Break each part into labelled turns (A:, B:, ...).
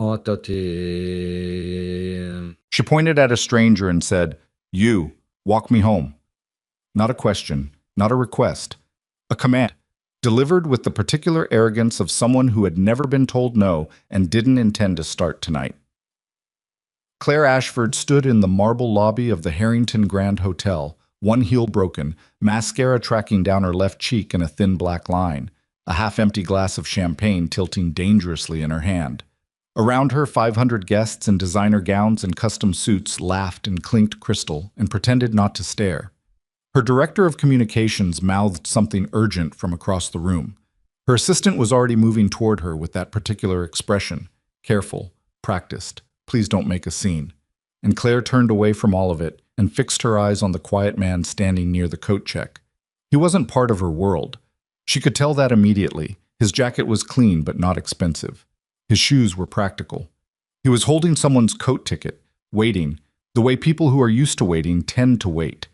A: She pointed at a stranger and said, "You, walk me home." Not a question, not a request, a command, delivered with the particular arrogance of someone who had never been told no and didn't intend to start tonight. Claire Ashford stood in the marble lobby of the Harrington Grand Hotel, one heel broken, mascara tracking down her left cheek in a thin black line, a half-empty glass of champagne tilting dangerously in her hand. Around her, 500 guests in designer gowns and custom suits laughed and clinked crystal and pretended not to stare. Her director of communications mouthed something urgent from across the room. Her assistant was already moving toward her with that particular expression, careful, practiced. Please don't make a scene. And Claire turned away from all of it and fixed her eyes on the quiet man standing near the coat check. He wasn't part of her world. She could tell that immediately. His jacket was clean but not expensive. His shoes were practical. He was holding someone's coat ticket, waiting, the way people who are used to waiting tend to wait,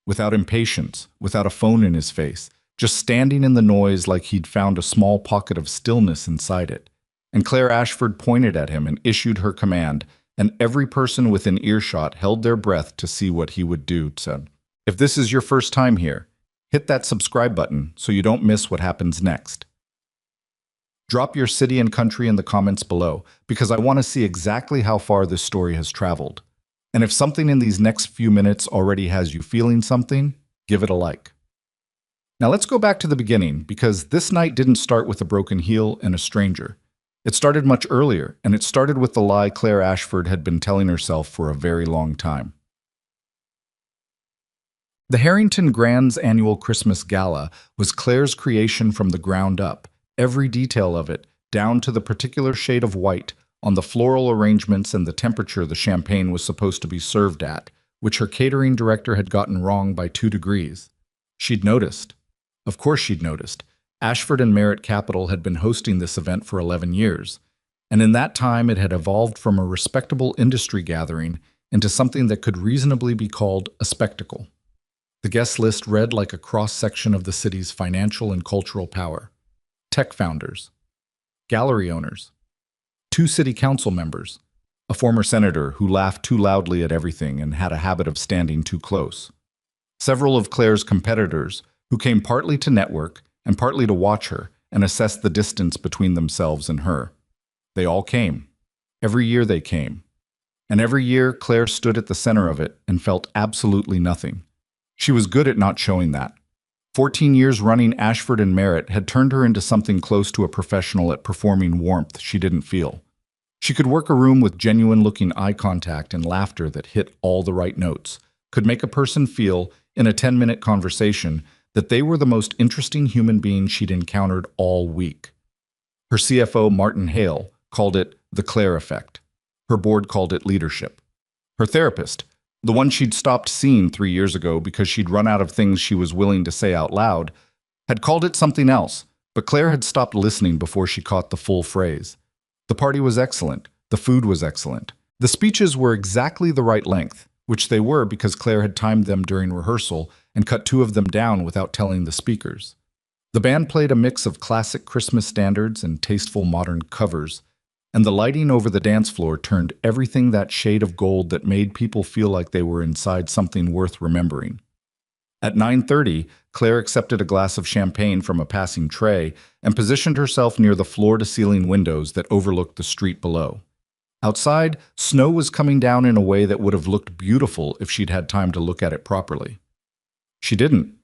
A: without impatience, without a phone in his face, just standing in the noise like he'd found a small pocket of stillness inside it. And Claire Ashford pointed at him and issued her command, and every person within earshot held their breath to see what he would do, said, "If this is your first time here, hit that subscribe button so you don't miss what happens next. Drop your city and country in the comments below, because I want to see exactly how far this story has traveled. And if something in these next few minutes already has you feeling something, give it a like." Now let's go back to the beginning, because this night didn't start with a broken heel and a stranger. It started much earlier, and it started with the lie Claire Ashford had been telling herself for a very long time. The Harrington Grand's annual Christmas Gala was Claire's creation from the ground up, every detail of it, down to the particular shade of white, on the floral arrangements and the temperature the champagne was supposed to be served at, which her catering director had gotten wrong by 2 degrees. She'd noticed. Of course she'd noticed. Ashford and Merritt Capital had been hosting this event for 11 years, and in that time it had evolved from a respectable industry gathering into something that could reasonably be called a spectacle. The guest list read like a cross-section of the city's financial and cultural power. Tech founders, gallery owners, 2 city council members, a former senator who laughed too loudly at everything and had a habit of standing too close, several of Claire's competitors who came partly to network and partly to watch her and assess the distance between themselves and her. They all came. Every year they came. And every year Claire stood at the center of it and felt absolutely nothing. She was good at not showing that. 14 years running Ashford and Merritt had turned her into something close to a professional at performing warmth she didn't feel. She could work a room with genuine-looking eye contact and laughter that hit all the right notes, could make a person feel, in a 10-minute conversation, that they were the most interesting human being she'd encountered all week. Her CFO, Martin Hale, called it the Claire effect. Her board called it leadership. Her therapist, the one she'd stopped seeing 3 years ago because she'd run out of things she was willing to say out loud, had called it something else, but Claire had stopped listening before she caught the full phrase. The party was excellent. The food was excellent. The speeches were exactly the right length, which they were because Claire had timed them during rehearsal and cut 2 of them down without telling the speakers. The band played a mix of classic Christmas standards and tasteful modern covers, and the lighting over the dance floor turned everything that shade of gold that made people feel like they were inside something worth remembering. At 9:30, Claire accepted a glass of champagne from a passing tray and positioned herself near the floor-to-ceiling windows that overlooked the street below. Outside, snow was coming down in a way that would have looked beautiful if she'd had time to look at it properly. She didn't.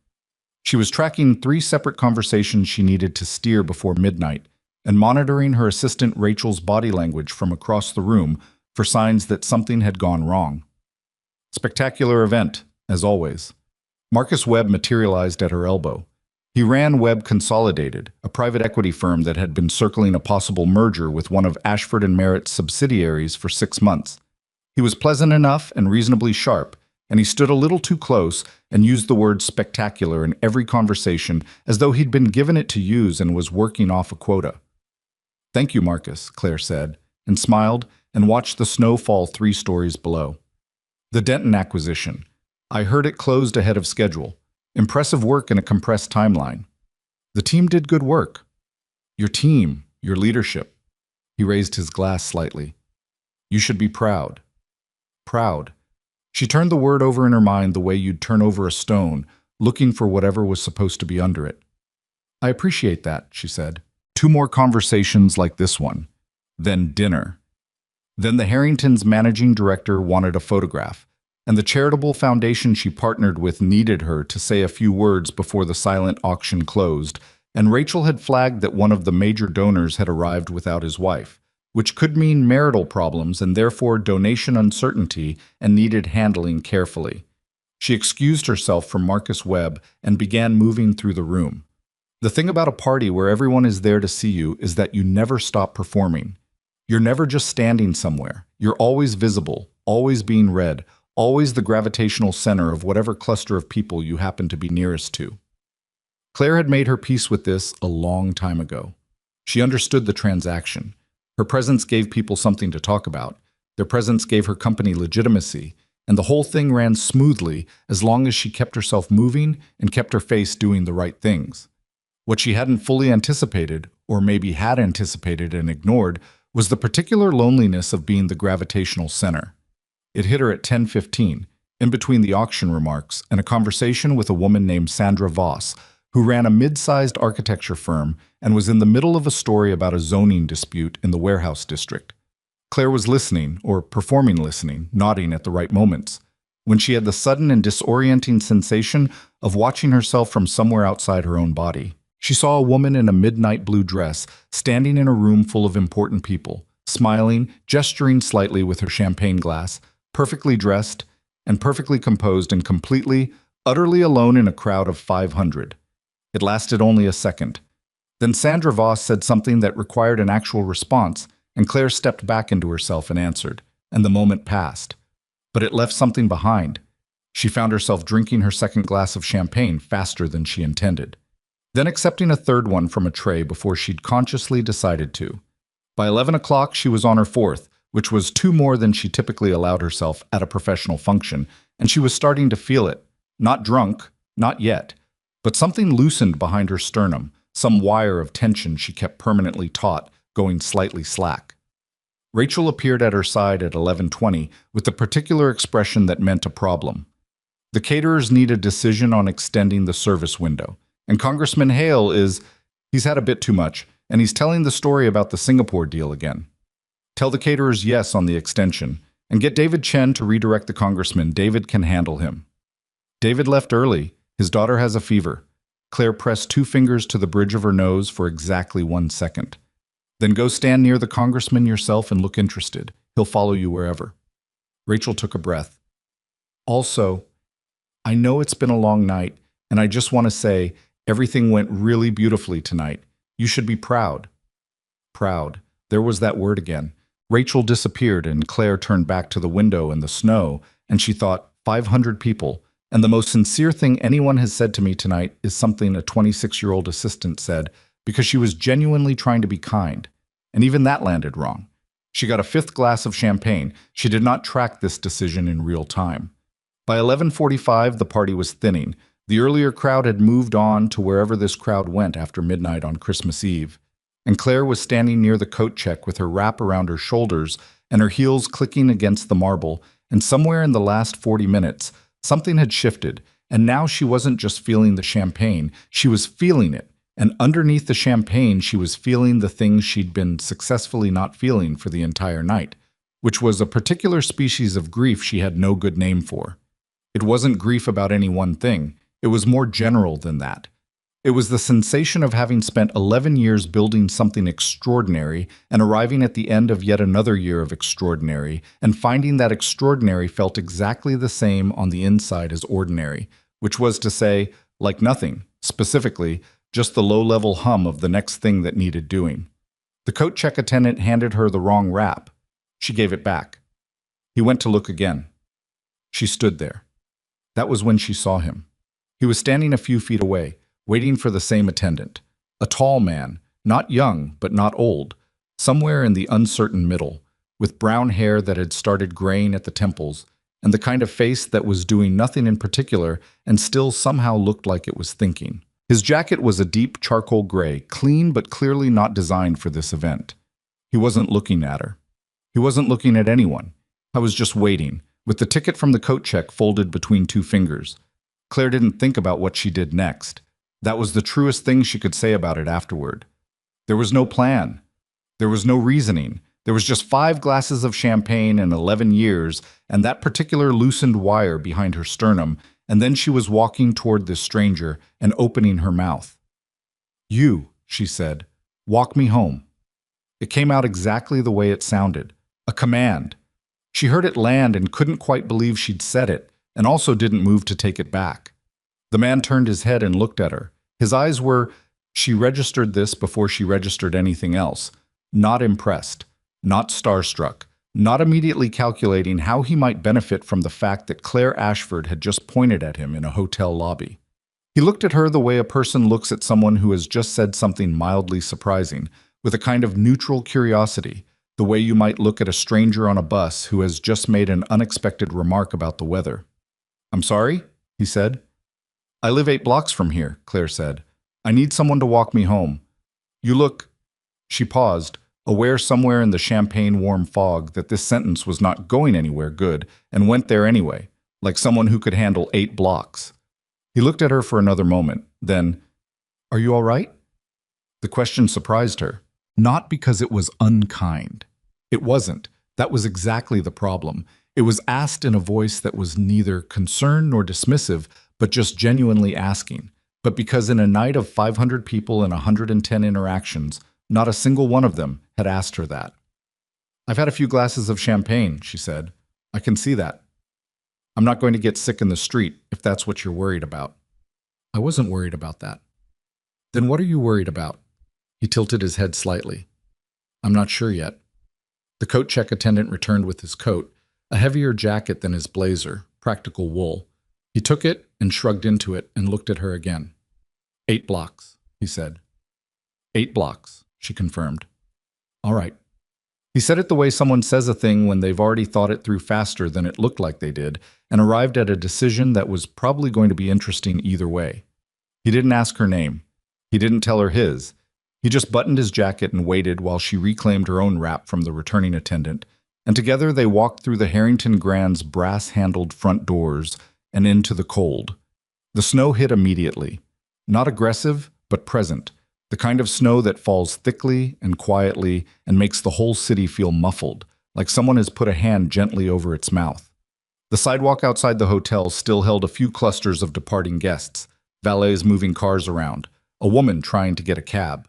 A: She was tracking 3 separate conversations she needed to steer before midnight and monitoring her assistant Rachel's body language from across the room for signs that something had gone wrong. Spectacular event, as always. Marcus Webb materialized at her elbow. He ran Webb Consolidated, a private equity firm that had been circling a possible merger with one of Ashford and Merritt's subsidiaries for 6 months. He was pleasant enough and reasonably sharp, and he stood a little too close and used the word spectacular in every conversation as though he'd been given it to use and was working off a quota. "Thank you, Marcus," Claire said, and smiled and watched the snow fall 3 stories below. "The Denton acquisition. I heard it closed ahead of schedule. Impressive work in a compressed timeline. The team did good work." "Your team, your leadership." He raised his glass slightly. You should be proud. Proud. She turned the word over in her mind the way you'd turn over a stone, looking for whatever was supposed to be under it. I appreciate that, she said. 2 more conversations like this one. Then dinner. Then the Harrington's managing director wanted a photograph, and the charitable foundation she partnered with needed her to say a few words before the silent auction closed, and Rachel had flagged that one of the major donors had arrived without his wife, which could mean marital problems and therefore donation uncertainty and needed handling carefully. She excused herself from Marcus Webb and began moving through the room. The thing about a party where everyone is there to see you is that you never stop performing. You're never just standing somewhere. You're always visible, always being read, always the gravitational center of whatever cluster of people you happen to be nearest to. Claire had made her peace with this a long time ago. She understood the transaction. Her presence gave people something to talk about. Their presence gave her company legitimacy, and the whole thing ran smoothly as long as she kept herself moving and kept her face doing the right things. What she hadn't fully anticipated, or maybe had anticipated and ignored, was the particular loneliness of being the gravitational center. It hit her at 10:15, in between the auction remarks and a conversation with a woman named Sandra Voss, who ran a mid-sized architecture firm and was in the middle of a story about a zoning dispute in the warehouse district. Claire was listening, or performing listening, nodding at the right moments, when she had the sudden and disorienting sensation of watching herself from somewhere outside her own body. She saw a woman in a midnight blue dress standing in a room full of important people, smiling, gesturing slightly with her champagne glass, perfectly dressed and perfectly composed and completely, utterly alone in a crowd of 500. It lasted only a second. Then Sandra Voss said something that required an actual response, and Claire stepped back into herself and answered, and the moment passed. But it left something behind. She found herself drinking her second glass of champagne faster than she intended, then accepting a third one from a tray before she'd consciously decided to. By 11 o'clock, she was on her fourth, which was 2 more than she typically allowed herself at a professional function, and she was starting to feel it. Not drunk, not yet, but something loosened behind her sternum, some wire of tension she kept permanently taut, going slightly slack. Rachel appeared at her side at 11:20 with the particular expression that meant a problem. The caterers need a decision on extending the service window, and Congressman Hale he's had a bit too much, and he's telling the story about the Singapore deal again. Tell the caterers yes on the extension, and get David Chen to redirect the congressman. David can handle him. David left early. His daughter has a fever. Claire pressed 2 fingers to the bridge of her nose for exactly 1 second. Then go stand near the congressman yourself and look interested. He'll follow you wherever. Rachel took a breath. Also, I know it's been a long night, and I just want to say everything went really beautifully tonight. You should be proud. Proud. There was that word again. Rachel disappeared, and Claire turned back to the window and the snow, and she thought, 500 people. And the most sincere thing anyone has said to me tonight is something a 26-year-old assistant said, because she was genuinely trying to be kind. And even that landed wrong. She got a 5th glass of champagne. She did not track this decision in real time. By 11:45, the party was thinning. The earlier crowd had moved on to wherever this crowd went after midnight on Christmas Eve. And Claire was standing near the coat check with her wrap around her shoulders and her heels clicking against the marble, and somewhere in the last 40 minutes, something had shifted, and now she wasn't just feeling the champagne, she was feeling it. And underneath the champagne, she was feeling the things she'd been successfully not feeling for the entire night, which was a particular species of grief she had no good name for. It wasn't grief about any one thing. It was more general than that. It was the sensation of having spent 11 years building something extraordinary and arriving at the end of yet another year of extraordinary and finding that extraordinary felt exactly the same on the inside as ordinary, which was to say, like nothing, specifically, just the low-level hum of the next thing that needed doing. The coat check attendant handed her the wrong wrap. She gave it back. He went to look again. She stood there. That was when she saw him. He was standing a few feet away, waiting for the same attendant. A tall man, not young but not old, somewhere in the uncertain middle, with brown hair that had started graying at the temples, and the kind of face that was doing nothing in particular and still somehow looked like it was thinking. His jacket was a deep charcoal gray, clean but clearly not designed for this event. He wasn't looking at her. He wasn't looking at anyone. I was just waiting, with the ticket from the coat check folded between two fingers. Claire didn't think about what she did next. That was the truest thing she could say about it afterward. There was no plan. There was no reasoning. There was just 5 glasses of champagne and 11 years, and that particular loosened wire behind her sternum, and then she was walking toward this stranger and opening her mouth. "You," she said, "walk me home." It came out exactly the way it sounded. A command. She heard it land and couldn't quite believe she'd said it, and also didn't move to take it back. The man turned his head and looked at her. His eyes were, she registered this before she registered anything else, not impressed, not starstruck, not immediately calculating how he might benefit from the fact that Claire Ashford had just pointed at him in a hotel lobby. He looked at her the way a person looks at someone who has just said something mildly surprising, with a kind of neutral curiosity, the way you might look at a stranger on a bus who has just made an unexpected remark about the weather. "I'm sorry?" he said. "I live 8 blocks from here," Claire said. "I need someone to walk me home. You look—" She paused, aware somewhere in the champagne-warm fog that this sentence was not going anywhere good, and went there anyway, like someone who could handle 8 blocks. He looked at her for another moment, then, "Are you all right?" The question surprised her, not because it was unkind. It wasn't. That was exactly the problem. It was asked in a voice that was neither concerned nor dismissive, but just genuinely asking. But because in a night of 500 people and 110 interactions, not a single one of them had asked her that. "I've had a few glasses of champagne," she said. "I can see that. I'm not going to get sick in the street, if that's what you're worried about." "I wasn't worried about that." "Then what are you worried about?" He tilted his head slightly. "I'm not sure yet." The coat check attendant returned with his coat, a heavier jacket than his blazer, practical wool. He took it and shrugged into it and looked at her again. 8 blocks, he said. 8 blocks, she confirmed. "All right." He said it the way someone says a thing when they've already thought it through faster than it looked like they did, and arrived at a decision that was probably going to be interesting either way. He didn't ask her name. He didn't tell her his. He just buttoned his jacket and waited while she reclaimed her own wrap from the returning attendant, and together they walked through the Harrington Grand's brass-handled front doors and into the cold. The snow hit immediately. Not aggressive, but present. The kind of snow that falls thickly and quietly and makes the whole city feel muffled, like someone has put a hand gently over its mouth. The sidewalk outside the hotel still held a few clusters of departing guests, valets moving cars around, a woman trying to get a cab.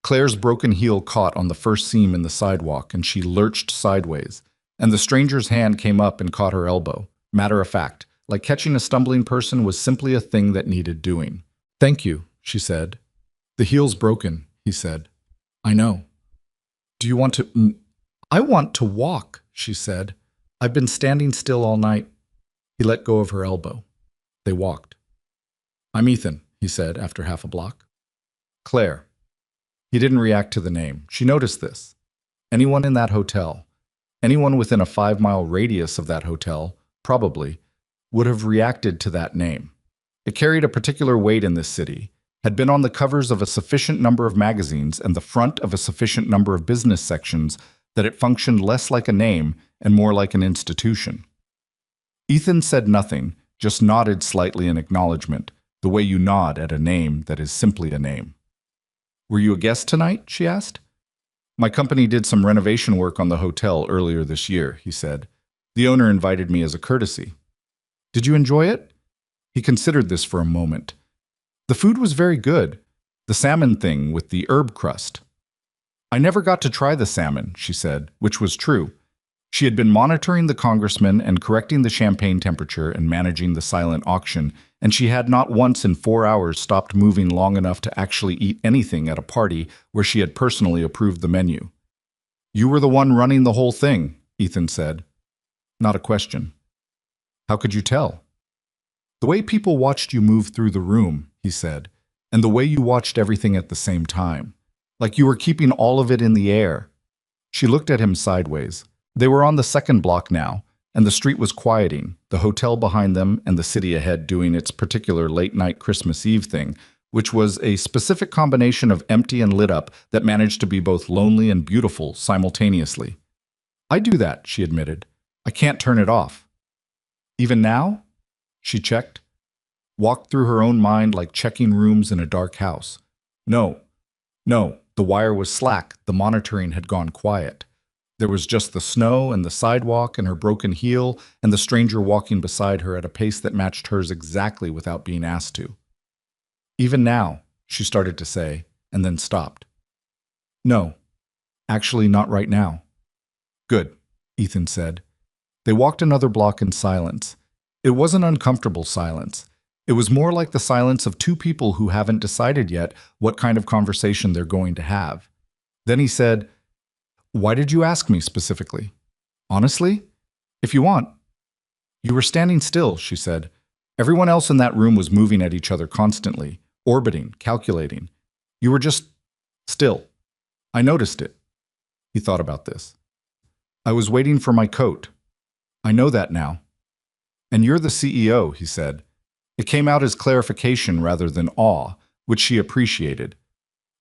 A: Claire's broken heel caught on the first seam in the sidewalk, and she lurched sideways, and the stranger's hand came up and caught her elbow. Matter of fact, like catching a stumbling person was simply a thing that needed doing. "Thank you," she said. "The heel's broken," he said. "I know." "Do you want to—" "I want to walk," she said. "I've been standing still all night." He let go of her elbow. They walked. "I'm Ethan," he said after half a block. "Claire." He didn't react to the name. She noticed this. Anyone in that hotel, anyone within a 5-mile radius of that hotel, probably, would have reacted to that name. It carried a particular weight in this city, had been on the covers of a sufficient number of magazines and the front of a sufficient number of business sections that it functioned less like a name and more like an institution. Ethan said nothing, just nodded slightly in acknowledgement, the way you nod at a name that is simply a name. "Were you a guest tonight?" she asked. "My company did some renovation work on the hotel earlier this year," he said. "The owner invited me as a courtesy." "Did you enjoy it?" He considered this for a moment. "The food was very good. The salmon thing with the herb crust." "I never got to try the salmon," she said, which was true. She had been monitoring the congressman and correcting the champagne temperature and managing the silent auction, and she had not once in 4 hours stopped moving long enough to actually eat anything at a party where she had personally approved the menu. "You were the one running the whole thing," Ethan said. "Not a question." "How could you tell?" "The way people watched you move through the room," he said, "and the way you watched everything at the same time. Like you were keeping all of it in the air." She looked at him sideways. They were on the second block now, and the street was quieting, the hotel behind them and the city ahead doing its particular late-night Christmas Eve thing, which was a specific combination of empty and lit up that managed to be both lonely and beautiful simultaneously. I do that, she admitted. I can't turn it off. Even now? She checked. Walked through her own mind like checking rooms in a dark house. No, no, the wire was slack, the monitoring had gone quiet. There was just the snow and the sidewalk and her broken heel and the stranger walking beside her at a pace that matched hers exactly without being asked to. Even now, she started to say, and then stopped. No, actually not right now. Good, Ethan said. They walked another block in silence. It wasn't uncomfortable silence. It was more like the silence of two people who haven't decided yet what kind of conversation they're going to have. Then he said, "Why did you ask me specifically?" "Honestly? If you want." "You were standing still," she said. "Everyone else in that room was moving at each other constantly, orbiting, calculating. You were just still. I noticed it." He thought about this. "I was waiting for my coat. I know that now." "And you're the CEO," he said. It came out as clarification rather than awe, which she appreciated.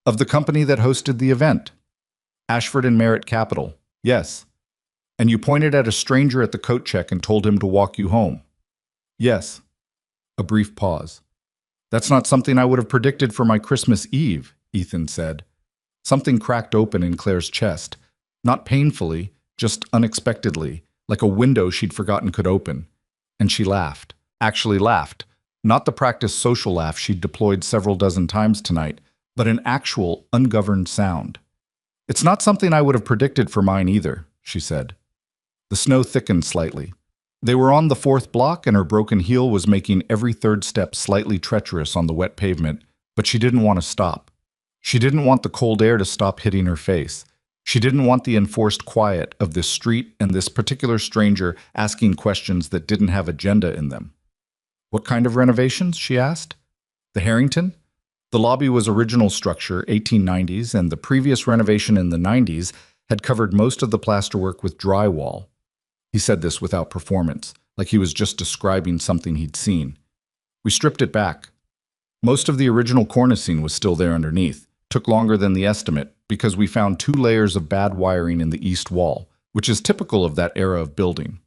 A: "Of the company that hosted the event." "Ashford and Merritt Capital, yes." "And you pointed at a stranger at the coat check and told him to walk you home." "Yes." A brief pause. "That's not something I would have predicted for my Christmas Eve," Ethan said. Something cracked open in Claire's chest. Not painfully, just unexpectedly, like a window she'd forgotten could open. And she laughed. Actually laughed. Not the practiced social laugh she'd deployed several dozen times tonight, but an actual, ungoverned sound. "It's not something I would have predicted for mine either," she said. The snow thickened slightly. They were on the fourth block, and her broken heel was making every third step slightly treacherous on the wet pavement, but she didn't want to stop. She didn't want the cold air to stop hitting her face. She didn't want the enforced quiet of this street and this particular stranger asking questions that didn't have agenda in them. "What kind of renovations?" she asked. "The Harrington?" The lobby was original structure, 1890s, and the previous renovation in the 90s had covered most of the plasterwork with drywall. He said this without performance, like he was just describing something he'd seen. "We stripped it back. Most of the original cornicing was still there underneath. Took longer than the estimate because we found 2 layers of bad wiring in the east wall, which is typical of that era of building.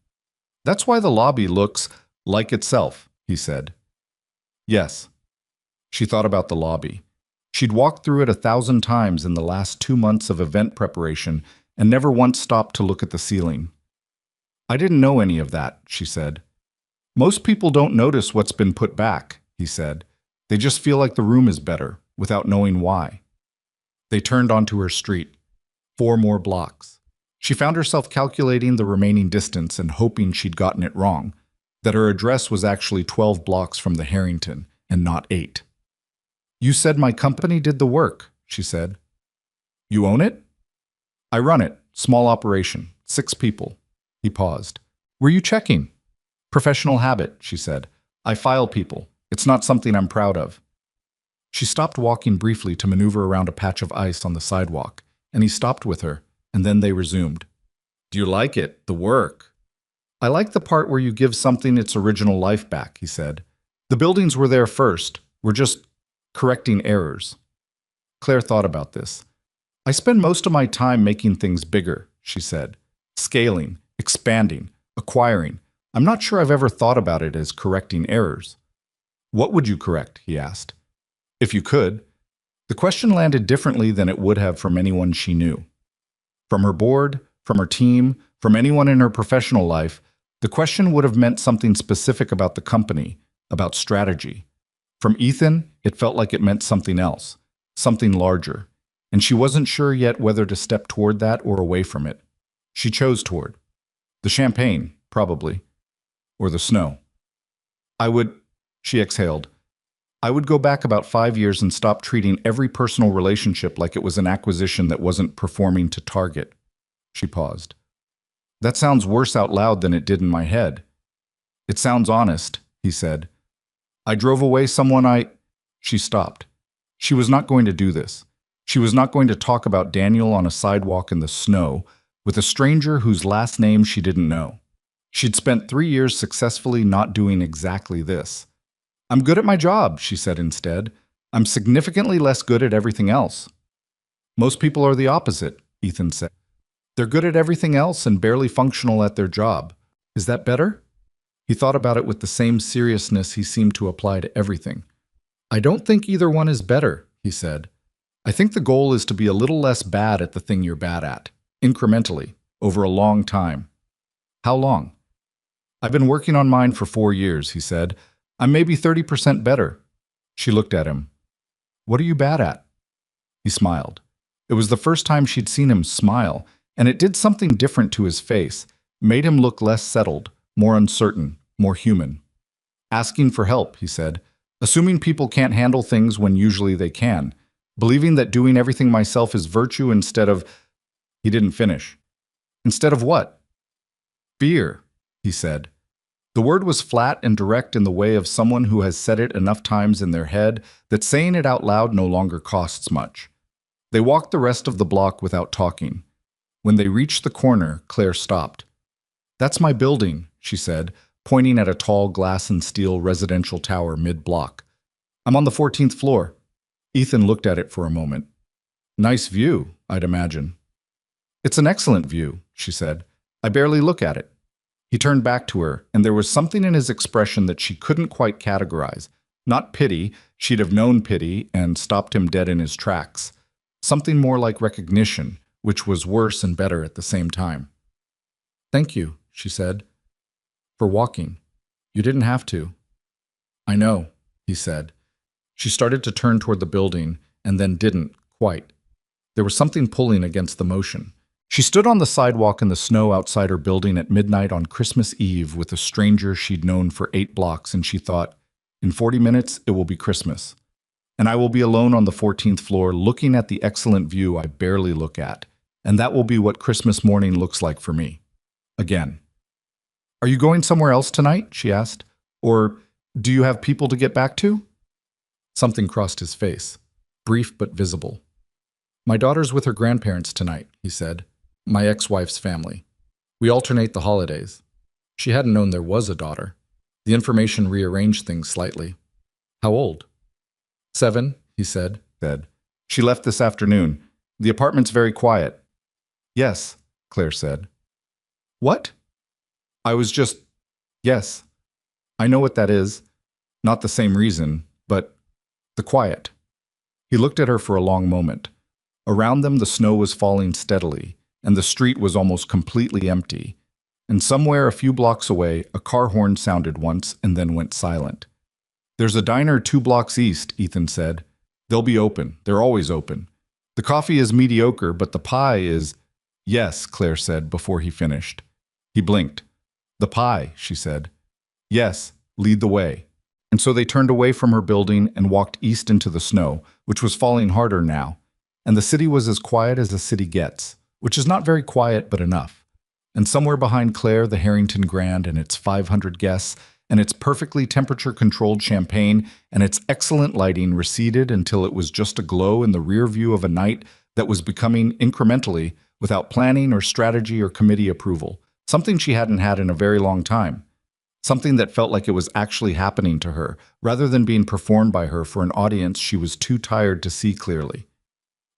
A: That's why the lobby looks like itself," he said. "Yes." She thought about the lobby. She'd walked through it 1,000 times in the last 2 months of event preparation and never once stopped to look at the ceiling. "I didn't know any of that," she said. "Most people don't notice what's been put back," he said. "They just feel like the room is better, without knowing why." They turned onto her street. 4 more blocks. She found herself calculating the remaining distance and hoping she'd gotten it wrong, that her address was actually 12 blocks from the Harrington and not 8. "You said my company did the work," she said. "You own it?" "I run it. Small operation. 6 people." He paused. "Were you checking?" "Professional habit," she said. "I file people. It's not something I'm proud of." She stopped walking briefly to maneuver around a patch of ice on the sidewalk, and he stopped with her, and then they resumed. "Do you like it, the work?" "I like the part where you give something its original life back," he said. "The buildings were there first. We're just correcting errors." Claire thought about this. "I spend most of my time making things bigger," she said. "Scaling, expanding, acquiring. I'm not sure I've ever thought about it as correcting errors." "What would you correct?" he asked. "If you could." The question landed differently than it would have from anyone she knew. From her board, from her team, from anyone in her professional life, the question would have meant something specific about the company, about strategy. From Ethan, it felt like it meant something else, something larger, and she wasn't sure yet whether to step toward that or away from it. She chose toward. The champagne, probably. Or the snow. She exhaled. "I would go back about 5 years and stop treating every personal relationship like it was an acquisition that wasn't performing to target." She paused. "That sounds worse out loud than it did in my head." "It sounds honest," he said. "I drove away someone She stopped. She was not going to do this. She was not going to talk about Daniel on a sidewalk in the snow with a stranger whose last name she didn't know. She'd spent 3 years successfully not doing exactly this. "I'm good at my job," she said instead. I'm significantly less good at everything else. Most people are the opposite, Ethan said. They're good at everything else and barely functional at their job. Is that better? He thought about it with the same seriousness he seemed to apply to everything. I don't think either one is better, he said. I think the goal is to be a little less bad at the thing you're bad at, incrementally, over a long time. How long? I've been working on mine for 4 years, he said. I'm maybe 30% better. She looked at him. What are you bad at? He smiled. It was the first time she'd seen him smile, and it did something different to his face, made him look less settled, more uncertain, more human. Asking for help, he said. Assuming people can't handle things when usually they can. Believing that doing everything myself is virtue instead of… He didn't finish. Instead of what? Fear, he said. The word was flat and direct in the way of someone who has said it enough times in their head that saying it out loud no longer costs much. They walked the rest of the block without talking. When they reached the corner, Claire stopped. That's my building, she said, pointing at a tall glass and steel residential tower mid-block. I'm on the 14th floor. Ethan looked at it for a moment. Nice view, I'd imagine. It's an excellent view, she said. I barely look at it. He turned back to her, and there was something in his expression that she couldn't quite categorize. Not pity, she'd have known pity and stopped him dead in his tracks. Something more like recognition, which was worse and better at the same time. Thank you, she said, for walking. You didn't have to. I know, he said. She started to turn toward the building, and then didn't, quite. There was something pulling against the motion. She stood on the sidewalk in the snow outside her building at midnight on Christmas Eve with a stranger she'd known for 8 blocks, and she thought, in 40 minutes it will be Christmas. And I will be alone on the 14th floor looking at the excellent view I barely look at. And that will be what Christmas morning looks like for me. Again. Are you going somewhere else tonight? She asked. Or do you have people to get back to? Something crossed his face, brief but visible. My daughter's with her grandparents tonight, he said. My ex-wife's family. We alternate the holidays. She hadn't known there was a daughter. The information rearranged things slightly. How old? 7, he said. She left this afternoon. The apartment's very quiet. Yes, Claire said. What? I was just… Yes. I know what that is. Not the same reason, but the quiet. He looked at her for a long moment. Around them the snow was falling steadily, and the street was almost completely empty. And somewhere a few blocks away, a car horn sounded once and then went silent. There's a diner 2 blocks east, Ethan said. They'll be open. They're always open. The coffee is mediocre, but the pie is… Yes, Claire said before he finished. He blinked. The pie, she said. Yes, lead the way. And so they turned away from her building and walked east into the snow, which was falling harder now. And the city was as quiet as a city gets, which is not very quiet but enough. And somewhere behind Claire, the Harrington Grand and its 500 guests, and its perfectly temperature-controlled champagne and its excellent lighting receded until it was just a glow in the rear view of a night that was becoming incrementally, without planning or strategy or committee approval, something she hadn't had in a very long time. Something that felt like it was actually happening to her, rather than being performed by her for an audience she was too tired to see clearly.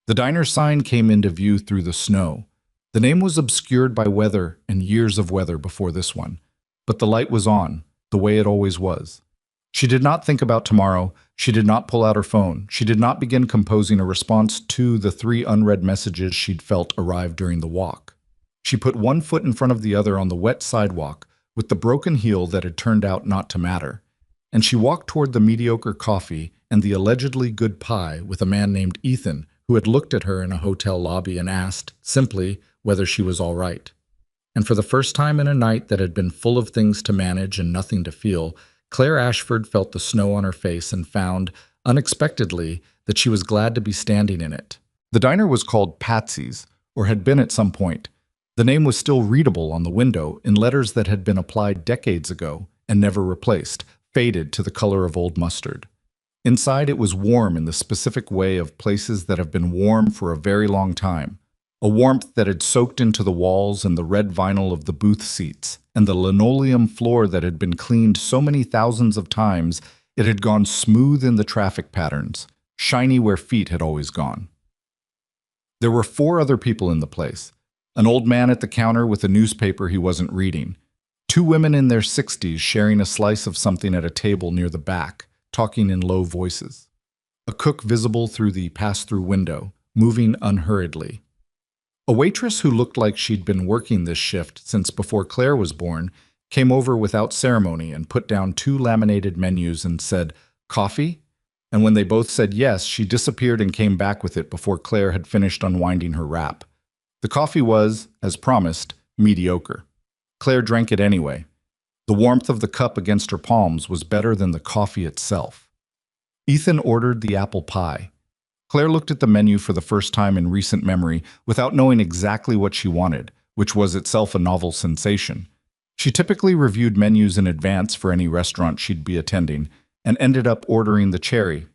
A: The diner sign came into view through the snow. The name was obscured by weather and years of weather before this one, but the light was on, the way it always was. She did not think about tomorrow. She did not pull out her phone. She did not begin composing a response to the 3 unread messages she'd felt arrive during the walk. She put one foot in front of the other on the wet sidewalk, with the broken heel that had turned out not to matter, and she walked toward the mediocre coffee and the allegedly good pie with a man named Ethan who had looked at her in a hotel lobby and asked, simply, whether she was all right. And for the first time in a night that had been full of things to manage and nothing to feel, Claire Ashford felt the snow on her face and found, unexpectedly, that she was glad to be standing in it. The diner was called Patsy's, or had been at some point. The name was still readable on the window in letters that had been applied decades ago and never replaced, faded to the color of old mustard. Inside it was warm in the specific way of places that have been warm for a very long time, a warmth that had soaked into the walls and the red vinyl of the booth seats, and the linoleum floor that had been cleaned so many thousands of times it had gone smooth in the traffic patterns, shiny where feet had always gone. There were 4 other people in the place. An old man at the counter with a newspaper he wasn't reading. 2 women in their 60s sharing a slice of something at a table near the back, talking in low voices. A cook visible through the pass-through window, moving unhurriedly. A waitress who looked like she'd been working this shift since before Claire was born came over without ceremony and put down 2 laminated menus and said, "Coffee?" And when they both said yes, she disappeared and came back with it before Claire had finished unwinding her wrap. The coffee was, as promised, mediocre. Claire drank it anyway. The warmth of the cup against her palms was better than the coffee itself. Ethan ordered the apple pie. Claire looked at the menu for the first time in recent memory without knowing exactly what she wanted, which was itself a novel sensation. She typically reviewed menus in advance for any restaurant she'd be attending, and ended up ordering the cherry.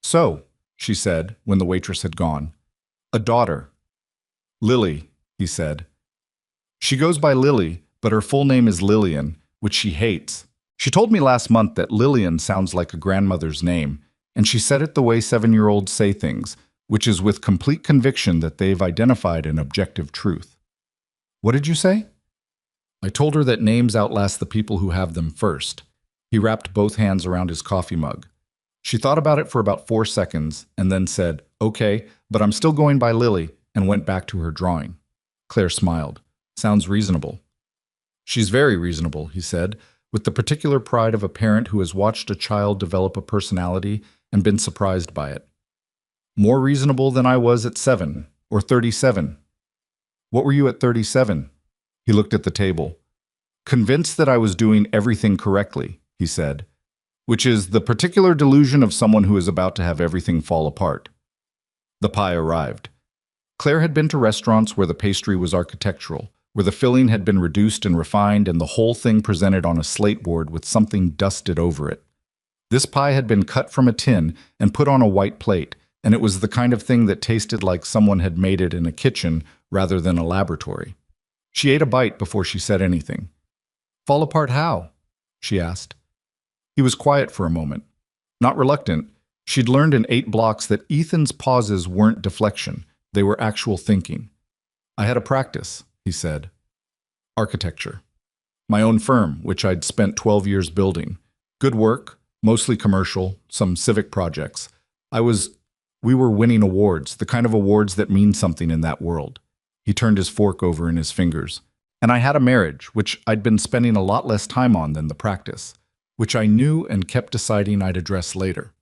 A: "So," she said when the waitress had gone. "A daughter." "Lily," he said. "She goes by Lily, but her full name is Lillian, which she hates. She told me last month that Lillian sounds like a grandmother's name, and she said it the way 7-year-olds say things, which is with complete conviction that they've identified an objective truth." "What did you say?" "I told her that names outlast the people who have them first." He wrapped both hands around his coffee mug. She thought about it for about 4 seconds and then said, "Okay, but I'm still going by Lily," and went back to her drawing. Claire smiled. "Sounds reasonable." "She's very reasonable," he said, with the particular pride of a parent who has watched a child develop a personality and been surprised by it. "More reasonable than I was at 7, or 37. "What were you at 37? He looked at the table. "Convinced that I was doing everything correctly," he said, which is the particular delusion of someone who is about to have everything fall apart. The pie arrived. Claire had been to restaurants where the pastry was architectural, where the filling had been reduced and refined and the whole thing presented on a slate board with something dusted over it. This pie had been cut from a tin and put on a white plate, and it was the kind of thing that tasted like someone had made it in a kitchen rather than a laboratory. She ate a bite before she said anything. "Fall apart how?" she asked. He was quiet for a moment. Not reluctant, she'd learned in 8 blocks that Ethan's pauses weren't deflection, they were actual thinking. "I had a practice," he said. "Architecture. My own firm, which I'd spent 12 years building. Good work, mostly commercial, some civic projects. We were winning awards, the kind of awards that mean something in that world." He turned his fork over in his fingers. "And I had a marriage, which I'd been spending a lot less time on than the practice, which I knew and kept deciding I'd address later.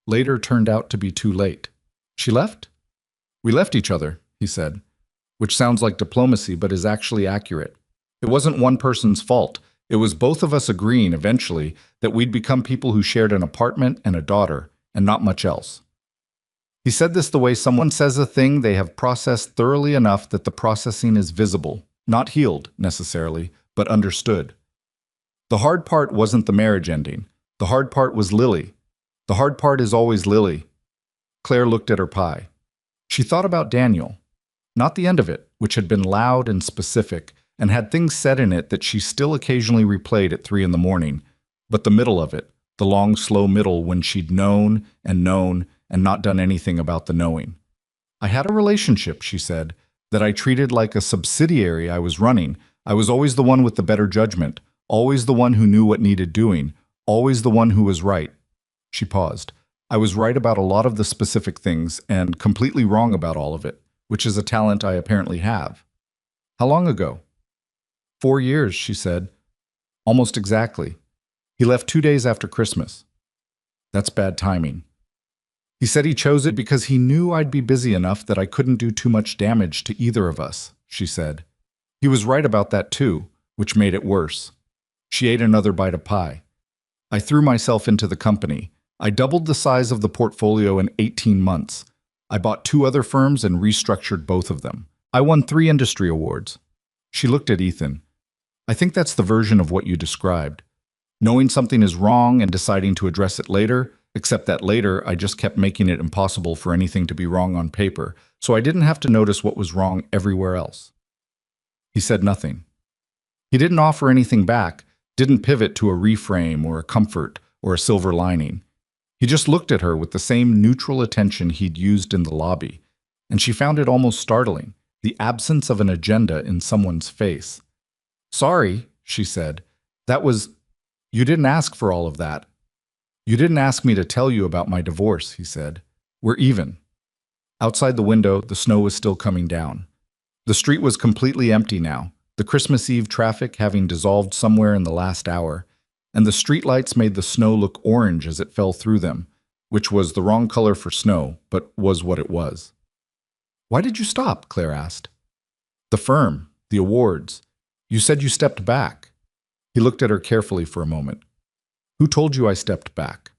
A: Later turned out to be too late." "She left?" "We left each other," he said, which sounds like diplomacy but is actually accurate. It wasn't one person's fault. It was both of us agreeing eventually that we'd become people who shared an apartment and a daughter, and not much else. He said this the way someone says a thing they have processed thoroughly enough that the processing is visible, not healed, necessarily, but understood. The hard part wasn't the marriage ending. The hard part was Lily. The hard part is always Lily. Claire looked at her pie. She thought about Daniel. Not the end of it, which had been loud and specific, and had things said in it that she still occasionally replayed at 3 in the morning, but the middle of it, the long, slow middle when she'd known and not done anything about the knowing. "I had a relationship," she said, "that I treated like a subsidiary I was running. I was always the one with the better judgment, always the one who knew what needed doing, always the one who was right." She paused. "I was right about a lot of the specific things and completely wrong about all of it, which is a talent I apparently have." "How long ago?" 4 years, she said. "Almost exactly. He left 2 days after Christmas." "That's bad timing." "He said he chose it because he knew I'd be busy enough that I couldn't do too much damage to either of us," she said. "He was right about that too, which made it worse." She ate another bite of pie. "I threw myself into the company. I doubled the size of the portfolio in 18 months. I bought 2 other firms and restructured both of them. I won 3 industry awards." She looked at Ethan. "I think that's the version of what you described. Knowing something is wrong and deciding to address it later, except that later I just kept making it impossible for anything to be wrong on paper, so I didn't have to notice what was wrong everywhere else." He said nothing. He didn't offer anything back, didn't pivot to a reframe or a comfort or a silver lining. He just looked at her with the same neutral attention he'd used in the lobby, and she found it almost startling, the absence of an agenda in someone's face. "Sorry," she said. "That was... You didn't ask for all of that." "You didn't ask me to tell you about my divorce," he said. "We're even." Outside the window, the snow was still coming down. The street was completely empty now, the Christmas Eve traffic having dissolved somewhere in the last hour, and the streetlights made the snow look orange as it fell through them, which was the wrong color for snow, but was what it was. "Why did you stop?" Claire asked. "The firm, the awards. You said you stepped back." He looked at her carefully for a moment. "Who told you I stepped back?"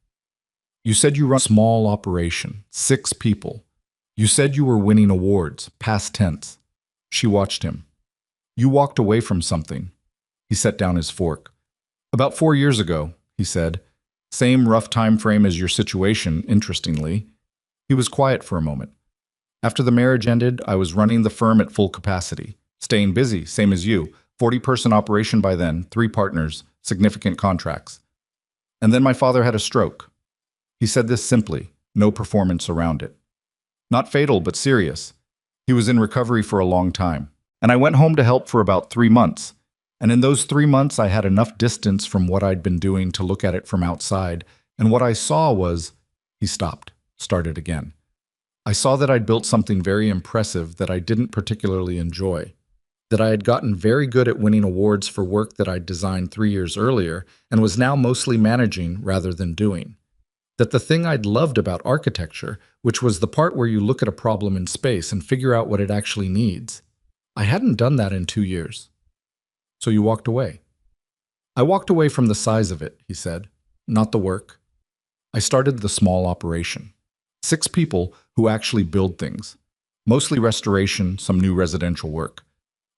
A: "You said you run a small operation, 6 people. You said you were winning awards, past tense." She watched him. "You walked away from something." He set down his fork. "About 4 years ago," he said. "Same rough time frame as your situation, interestingly." He was quiet for a moment. "After the marriage ended, I was running the firm at full capacity. Staying busy, same as you. 40-person operation by then, 3 partners, significant contracts. And then my father had a stroke." He said this simply, no performance around it. "Not fatal, but serious. He was in recovery for a long time. And I went home to help for about 3 months. And in those 3 months, I had enough distance from what I'd been doing to look at it from outside. And what I saw was..." He stopped, started again. "I saw that I'd built something very impressive that I didn't particularly enjoy. That I had gotten very good at winning awards for work that I'd designed 3 years earlier and was now mostly managing rather than doing. That the thing I'd loved about architecture, which was the part where you look at a problem in space and figure out what it actually needs, I hadn't done that in 2 years." "So you walked away?" "I walked away from the size of it," he said, "not the work. I started the small operation. 6 people who actually build things. Mostly restoration, some new residential work.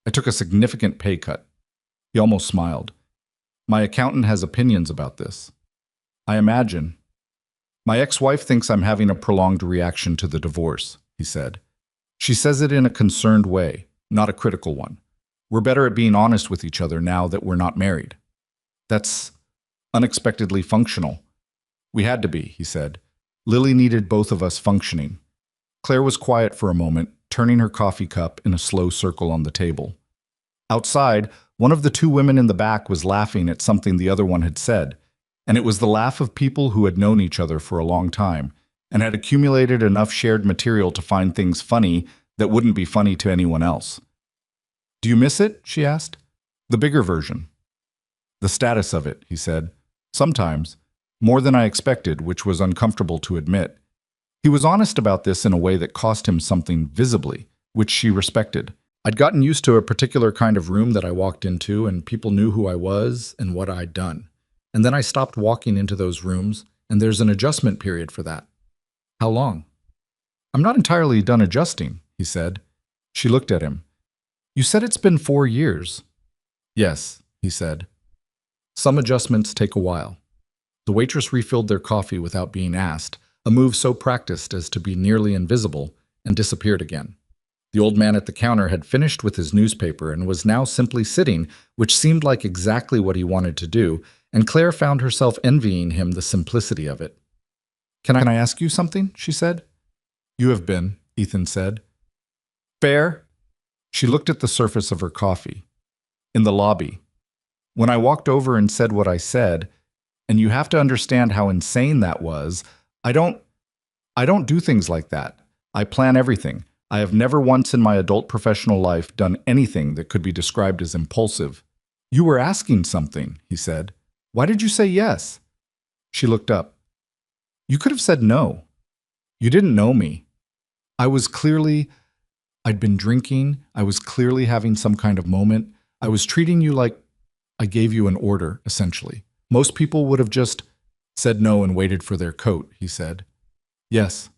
A: I took a significant pay cut." He almost smiled. "My accountant has opinions about this." "I imagine." "My ex-wife thinks I'm having a prolonged reaction to the divorce," he said. "She says it in a concerned way, not a critical one. We're better at being honest with each other now that we're not married." "That's unexpectedly functional." "We had to be," he said. "Lily needed both of us functioning." Claire was quiet for a moment, turning her coffee cup in a slow circle on the table. Outside, one of the 2 women in the back was laughing at something the other one had said, and it was the laugh of people who had known each other for a long time and had accumulated enough shared material to find things funny that wouldn't be funny to anyone else. "Do you miss it?" she asked. "The bigger version." "The status of it," he said. "Sometimes. More than I expected, which was uncomfortable to admit." He was honest about this in a way that cost him something visibly, which she respected. "I'd gotten used to a particular kind of room that I walked into, and people knew who I was and what I'd done. And then I stopped walking into those rooms, and there's an adjustment period for that." "How long?" "I'm not entirely done adjusting," he said. She looked at him. "You said it's been 4 years." "Yes," he said. "Some adjustments take a while." The waitress refilled their coffee without being asked, a move so practiced as to be nearly invisible, and disappeared again. The old man at the counter had finished with his newspaper and was now simply sitting, which seemed like exactly what he wanted to do, and Claire found herself envying him the simplicity of it. Can I ask you something?" she said. "You have been," Ethan said. "Fair?" She looked at the surface of her coffee. "In the lobby. When I walked over and said what I said, and you have to understand how insane that was, I don't do things like that. I plan everything. I have never once in my adult professional life done anything that could be described as impulsive." "You were asking something," he said. "Why did you say yes?" She looked up. "You could have said no. You didn't know me. I'd been drinking. I was clearly having some kind of moment. I was treating you like I gave you an order, essentially. Most people would have just said no and waited for their coat," he said. "Yes."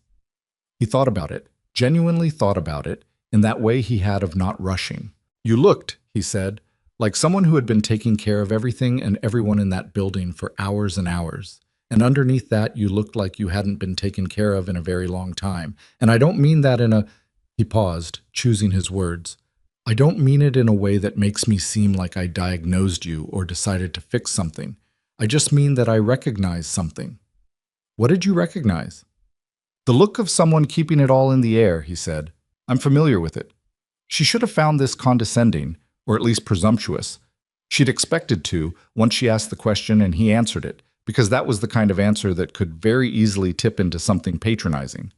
A: He thought about it, genuinely thought about it, in that way he had of not rushing. "You looked," he said, "like someone who had been taking care of everything and everyone in that building for hours and hours. And underneath that, you looked like you hadn't been taken care of in a very long time. And I don't mean that in a..." He paused, choosing his words. "I don't mean it in a way that makes me seem like I diagnosed you or decided to fix something. I just mean that I recognize something." What did you recognize? The look of someone keeping it all in the air, he said. I'm familiar with it. She should have found this condescending, or at least presumptuous. She'd expected to, once she asked the question and he answered it, because that was the kind of answer that could very easily tip into something patronizing.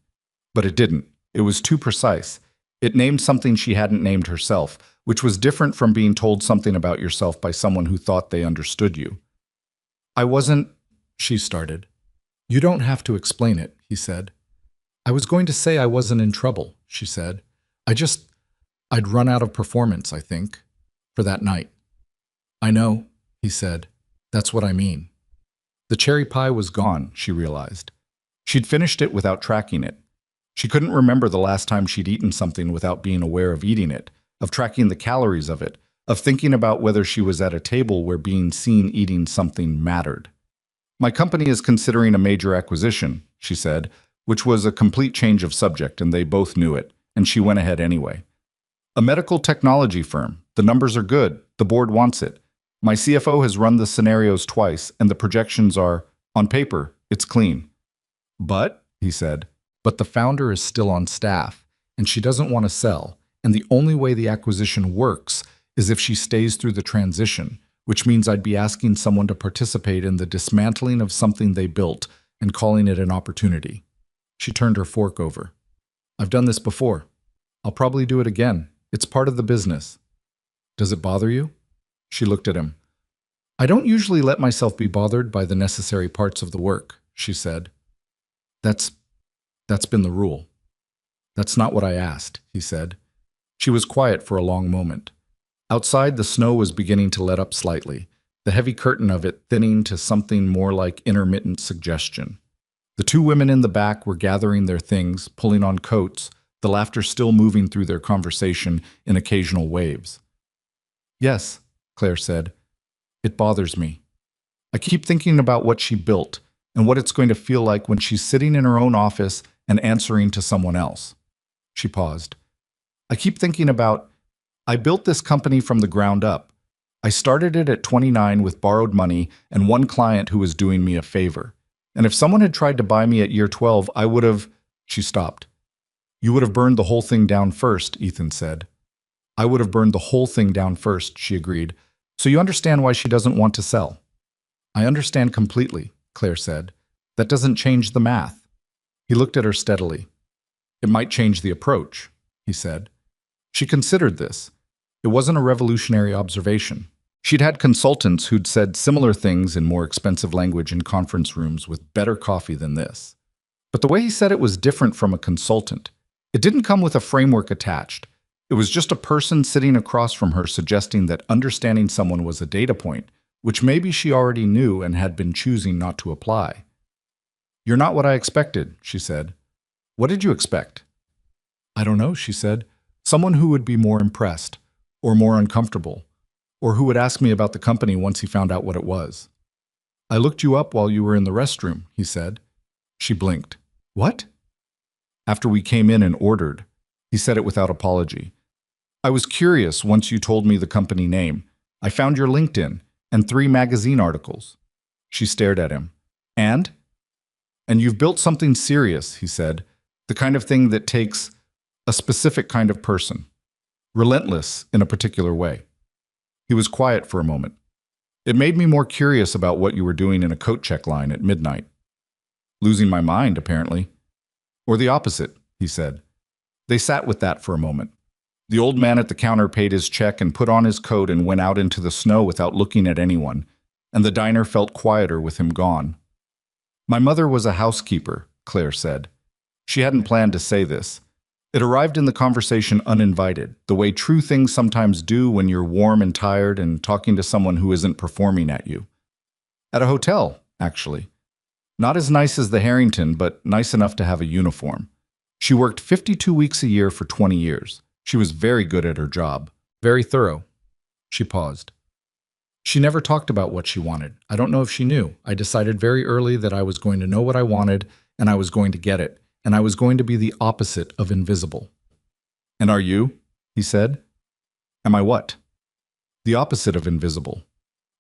A: But it didn't. It was too precise. It named something she hadn't named herself, which was different from being told something about yourself by someone who thought they understood you. I wasn't, she started. You don't have to explain it, he said. I was going to say I wasn't in trouble, she said. I'd run out of performance, I think, for that night. I know, he said. That's what I mean. The cherry pie was gone, she realized. She'd finished it without tracking it. She couldn't remember the last time she'd eaten something without being aware of eating it, of tracking the calories of it, of thinking about whether she was at a table where being seen eating something mattered. My company is considering a major acquisition, she said, which was a complete change of subject, and they both knew it, and she went ahead anyway. A medical technology firm. The numbers are good. The board wants it. My CFO has run the scenarios twice, and the projections are, on paper, it's clean. But, he said, but the founder is still on staff, and she doesn't want to sell, and the only way the acquisition works is if she stays through the transition, which means I'd be asking someone to participate in the dismantling of something they built and calling it an opportunity. She turned her fork over. I've done this before. I'll probably do it again. It's part of the business. Does it bother you? She looked at him. I don't usually let myself be bothered by the necessary parts of the work, she said. That's been the rule. That's not what I asked, he said. She was quiet for a long moment. Outside, the snow was beginning to let up slightly, the heavy curtain of it thinning to something more like intermittent suggestion. The two women in the back were gathering their things, pulling on coats, the laughter still moving through their conversation in occasional waves. Yes, Claire said. It bothers me. I keep thinking about what she built and what it's going to feel like when she's sitting in her own office and answering to someone else. She paused. I keep thinking about, I built this company from the ground up. I started it at 29 with borrowed money and one client who was doing me a favor. And if someone had tried to buy me at year 12, I would have... She stopped. You would have burned the whole thing down first, Ethan said. I would have burned the whole thing down first, she agreed. So you understand why she doesn't want to sell. I understand completely, Claire said. That doesn't change the math. He looked at her steadily. It might change the approach, he said. She considered this. It wasn't a revolutionary observation. She'd had consultants who'd said similar things in more expensive language in conference rooms with better coffee than this. But the way he said it was different from a consultant. It didn't come with a framework attached. It was just a person sitting across from her suggesting that understanding someone was a data point, which maybe she already knew and had been choosing not to apply. You're not what I expected, she said. What did you expect? I don't know, she said. Someone who would be more impressed, or more uncomfortable, or who would ask me about the company once he found out what it was. I looked you up while you were in the restroom, he said. She blinked. What? After we came in and ordered, he said it without apology. I was curious once you told me the company name. I found your LinkedIn and 3 magazine articles. She stared at him. And you've built something serious, he said, the kind of thing that takes a specific kind of person, relentless in a particular way. He was quiet for a moment. It made me more curious about what you were doing in a coat check line at midnight. Losing my mind, apparently. Or the opposite, he said. They sat with that for a moment. The old man at the counter paid his check and put on his coat and went out into the snow without looking at anyone, and the diner felt quieter with him gone. My mother was a housekeeper, Claire said. She hadn't planned to say this. It arrived in the conversation uninvited, the way true things sometimes do when you're warm and tired and talking to someone who isn't performing at you. At a hotel, actually. Not as nice as the Harrington, but nice enough to have a uniform. She worked 52 weeks a year for 20 years. She was very good at her job. Very thorough. She paused. She never talked about what she wanted. I don't know if she knew. I decided very early that I was going to know what I wanted, and I was going to get it, and I was going to be the opposite of invisible. And are you? He said. Am I what? The opposite of invisible.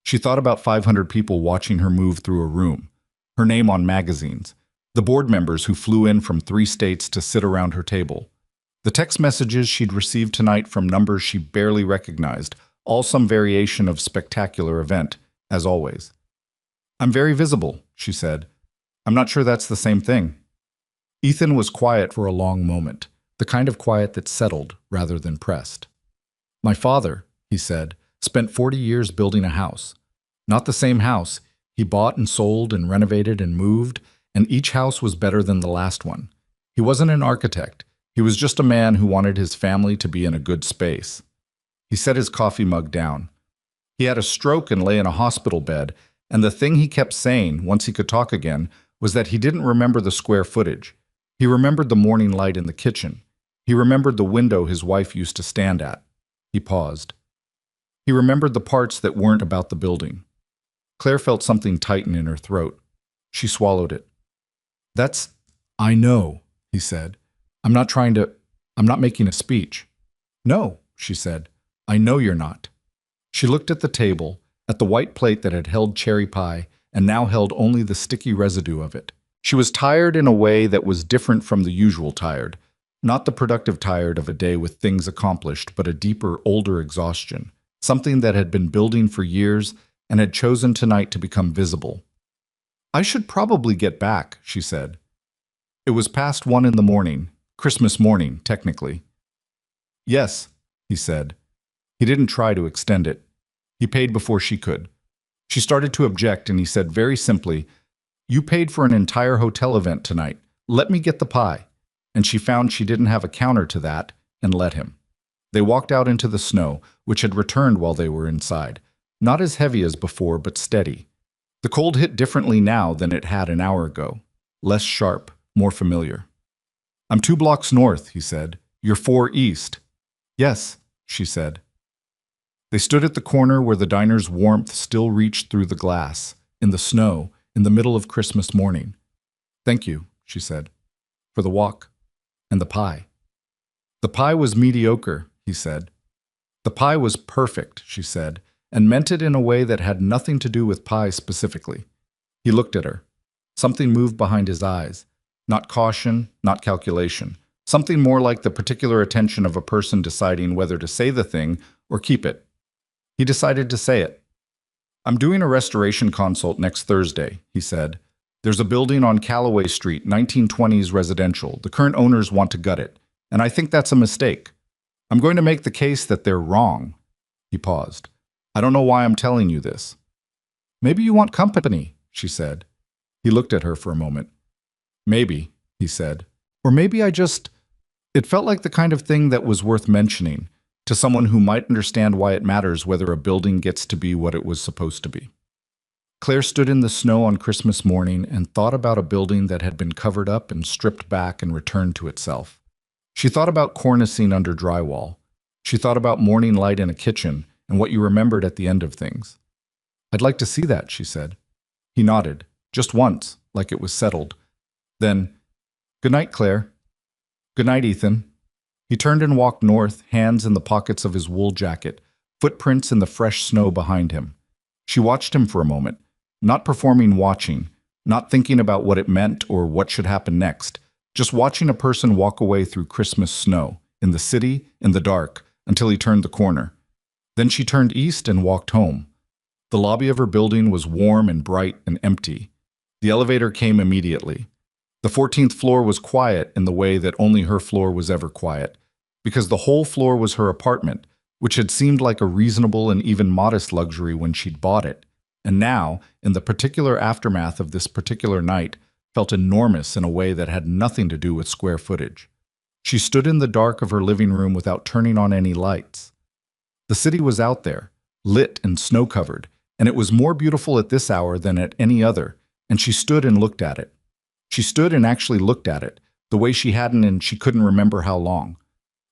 A: She thought about 500 people watching her move through a room, her name on magazines, The board members who flew in from 3 states to sit around her table. The text messages she'd received tonight from numbers she barely recognized, all some variation of spectacular event, as always. "I'm very visible," she said. "I'm not sure that's the same thing." Ethan was quiet for a long moment, the kind of quiet that settled rather than pressed. "My father," he said, "spent 40 years building a house. Not the same house. He bought and sold and renovated and moved, and each house was better than the last one. He wasn't an architect. He was just a man who wanted his family to be in a good space." He set his coffee mug down. He had a stroke and lay in a hospital bed, and the thing he kept saying, once he could talk again, was that he didn't remember the square footage. He remembered the morning light in the kitchen. He remembered the window his wife used to stand at. He paused. He remembered the parts that weren't about the building. Claire felt something tighten in her throat. She swallowed it. "I know," he said. I'm not making a speech." "No," she said. "I know you're not." She looked at the table, at the white plate that had held cherry pie and now held only the sticky residue of it. She was tired in a way that was different from the usual tired, not the productive tired of a day with things accomplished, but a deeper, older exhaustion, something that had been building for years and had chosen tonight to become visible. "I should probably get back," she said. It was past 1 in the morning, Christmas morning, technically. "Yes," he said. He didn't try to extend it. He paid before she could. She started to object, and he said very simply, "You paid for an entire hotel event tonight. Let me get the pie." And she found she didn't have a counter to that, and let him. They walked out into the snow, which had returned while they were inside. Not as heavy as before, but steady. The cold hit differently now than it had an hour ago. Less sharp, more familiar. "I'm 2 blocks north," he said. "You're 4 east." "Yes," she said. They stood at the corner where the diner's warmth still reached through the glass, in the snow, in the middle of Christmas morning. "Thank you," she said, "for the walk. And the pie." "The pie was mediocre," he said. "The pie was perfect," she said, and meant it in a way that had nothing to do with pie specifically. He looked at her. Something moved behind his eyes. Not caution, not calculation. Something more like the particular attention of a person deciding whether to say the thing or keep it. He decided to say it. "I'm doing a restoration consult next Thursday," he said. "There's a building on Callaway Street, 1920s residential. The current owners want to gut it, and I think that's a mistake. I'm going to make the case that they're wrong." He paused. "I don't know why I'm telling you this." "Maybe you want company," she said. He looked at her for a moment. "Maybe," he said. "Or maybe I just—" It felt like the kind of thing that was worth mentioning, to someone who might understand why it matters whether a building gets to be what it was supposed to be. Claire stood in the snow on Christmas morning and thought about a building that had been covered up and stripped back and returned to itself. She thought about cornicing under drywall. She thought about morning light in a kitchen and what you remembered at the end of things. "I'd like to see that," she said. He nodded, just once, like it was settled. Then, "Good night, Claire." "Good night, Ethan." He turned and walked north, hands in the pockets of his wool jacket, footprints in the fresh snow behind him. She watched him for a moment, not performing watching, not thinking about what it meant or what should happen next, just watching a person walk away through Christmas snow, in the city, in the dark, until he turned the corner. Then she turned east and walked home. The lobby of her building was warm and bright and empty. The elevator came immediately. The 14th floor was quiet in the way that only her floor was ever quiet, because the whole floor was her apartment, which had seemed like a reasonable and even modest luxury when she'd bought it, and now, in the particular aftermath of this particular night, felt enormous in a way that had nothing to do with square footage. She stood in the dark of her living room without turning on any lights. The city was out there, lit and snow-covered, and it was more beautiful at this hour than at any other, and she stood and looked at it. She stood and actually looked at it, the way she hadn't in she couldn't remember how long.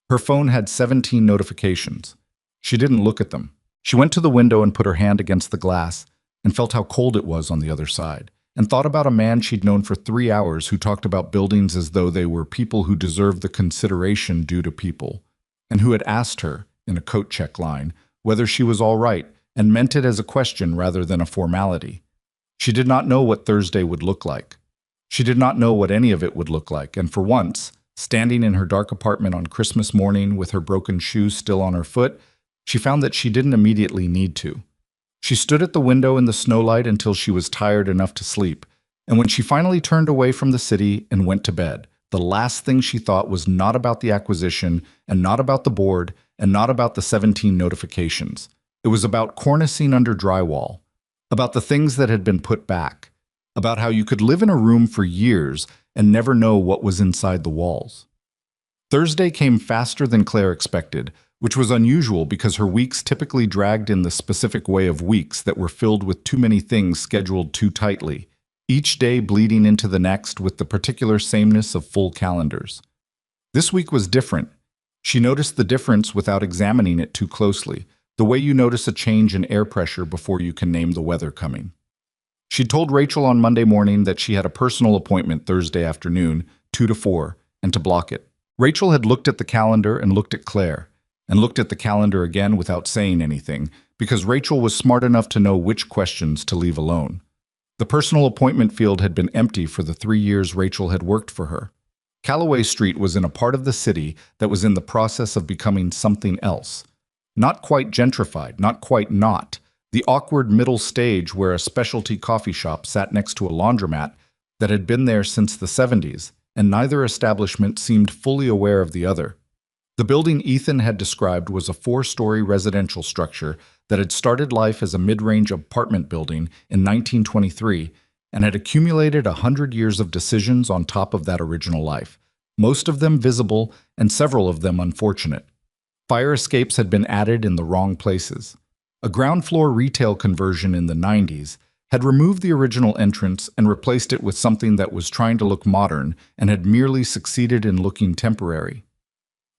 A: Her phone had 17 notifications. She didn't look at them. She went to the window and put her hand against the glass and felt how cold it was on the other side, and thought about a man she'd known for 3 hours who talked about buildings as though they were people who deserved the consideration due to people, and who had asked her, in a coat check line, whether she was all right, and meant it as a question rather than a formality. She did not know what Thursday would look like. She did not know what any of it would look like, and for once, standing in her dark apartment on Christmas morning with her broken shoes still on her foot, she found that she didn't immediately need to. She stood at the window in the snowlight until she was tired enough to sleep, and when she finally turned away from the city and went to bed, the last thing she thought was not about the acquisition, and not about the board, and not about the 17 notifications. It was about cornicing under drywall, about the things that had been put back, about how you could live in a room for years and never know what was inside the walls. Thursday came faster than Claire expected, which was unusual because her weeks typically dragged in the specific way of weeks that were filled with too many things scheduled too tightly, each day bleeding into the next with the particular sameness of full calendars. This week was different. She noticed the difference without examining it too closely, the way you notice a change in air pressure before you can name the weather coming. She'd told Rachel on Monday morning that she had a personal appointment Thursday afternoon, 2 to 4, and to block it. Rachel had looked at the calendar and looked at Claire, and looked at the calendar again without saying anything, because Rachel was smart enough to know which questions to leave alone. The personal appointment field had been empty for the 3 years Rachel had worked for her. Callaway Street was in a part of the city that was in the process of becoming something else. Not quite gentrified, not quite not. The awkward middle stage where a specialty coffee shop sat next to a laundromat that had been there since the 70s, and neither establishment seemed fully aware of the other. The building Ethan had described was a 4-story residential structure that had started life as a mid-range apartment building in 1923 and had accumulated 100 years of decisions on top of that original life, most of them visible and several of them unfortunate. Fire escapes had been added in the wrong places. A ground floor retail conversion in the 90s had removed the original entrance and replaced it with something that was trying to look modern and had merely succeeded in looking temporary.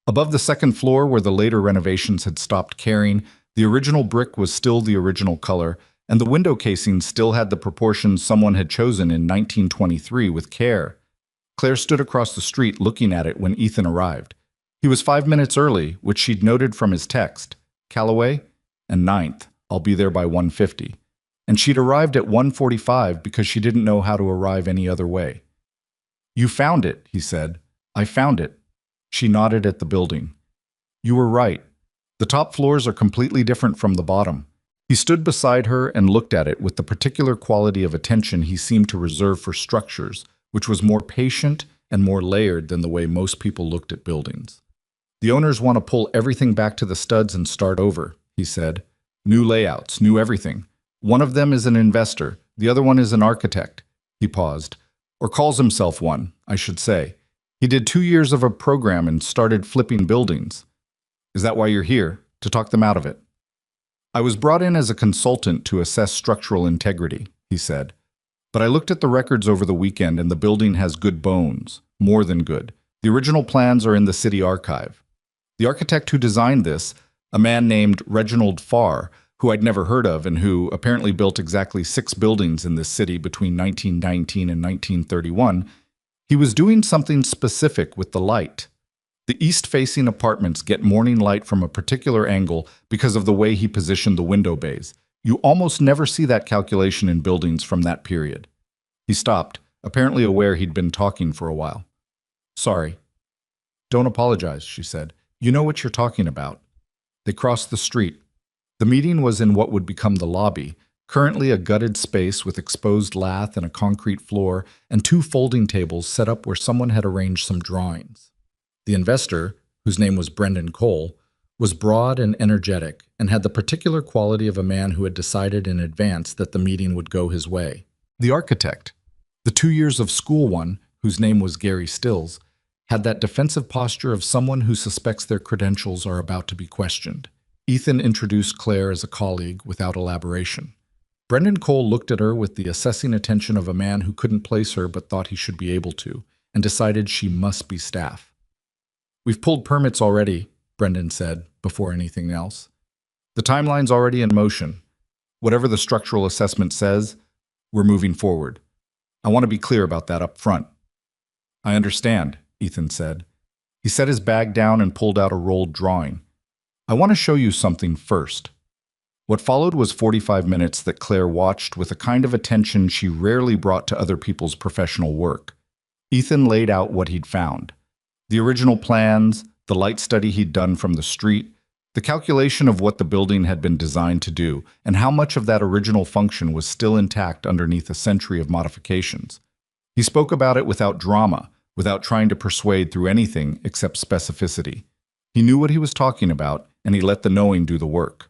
A: Above the second floor, where the later renovations had stopped caring, the original brick was still the original color, and the window casing still had the proportions someone had chosen in 1923 with care. Claire stood across the street looking at it when Ethan arrived. He was 5 minutes early, which she'd noted from his text. Callaway? And 9th. I'll be there by 1:50. And she'd arrived at 1:45 because she didn't know how to arrive any other way. "You found it," he said. "I found it." She nodded at the building. "You were right. The top floors are completely different from the bottom." He stood beside her and looked at it with the particular quality of attention he seemed to reserve for structures, which was more patient and more layered than the way most people looked at buildings. "The owners want to pull everything back to the studs and start over," he said. "New layouts, new everything. One of them is an investor, the other one is an architect." He paused. "Or calls himself one, I should say. He did 2 years of a program and started flipping buildings." "Is that why you're here? To talk them out of it?" "I was brought in as a consultant to assess structural integrity," he said. "But I looked at the records over the weekend and the building has good bones, more than good. The original plans are in the city archive. The architect who designed this, a man named Reginald Farr, who I'd never heard of and who apparently built exactly 6 buildings in this city between 1919 and 1931, he was doing something specific with the light. The east-facing apartments get morning light from a particular angle because of the way he positioned the window bays. You almost never see that calculation in buildings from that period." He stopped, apparently aware he'd been talking for a while. "Sorry." "Don't apologize," she said. "You know what you're talking about." They crossed the street. The meeting was in what would become the lobby, currently a gutted space with exposed lath and a concrete floor and 2 folding tables set up where someone had arranged some drawings. The investor, whose name was Brendan Cole, was broad and energetic and had the particular quality of a man who had decided in advance that the meeting would go his way. The architect, the 2 years of school one, whose name was Gary Stills, had that defensive posture of someone who suspects their credentials are about to be questioned. Ethan introduced Claire as a colleague without elaboration. Brendan Cole looked at her with the assessing attention of a man who couldn't place her but thought he should be able to, and decided she must be staff. "We've pulled permits already," Brendan said, before anything else. "The timeline's already in motion. Whatever the structural assessment says, we're moving forward. I want to be clear about that up front." "I understand," Ethan said. He set his bag down and pulled out a rolled drawing. "I want to show you something first." What followed was 45 minutes that Claire watched with a kind of attention she rarely brought to other people's professional work. Ethan laid out what he'd found. The original plans, the light study he'd done from the street, the calculation of what the building had been designed to do, and how much of that original function was still intact underneath a century of modifications. He spoke about it without drama, without trying to persuade through anything except specificity. He knew what he was talking about, and he let the knowing do the work.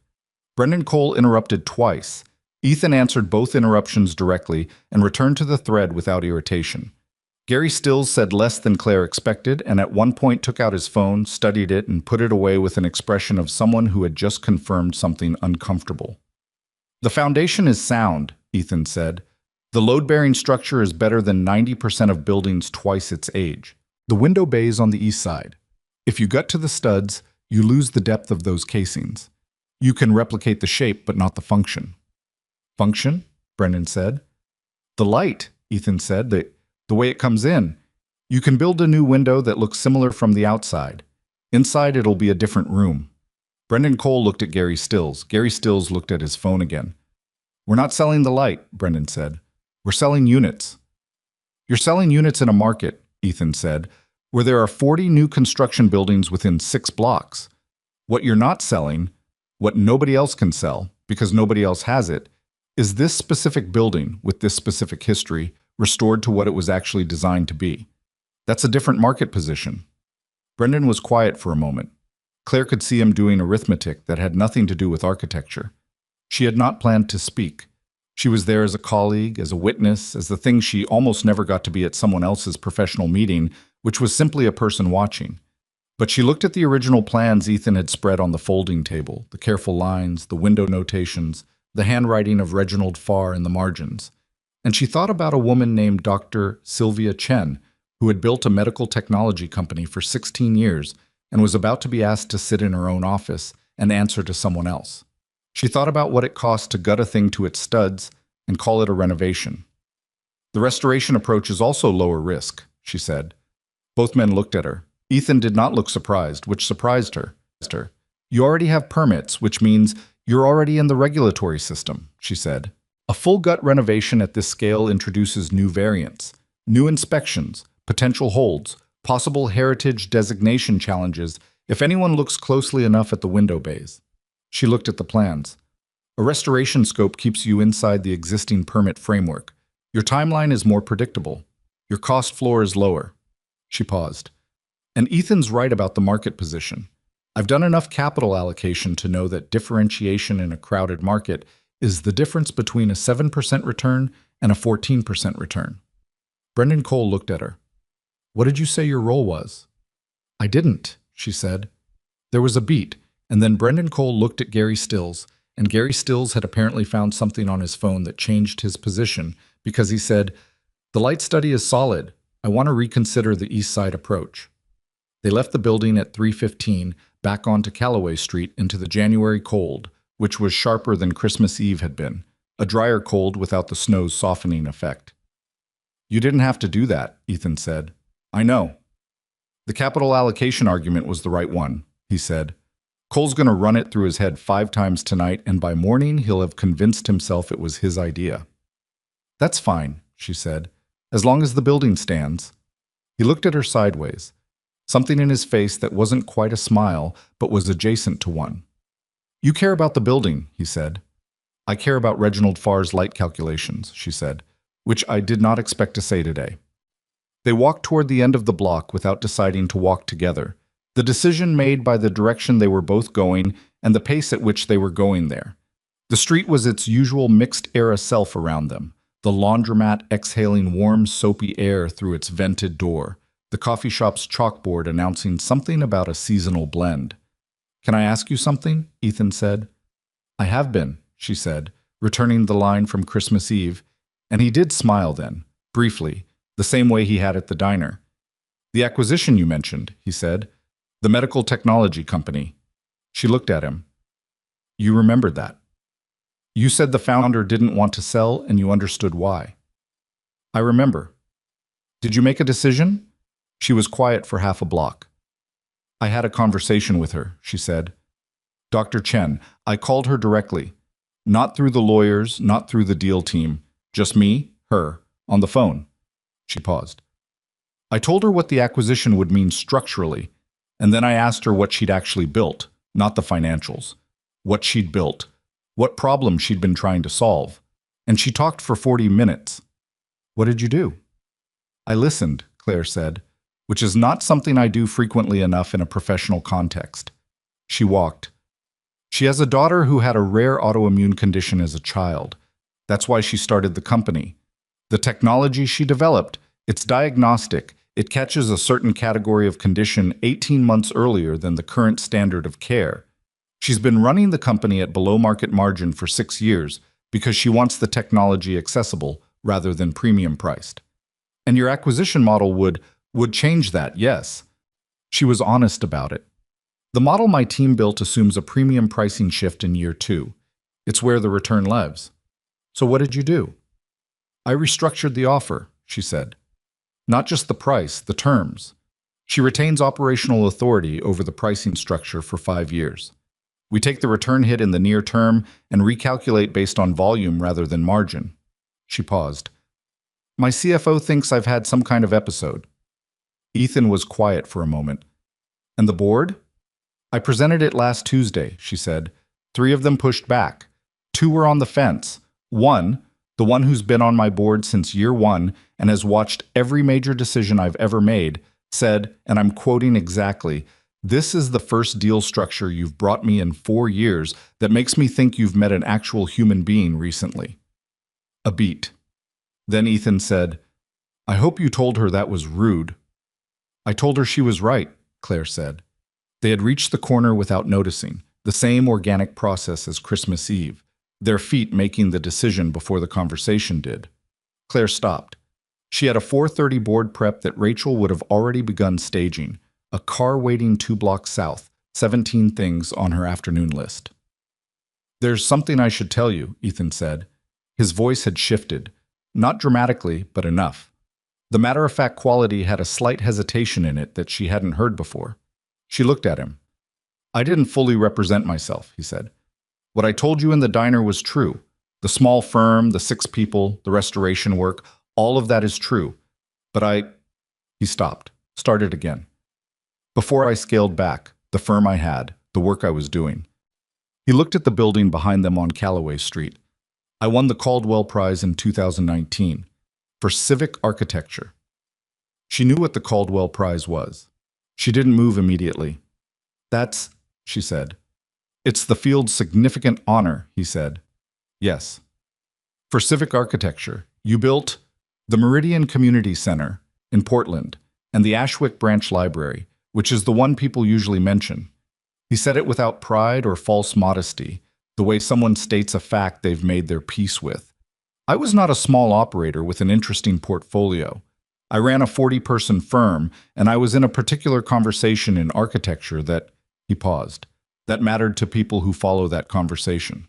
A: Brendan Cole interrupted twice. Ethan answered both interruptions directly and returned to the thread without irritation. Gary Stills said less than Claire expected, and at one point took out his phone, studied it, and put it away with an expression of someone who had just confirmed something uncomfortable. "The foundation is sound," Ethan said. "The load-bearing structure is better than 90% of buildings twice its age. The window bays on the east side. If you gut to the studs, you lose the depth of those casings. You can replicate the shape, but not the function." "Function?" Brendan said. "The light," Ethan said, the way it comes in. You can build a new window that looks similar from the outside. Inside, it'll be a different room." Brendan Cole looked at Gary Stills. Gary Stills looked at his phone again. "We're not selling the light," Brendan said. "We're selling units." "You're selling units in a market," Ethan said, "where there are 40 new construction buildings within 6 blocks. What you're not selling, what nobody else can sell, because nobody else has it, is this specific building with this specific history, restored to what it was actually designed to be. That's a different market position." Brendan was quiet for a moment. Claire could see him doing arithmetic that had nothing to do with architecture. She had not planned to speak. She was there as a colleague, as a witness, as the thing she almost never got to be at someone else's professional meeting, which was simply a person watching. But she looked at the original plans Ethan had spread on the folding table, the careful lines, the window notations, the handwriting of Reginald Farr in the margins. And she thought about a woman named Dr. Sylvia Chen, who had built a medical technology company for 16 years and was about to be asked to sit in her own office and answer to someone else. She thought about what it cost to gut a thing to its studs and call it a renovation. "The restoration approach is also lower risk," she said. Both men looked at her. Ethan did not look surprised, which surprised her. "You already have permits, which means you're already in the regulatory system," she said. "A full gut renovation at this scale introduces new variants, new inspections, potential holds, possible heritage designation challenges if anyone looks closely enough at the window bays." She looked at the plans. "A restoration scope keeps you inside the existing permit framework. Your timeline is more predictable. Your cost floor is lower." She paused. "And Ethan's right about the market position. I've done enough capital allocation to know that differentiation in a crowded market is the difference between a 7% return and a 14% return." Brendan Cole looked at her. "What did you say your role was?" "I didn't," she said. There was a beat, and then Brendan Cole looked at Gary Stills, and Gary Stills had apparently found something on his phone that changed his position because he said, "The light study is solid. I want to reconsider the east side approach." They left the building at 3:15, back onto Callaway Street into the January cold, which was sharper than Christmas Eve had been, a drier cold without the snow's softening effect. "You didn't have to do that," Ethan said. "I know." "The capital allocation argument was the right one," he said. "Cole's going to run it through his head 5 times tonight, and by morning he'll have convinced himself it was his idea." "That's fine," she said, "as long as the building stands." He looked at her sideways, something in his face that wasn't quite a smile, but was adjacent to one. "You care about the building," he said. "I care about Reginald Farr's light calculations," she said, which I did not expect to say today. They walked toward the end of the block without deciding to walk together, the decision made by the direction they were both going and the pace at which they were going there. The street was its usual mixed-era self around them, the laundromat exhaling warm, soapy air through its vented door, the coffee shop's chalkboard announcing something about a seasonal blend. "Can I ask you something?" Ethan said. "I have been," she said, returning the line from Christmas Eve, and he did smile then, briefly, the same way he had at the diner. "The acquisition you mentioned," he said, "the medical technology company." She looked at him. "You remembered that. You said the founder didn't want to sell and you understood why." "I remember." "Did you make a decision?" She was quiet for half a block. "I had a conversation with her," she said. "Dr. Chen, I called her directly. Not through the lawyers, not through the deal team. Just me, her, on the phone. She paused. I told her what the acquisition would mean structurally, and then I asked her what she'd actually built, not the financials. What she'd built, what problem she'd been trying to solve. And she talked for 40 minutes. What did you do? I listened, Claire said, which is not something I do frequently enough in a professional context. She walked. She has a daughter who had a rare autoimmune condition as a child. That's why she started the company. The technology she developed, it's diagnostic. It catches a certain category of condition 18 months earlier than the current standard of care. She's been running the company at below market margin for 6 years because she wants the technology accessible rather than premium priced. And your acquisition model would change that, yes. She was honest about it. The model my team built assumes a premium pricing shift in year 2. It's where the return lives. So what did you do? I restructured the offer, she said. Not just the price, the terms. She retains operational authority over the pricing structure for 5 years. We take the return hit in the near term and recalculate based on volume rather than margin. She paused. My CFO thinks I've had some kind of episode. Ethan was quiet for a moment. And the board? I presented it last Tuesday, she said. 3 of them pushed back. 2 were on the fence. 1, the one who's been on my board since year 1 and has watched every major decision I've ever made, said, and I'm quoting exactly, "This is the first deal structure you've brought me in 4 years that makes me think you've met an actual human being recently." A beat. Then Ethan said, "I hope you told her that was rude." I told her she was right, Claire said. They had reached the corner without noticing, the same organic process as Christmas Eve, their feet making the decision before the conversation did. Claire stopped. She had a 4:30 board prep that Rachel would have already begun staging, a car waiting 2 blocks south, 17 things on her afternoon list. "There's something I should tell you," Ethan said. His voice had shifted, not dramatically, but enough. The matter-of-fact quality had a slight hesitation in it that she hadn't heard before. She looked at him. "I didn't fully represent myself," he said. "What I told you in the diner was true. The small firm, the 6 people, the restoration work, all of that is true. But He stopped, started again. "Before I scaled back, the firm I had, the work I was doing." He looked at the building behind them on Callaway Street. "I won the Caldwell Prize in 2019 for civic architecture." She knew what the Caldwell Prize was. She didn't move immediately. "That's," she said. "It's the field's significant honor," he said. "Yes." "For civic architecture, you built the Meridian Community Center in Portland and the Ashwick Branch Library, which is the one people usually mention." He said it without pride or false modesty, the way someone states a fact they've made their peace with. "I was not a small operator with an interesting portfolio. I ran a 40-person firm, and I was in a particular conversation in architecture that," he paused, "that mattered to people who follow that conversation."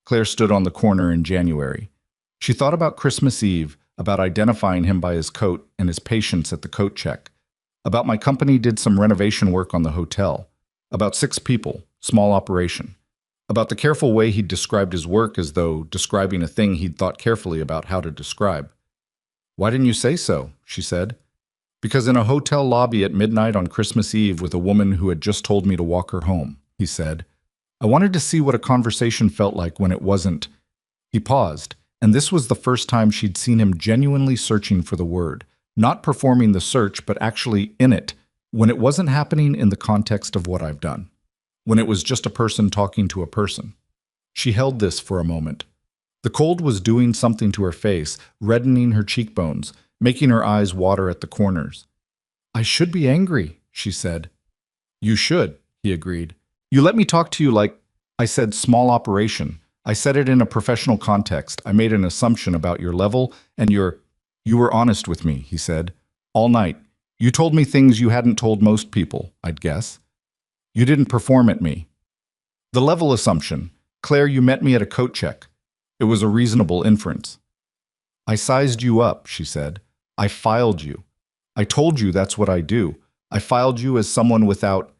A: Claire stood on the corner in January. She thought about Christmas Eve, about identifying him by his coat and his patience at the coat check, about my company did some renovation work on the hotel, about 6 people, small operation, about the careful way he'd described his work as though describing a thing he'd thought carefully about how to describe. "Why didn't you say so?" she said. "Because in a hotel lobby at midnight on Christmas Eve with a woman who had just told me to walk her home," he said. "I wanted to see what a conversation felt like when it wasn't." He paused, and this was the first time she'd seen him genuinely searching for the word, not performing the search, but actually in it, when it wasn't happening in the context of what I've done, when it was just a person talking to a person. She held this for a moment. The cold was doing something to her face, reddening her cheekbones, making her eyes water at the corners. "I should be angry," she said. "You should," he agreed. "You let me talk to you like—" "I said small operation. I said it in a professional context. I made an assumption about your level and you were honest with me," he said. "All night. You told me things you hadn't told most people, I'd guess. You didn't perform at me. The level assumption. Claire, you met me at a coat check. It was a reasonable inference." "I sized you up," she said. "I filed you. I told you that's what I do. I filed you as someone without—"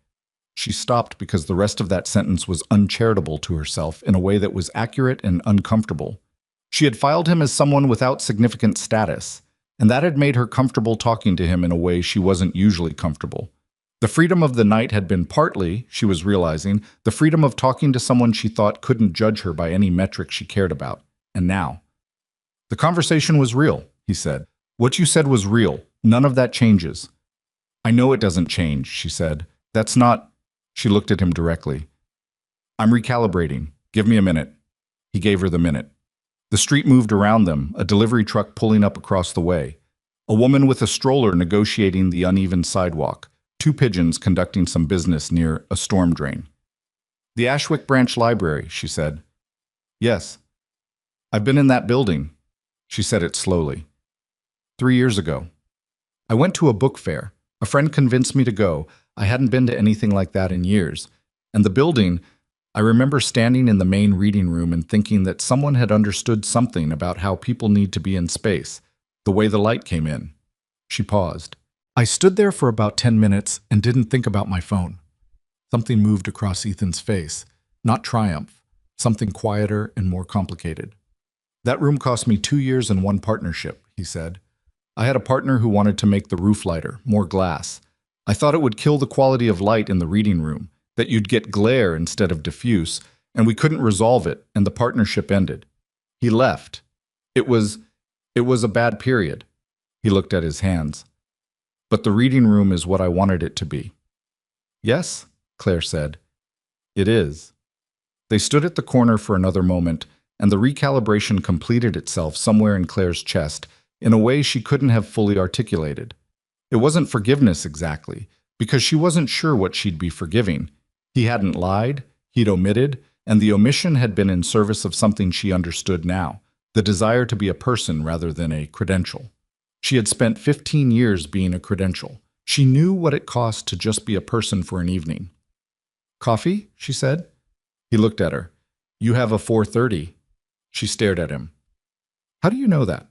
A: She stopped because the rest of that sentence was uncharitable to herself in a way that was accurate and uncomfortable. She had filed him as someone without significant status, and that had made her comfortable talking to him in a way she wasn't usually comfortable. The freedom of the night had been partly, she was realizing, the freedom of talking to someone she thought couldn't judge her by any metric she cared about. And now, the conversation was real, he said. What you said was real. None of that changes. I know it doesn't change, she said. That's not... She looked at him directly. I'm recalibrating. Give me a minute. He gave her the minute. The street moved around them, a delivery truck pulling up across the way. A woman with a stroller negotiating the uneven sidewalk. Two pigeons conducting some business near a storm drain. The Ashwick Branch Library, she said. Yes. I've been in that building. She said it slowly. 3 years ago. I went to a book fair. A friend convinced me to go. I hadn't been to anything like that in years. And the building, I remember standing in the main reading room and thinking that someone had understood something about how people need to be in space, the way the light came in. She paused. I stood there for about 10 minutes and didn't think about my phone. Something moved across Ethan's face. Not triumph. Something quieter and more complicated. That room cost me 2 years and one partnership, he said. I had a partner who wanted to make the roof lighter, more glass. I thought it would kill the quality of light in the reading room, that you'd get glare instead of diffuse, and we couldn't resolve it, and the partnership ended. He left. It was a bad period. He looked at his hands. But the reading room is what I wanted it to be. Yes, Claire said. It is. They stood at the corner for another moment, and the recalibration completed itself somewhere in Claire's chest in a way she couldn't have fully articulated. It wasn't forgiveness exactly, because she wasn't sure what she'd be forgiving. He hadn't lied, he'd omitted, and the omission had been in service of something she understood now, the desire to be a person rather than a credential. She had spent 15 years being a credential. She knew what it cost to just be a person for an evening. Coffee? She said. He looked at her. You have a 4:30. She stared at him. How do you know that?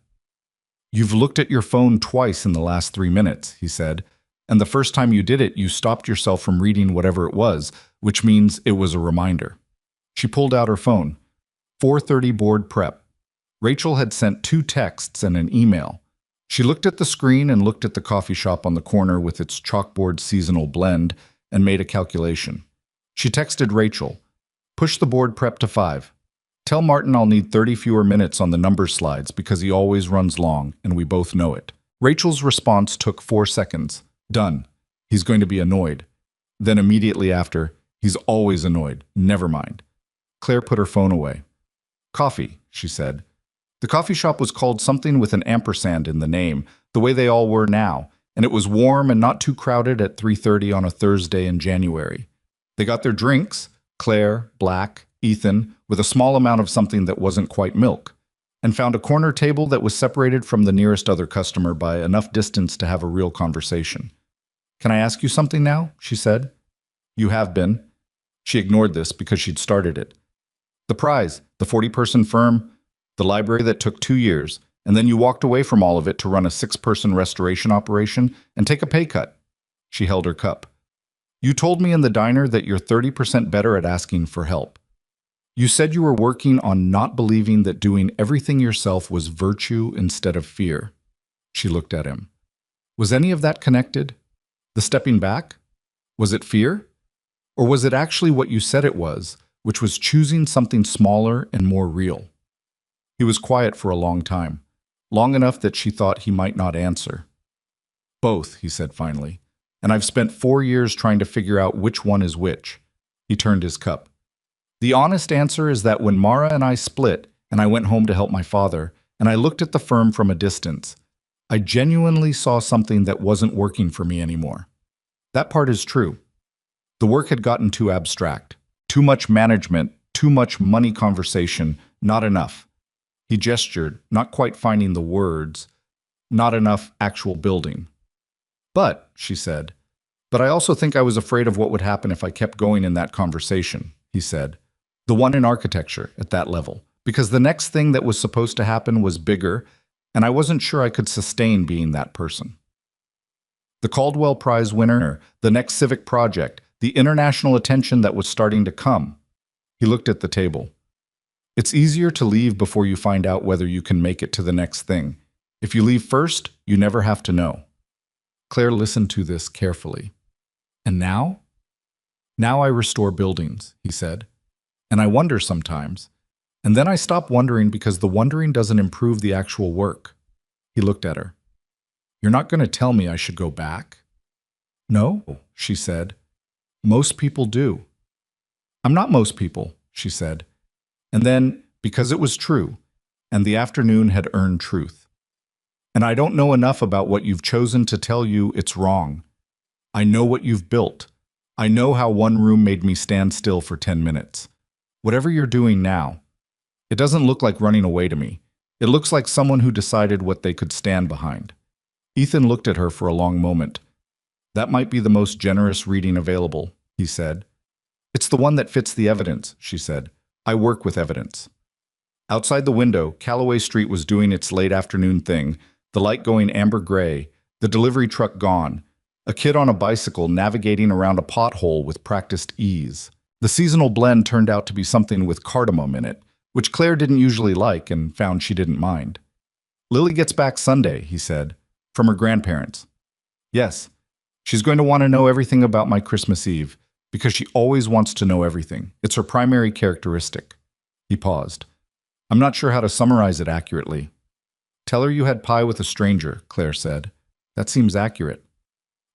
A: You've looked at your phone twice in the last 3 minutes, he said, and the first time you did it, you stopped yourself from reading whatever it was, which means it was a reminder. She pulled out her phone. 4:30 board prep. Rachel had sent 2 texts and an email. She looked at the screen and looked at the coffee shop on the corner with its chalkboard seasonal blend and made a calculation. She texted Rachel, push the board prep to 5. Tell Martin I'll need 30 fewer minutes on the number slides because he always runs long, and we both know it. Rachel's response took 4 seconds. Done. He's going to be annoyed. Then immediately after, he's always annoyed. Never mind. Claire put her phone away. Coffee, she said. The coffee shop was called something with an ampersand in the name, the way they all were now, and it was warm and not too crowded at 3:30 on a Thursday in January. They got their drinks, Claire, Black, Ethan, with a small amount of something that wasn't quite milk, and found a corner table that was separated from the nearest other customer by enough distance to have a real conversation. Can I ask you something now? She said. You have been. She ignored this because she'd started it. The prize, the 40-person firm, the library that took 2 years, and then you walked away from all of it to run a 6-person restoration operation and take a pay cut. She held her cup. You told me in the diner that you're 30% better at asking for help. You said you were working on not believing that doing everything yourself was virtue instead of fear. She looked at him. Was any of that connected? The stepping back? Was it fear? Or was it actually what you said it was, which was choosing something smaller and more real? He was quiet for a long time, long enough that she thought he might not answer. Both, he said finally, and I've spent 4 years trying to figure out which one is which. He turned his cup. The honest answer is that when Mara and I split, and I went home to help my father, and I looked at the firm from a distance, I genuinely saw something that wasn't working for me anymore. That part is true. The work had gotten too abstract, too much management, too much money conversation, not enough. He gestured, not quite finding the words, not enough actual building. But, she said, but I also think I was afraid of what would happen if I kept going in that conversation, he said. The one in architecture, at that level, because the next thing that was supposed to happen was bigger, and I wasn't sure I could sustain being that person. The Caldwell Prize winner, the next civic project, the international attention that was starting to come. He looked at the table. It's easier to leave before you find out whether you can make it to the next thing. If you leave first, you never have to know. Claire listened to this carefully. And now? Now I restore buildings, he said. And I wonder sometimes. And then I stop wondering because the wondering doesn't improve the actual work. He looked at her. You're not going to tell me I should go back? No, she said. Most people do. I'm not most people, she said. And then, because it was true, and the afternoon had earned truth. And I don't know enough about what you've chosen to tell you it's wrong. I know what you've built. I know how one room made me stand still for 10 minutes. Whatever you're doing now, it doesn't look like running away to me. It looks like someone who decided what they could stand behind. Ethan looked at her for a long moment. That might be the most generous reading available, he said. It's the one that fits the evidence, she said. I work with evidence. Outside the window, Callaway Street was doing its late afternoon thing, the light going amber gray, the delivery truck gone, a kid on a bicycle navigating around a pothole with practiced ease. The seasonal blend turned out to be something with cardamom in it, which Claire didn't usually like and found she didn't mind. Lily gets back Sunday, he said, from her grandparents. Yes, she's going to want to know everything about my Christmas Eve, because she always wants to know everything. It's her primary characteristic. He paused. I'm not sure how to summarize it accurately. Tell her you had pie with a stranger, Claire said. That seems accurate.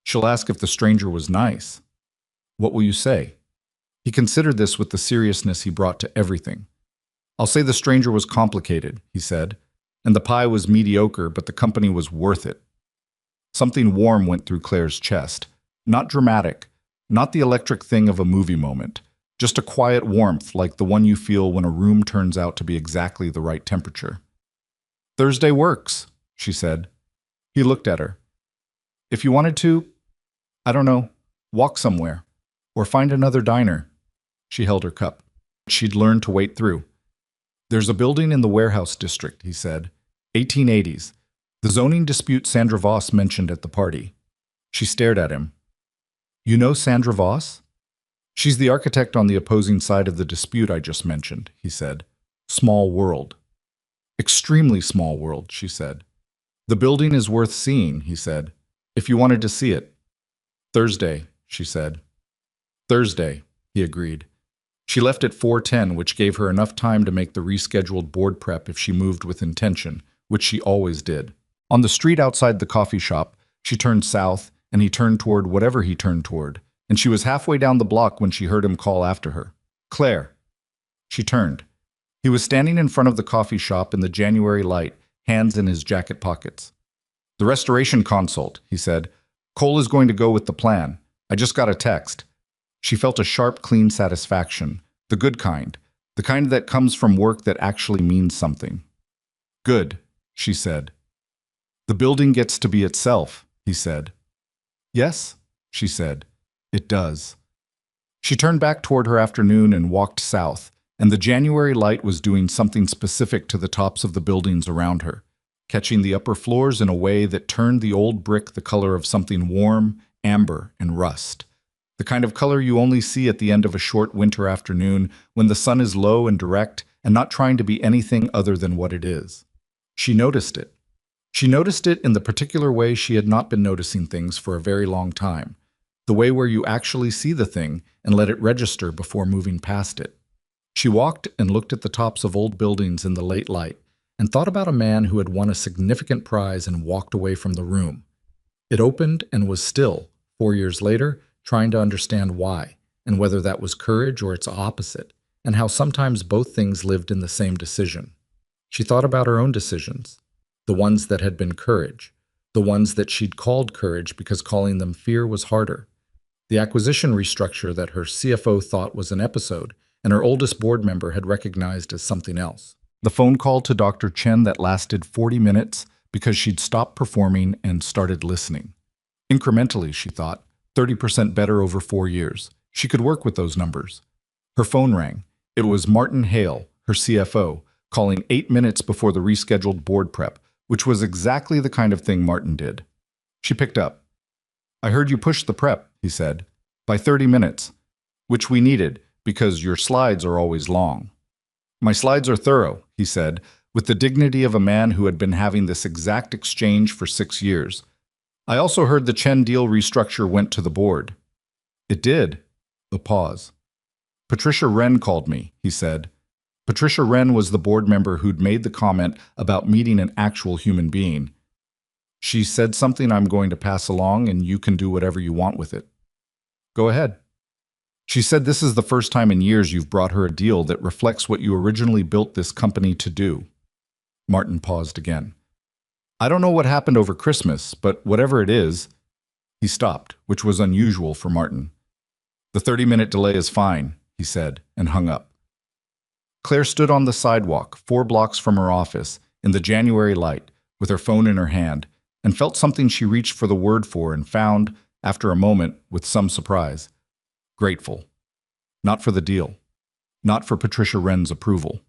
A: She'll ask if the stranger was nice. What will you say? He considered this with the seriousness he brought to everything. I'll say the stranger was complicated, he said, and the pie was mediocre, but the company was worth it. Something warm went through Claire's chest. Not dramatic, not the electric thing of a movie moment, just a quiet warmth like the one you feel when a room turns out to be exactly the right temperature. Thursday works, she said. He looked at her. If you wanted to, I don't know, walk somewhere, or find another diner. She held her cup. She'd learned to wait through. There's a building in the warehouse district, he said. 1880s. The zoning dispute Sandra Voss mentioned at the party. She stared at him. You know Sandra Voss? She's the architect on the opposing side of the dispute I just mentioned, he said. Small world. Extremely small world, she said. The building is worth seeing, he said, if you wanted to see it. Thursday, she said. Thursday, he agreed. She left at 4:10, which gave her enough time to make the rescheduled board prep if she moved with intention, which she always did. On the street outside the coffee shop, she turned south, and he turned toward whatever he turned toward, and she was halfway down the block when she heard him call after her. Claire. She turned. He was standing in front of the coffee shop in the January light, hands in his jacket pockets. The restoration consult, he said. Cole is going to go with the plan. I just got a text. She felt a sharp, clean satisfaction, the good kind, the kind that comes from work that actually means something. Good, she said. The building gets to be itself, he said. Yes, she said. It does. She turned back toward her afternoon and walked south, and the January light was doing something specific to the tops of the buildings around her, catching the upper floors in a way that turned the old brick the color of something warm, amber, and rust. The kind of color you only see at the end of a short winter afternoon when the sun is low and direct and not trying to be anything other than what it is. She noticed it. She noticed it in the particular way she had not been noticing things for a very long time, the way where you actually see the thing and let it register before moving past it. She walked and looked at the tops of old buildings in the late light and thought about a man who had won a significant prize and walked away from the room. It opened and was still, 4 years later, trying to understand why, and whether that was courage or its opposite, and how sometimes both things lived in the same decision. She thought about her own decisions, the ones that had been courage, the ones that she'd called courage because calling them fear was harder, the acquisition restructure that her CFO thought was an episode and her oldest board member had recognized as something else, the phone call to Dr. Chen that lasted 40 minutes because she'd stopped performing and started listening. Incrementally, she thought, 30% better over 4 years. She could work with those numbers. Her phone rang. It was Martin Hale, her CFO, calling 8 minutes before the rescheduled board prep, which was exactly the kind of thing Martin did. She picked up. I heard you pushed the prep, he said, By 30 minutes, which we needed because your slides are always long. My slides are thorough, he said, with the dignity of a man who had been having this exact exchange for 6 years. I also heard the Chen deal restructure went to the board. It did. A pause. Patricia Wren called me, he said. Patricia Wren was the board member who'd made the comment about meeting an actual human being. She said something I'm going to pass along and you can do whatever you want with it. Go ahead. She said this is the first time in years you've brought her a deal that reflects what you originally built this company to do. Martin paused again. I don't know what happened over Christmas, but whatever it is, he stopped, which was unusual for Martin. The 30-minute delay is fine, he said, and hung up. Claire stood on the sidewalk, 4 blocks from her office, in the January light, with her phone in her hand, and felt something she reached for the word for and found, after a moment, with some surprise. Grateful. Not for the deal. Not for Patricia Wren's approval.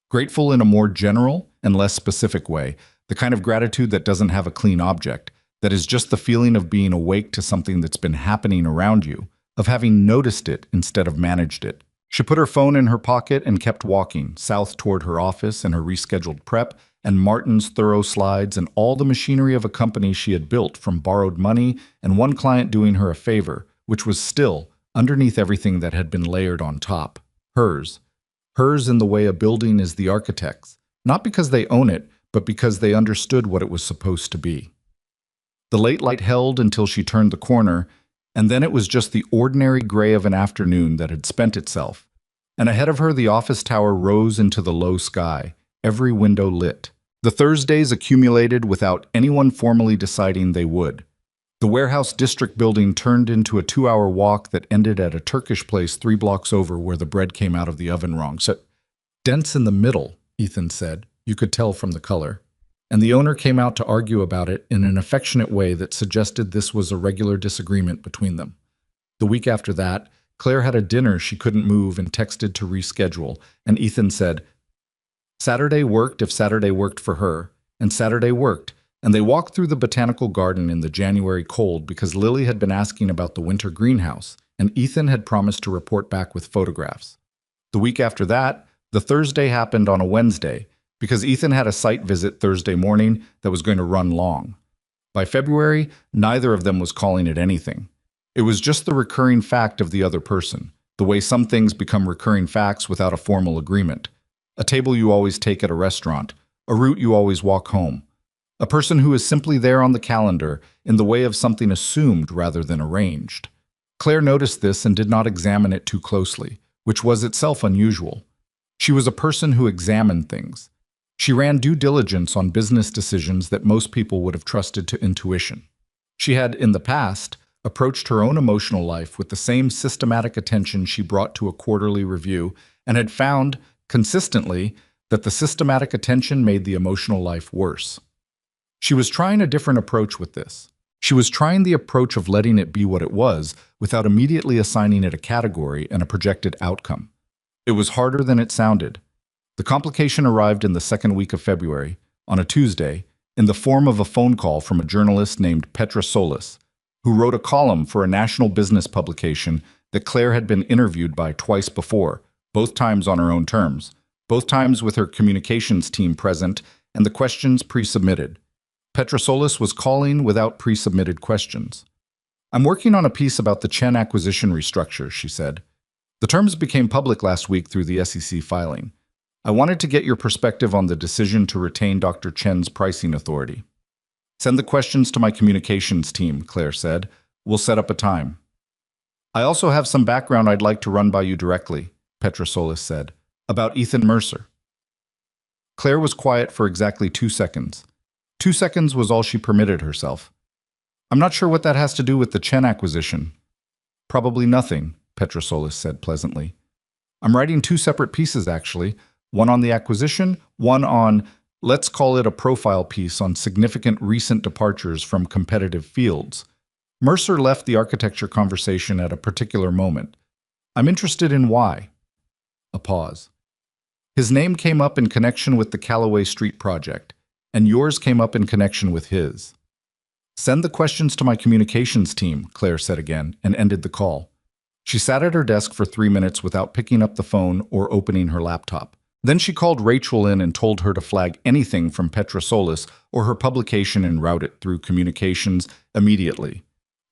A: Grateful in a more general and less specific way, the kind of gratitude that doesn't have a clean object, that is just the feeling of being awake to something that's been happening around you, of having noticed it instead of managed it. She put her phone in her pocket and kept walking, south toward her office and her rescheduled prep, and Martin's thorough slides and all the machinery of a company she had built from borrowed money and one client doing her a favor, which was still, underneath everything that had been layered on top, hers. Hers in the way a building is the architect's, not because they own it, but because they understood what it was supposed to be. The late light held until she turned the corner, and then it was just the ordinary gray of an afternoon that had spent itself. And ahead of her the office tower rose into the low sky, every window lit. The Thursdays accumulated without anyone formally deciding they would. The warehouse district building turned into a 2-hour walk that ended at a Turkish place 3 blocks over where the bread came out of the oven wrong. So, dense in the middle, Ethan said. You could tell from the color. And the owner came out to argue about it in an affectionate way that suggested this was a regular disagreement between them. The week after that, Claire had a dinner she couldn't move and texted to reschedule, and Ethan said, Saturday worked if Saturday worked for her, and Saturday worked, and they walked through the botanical garden in the January cold because Lily had been asking about the winter greenhouse, and Ethan had promised to report back with photographs. The week after that, the Thursday happened on a Wednesday, because Ethan had a site visit Thursday morning that was going to run long. By February, neither of them was calling it anything. It was just the recurring fact of the other person, the way some things become recurring facts without a formal agreement. A table you always take at a restaurant, a route you always walk home. A person who is simply there on the calendar in the way of something assumed rather than arranged. Claire noticed this and did not examine it too closely, which was itself unusual. She was a person who examined things. She ran due diligence on business decisions that most people would have trusted to intuition. She had, in the past, approached her own emotional life with the same systematic attention she brought to a quarterly review and had found, consistently, that the systematic attention made the emotional life worse. She was trying a different approach with this. She was trying the approach of letting it be what it was without immediately assigning it a category and a projected outcome. It was harder than it sounded. The complication arrived in the second week of February, on a Tuesday, in the form of a phone call from a journalist named Petra Solis, who wrote a column for a national business publication that Claire had been interviewed by twice before, both times on her own terms, both times with her communications team present and the questions pre-submitted. Petra Solis was calling without pre-submitted questions. I'm working on a piece about the Chen acquisition restructure, she said. The terms became public last week through the SEC filing. I wanted to get your perspective on the decision to retain Dr. Chen's pricing authority. Send the questions to my communications team, Claire said. We'll set up a time. I also have some background I'd like to run by you directly, Petra Solis said, about Ethan Mercer. Claire was quiet for exactly 2 seconds. 2 seconds was all she permitted herself. I'm not sure what that has to do with the Chen acquisition. Probably nothing, Petra Solis said pleasantly. I'm writing 2 separate pieces, actually. One on the acquisition, one on, let's call it a profile piece on significant recent departures from competitive fields. Mercer left the architecture conversation at a particular moment. I'm interested in why. A pause. His name came up in connection with the Callaway Street project, and yours came up in connection with his. Send the questions to my communications team, Claire said again, and ended the call. She sat at her desk for 3 minutes without picking up the phone or opening her laptop. Then she called Rachel in and told her to flag anything from Petra Solis or her publication and route it through communications immediately.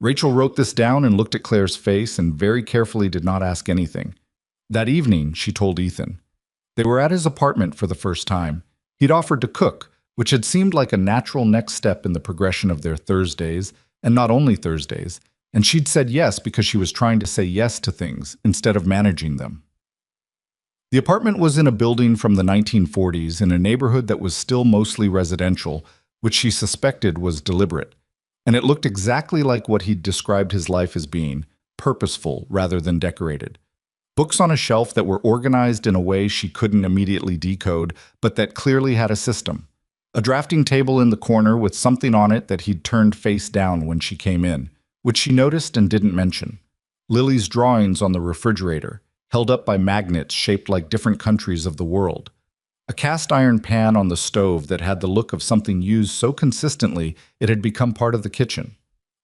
A: Rachel wrote this down and looked at Claire's face and very carefully did not ask anything. That evening, she told Ethan. They were at his apartment for the first time. He'd offered to cook, which had seemed like a natural next step in the progression of their Thursdays, and not only Thursdays, and she'd said yes because she was trying to say yes to things instead of managing them. The apartment was in a building from the 1940s in a neighborhood that was still mostly residential, which she suspected was deliberate. And it looked exactly like what he'd described his life as being, purposeful rather than decorated. Books on a shelf that were organized in a way she couldn't immediately decode, but that clearly had a system. A drafting table in the corner with something on it that he'd turned face down when she came in, which she noticed and didn't mention. Lily's drawings on the refrigerator, held up by magnets shaped like different countries of the world. A cast iron pan on the stove that had the look of something used so consistently it had become part of the kitchen.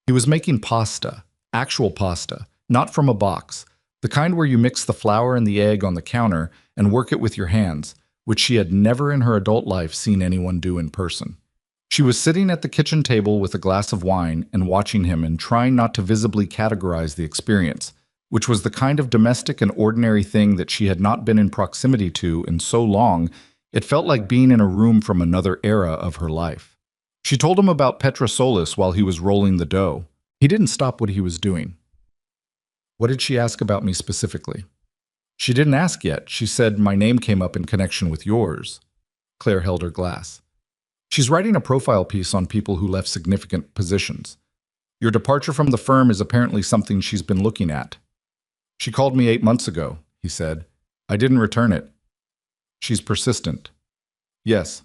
A: He was making pasta, actual pasta, not from a box, the kind where you mix the flour and the egg on the counter and work it with your hands, which she had never in her adult life seen anyone do in person. She was sitting at the kitchen table with a glass of wine and watching him and trying not to visibly categorize the experience, which was the kind of domestic and ordinary thing that she had not been in proximity to in so long it felt like being in a room from another era of her life. She told him about Petra Solis while he was rolling the dough. He didn't stop what he was doing. What did she ask about me specifically? She didn't ask yet. She said my name came up in connection with yours. Claire held her glass. She's writing a profile piece on people who left significant positions. Your departure from the firm is apparently something she's been looking at. She called me 8 months ago, he said. I didn't return it. She's persistent. Yes.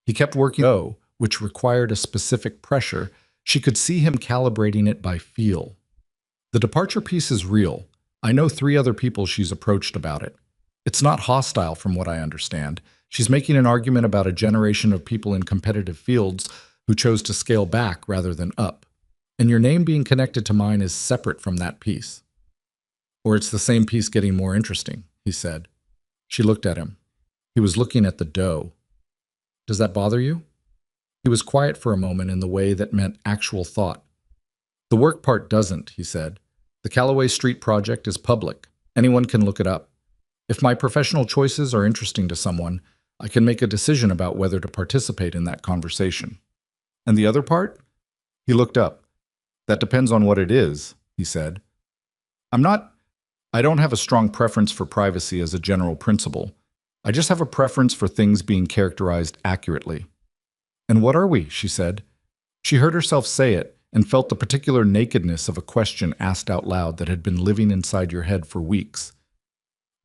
A: He kept working, which required a specific pressure. She could see him calibrating it by feel. The departure piece is real. I know 3 other people she's approached about it. It's not hostile from what I understand. She's making an argument about a generation of people in competitive fields who chose to scale back rather than up. And your name being connected to mine is separate from that piece. Or it's the same piece getting more interesting, he said. She looked at him. He was looking at the dough. Does that bother you? He was quiet for a moment in the way that meant actual thought. The work part doesn't, he said. The Callaway Street project is public. Anyone can look it up. If my professional choices are interesting to someone, I can make a decision about whether to participate in that conversation. And the other part? He looked up. That depends on what it is, he said. I don't have a strong preference for privacy as a general principle. I just have a preference for things being characterized accurately. And what are we? She said. She heard herself say it and felt the particular nakedness of a question asked out loud that had been living inside your head for weeks.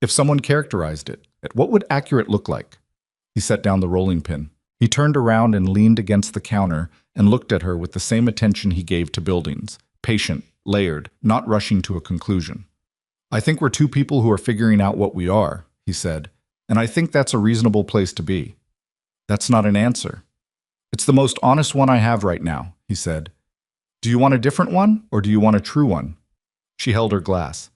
A: If someone characterized it, what would accurate look like? He set down the rolling pin. He turned around and leaned against the counter and looked at her with the same attention he gave to buildings, patient, layered, not rushing to a conclusion. I think we're 2 people who are figuring out what we are, he said, and I think that's a reasonable place to be. That's not an answer. It's the most honest one I have right now, he said. Do you want a different one, or do you want a true one? She held her glass.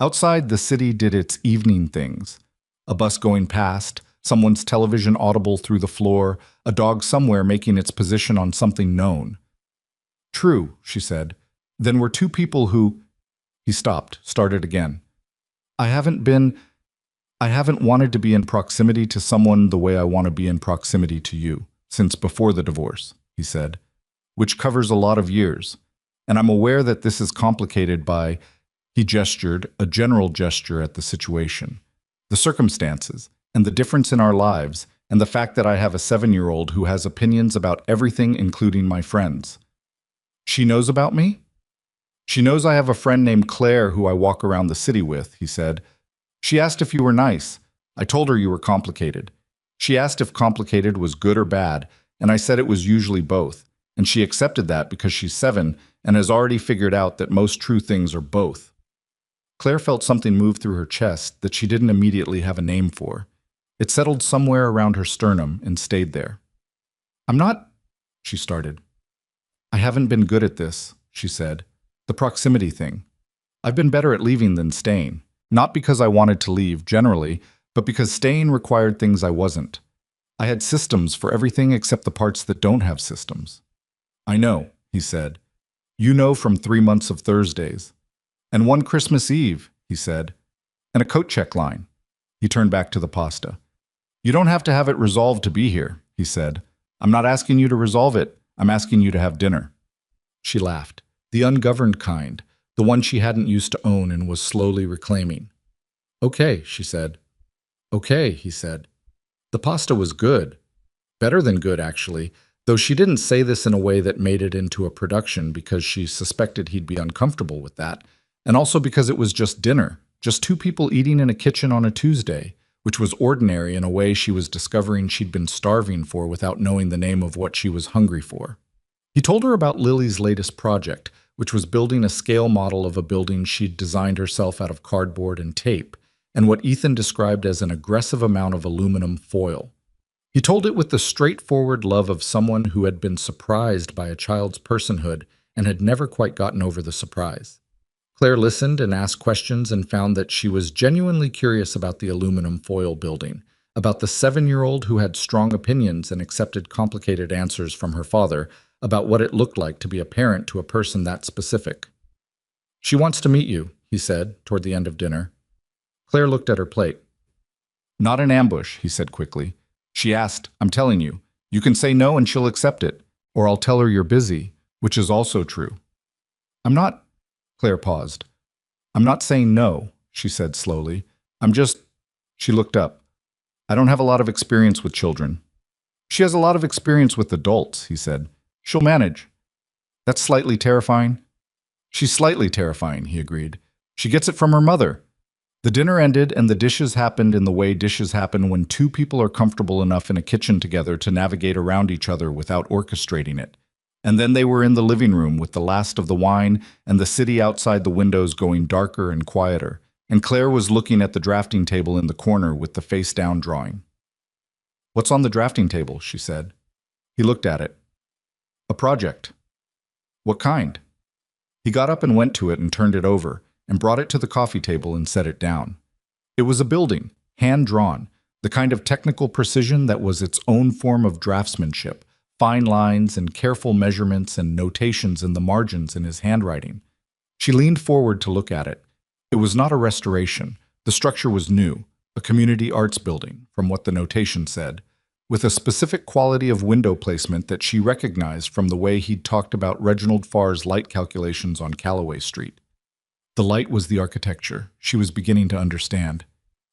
A: Outside, the city did its evening things. A bus going past, someone's television audible through the floor, a dog somewhere making its position on something known. True, she said. Then we're 2 people who... He stopped, started again. I haven't wanted to be in proximity to someone the way I want to be in proximity to you, since before the divorce, he said, which covers a lot of years. And I'm aware that this is complicated by, he gestured, a general gesture at the situation, the circumstances, and the difference in our lives, and the fact that I have a 7-year-old who has opinions about everything, including my friends. She knows about me? She knows I have a friend named Claire who I walk around the city with, he said. She asked if you were nice. I told her you were complicated. She asked if complicated was good or bad, and I said it was usually both. And she accepted that because she's 7 and has already figured out that most true things are both. Claire felt something move through her chest that she didn't immediately have a name for. It settled somewhere around her sternum and stayed there. I'm not, she started. I haven't been good at this, she said. The proximity thing. I've been better at leaving than staying. Not because I wanted to leave, generally, but because staying required things I wasn't. I had systems for everything except the parts that don't have systems. I know, he said. You know from 3 months of Thursdays. And one Christmas Eve, he said. And a coat check line. He turned back to the pasta. You don't have to have it resolved to be here, he said. I'm not asking you to resolve it. I'm asking you to have dinner. She laughed. The ungoverned kind, the one she hadn't used to own and was slowly reclaiming. Okay, she said. Okay, he said. The pasta was good. Better than good, actually, though she didn't say this in a way that made it into a production because she suspected he'd be uncomfortable with that, and also because it was just dinner, just two people eating in a kitchen on a Tuesday, which was ordinary in a way she was discovering she'd been starving for without knowing the name of what she was hungry for. He told her about Lily's latest project, which was building a scale model of a building she'd designed herself out of cardboard and tape, and what Ethan described as an aggressive amount of aluminum foil. He told it with the straightforward love of someone who had been surprised by a child's personhood and had never quite gotten over the surprise. Claire listened and asked questions and found that she was genuinely curious about the aluminum foil building, about the 7-year-old who had strong opinions and accepted complicated answers from her father, about what it looked like to be a parent to a person that specific. She wants to meet you, he said, toward the end of dinner. Claire looked at her plate. Not an ambush, he said quickly. She asked, I'm telling you. You can say no and she'll accept it, or I'll tell her you're busy, which is also true. I'm not, Claire paused. I'm not saying no, she said slowly. She looked up. I don't have a lot of experience with children. She has a lot of experience with adults, he said. She'll manage. That's slightly terrifying. She's slightly terrifying, he agreed. She gets it from her mother. The dinner ended and the dishes happened in the way dishes happen when two people are comfortable enough in a kitchen together to navigate around each other without orchestrating it. And then they were in the living room with the last of the wine and the city outside the windows going darker and quieter, and Claire was looking at the drafting table in the corner with the face-down drawing. What's on the drafting table? She said. He looked at it. A project. What kind? He got up and went to it and turned it over, and brought it to the coffee table and set it down. It was a building, hand-drawn, the kind of technical precision that was its own form of draftsmanship, fine lines and careful measurements and notations in the margins in his handwriting. She leaned forward to look at it. It was not a restoration. The structure was new, a community arts building, from what the notation said, with a specific quality of window placement that she recognized from the way he'd talked about Reginald Farr's light calculations on Calloway Street. The light was the architecture, she was beginning to understand.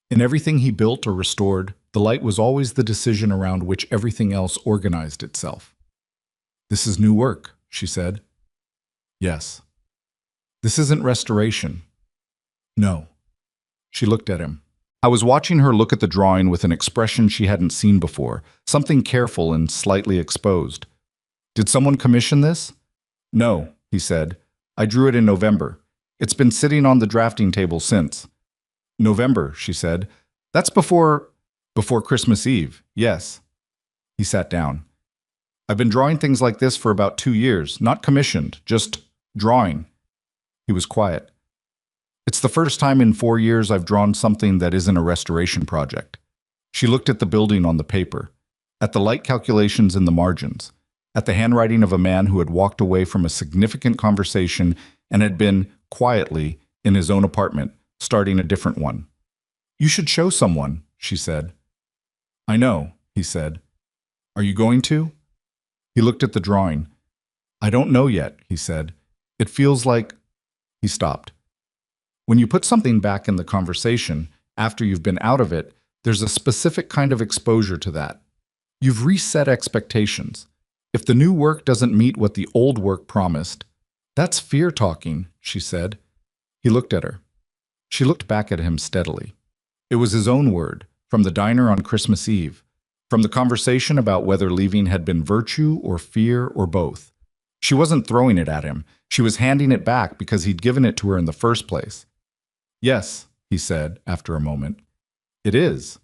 A: In everything he built or restored, the light was always the decision around which everything else organized itself. This is new work, she said. Yes. This isn't restoration. No. She looked at him. I was watching her look at the drawing with an expression she hadn't seen before, something careful and slightly exposed. Did someone commission this? No, he said. I drew it in November. It's been sitting on the drafting table since. November, she said. That's before Christmas Eve, yes. He sat down. I've been drawing things like this for about 2 years, not commissioned, just drawing. He was quiet. It's the first time in 4 years I've drawn something that isn't a restoration project. She looked at the building on the paper, at the light calculations in the margins, at the handwriting of a man who had walked away from a significant conversation and had been, quietly, in his own apartment, starting a different one. You should show someone, she said. I know, he said. Are you going to? He looked at the drawing. I don't know yet, he said. It feels like... He stopped. When you put something back in the conversation, after you've been out of it, there's a specific kind of exposure to that. You've reset expectations. If the new work doesn't meet what the old work promised, that's fear talking, she said. He looked at her. She looked back at him steadily. It was his own word, from the diner on Christmas Eve, from the conversation about whether leaving had been virtue or fear or both. She wasn't throwing it at him. She was handing it back because he'd given it to her in the first place. Yes, he said, after a moment. It is.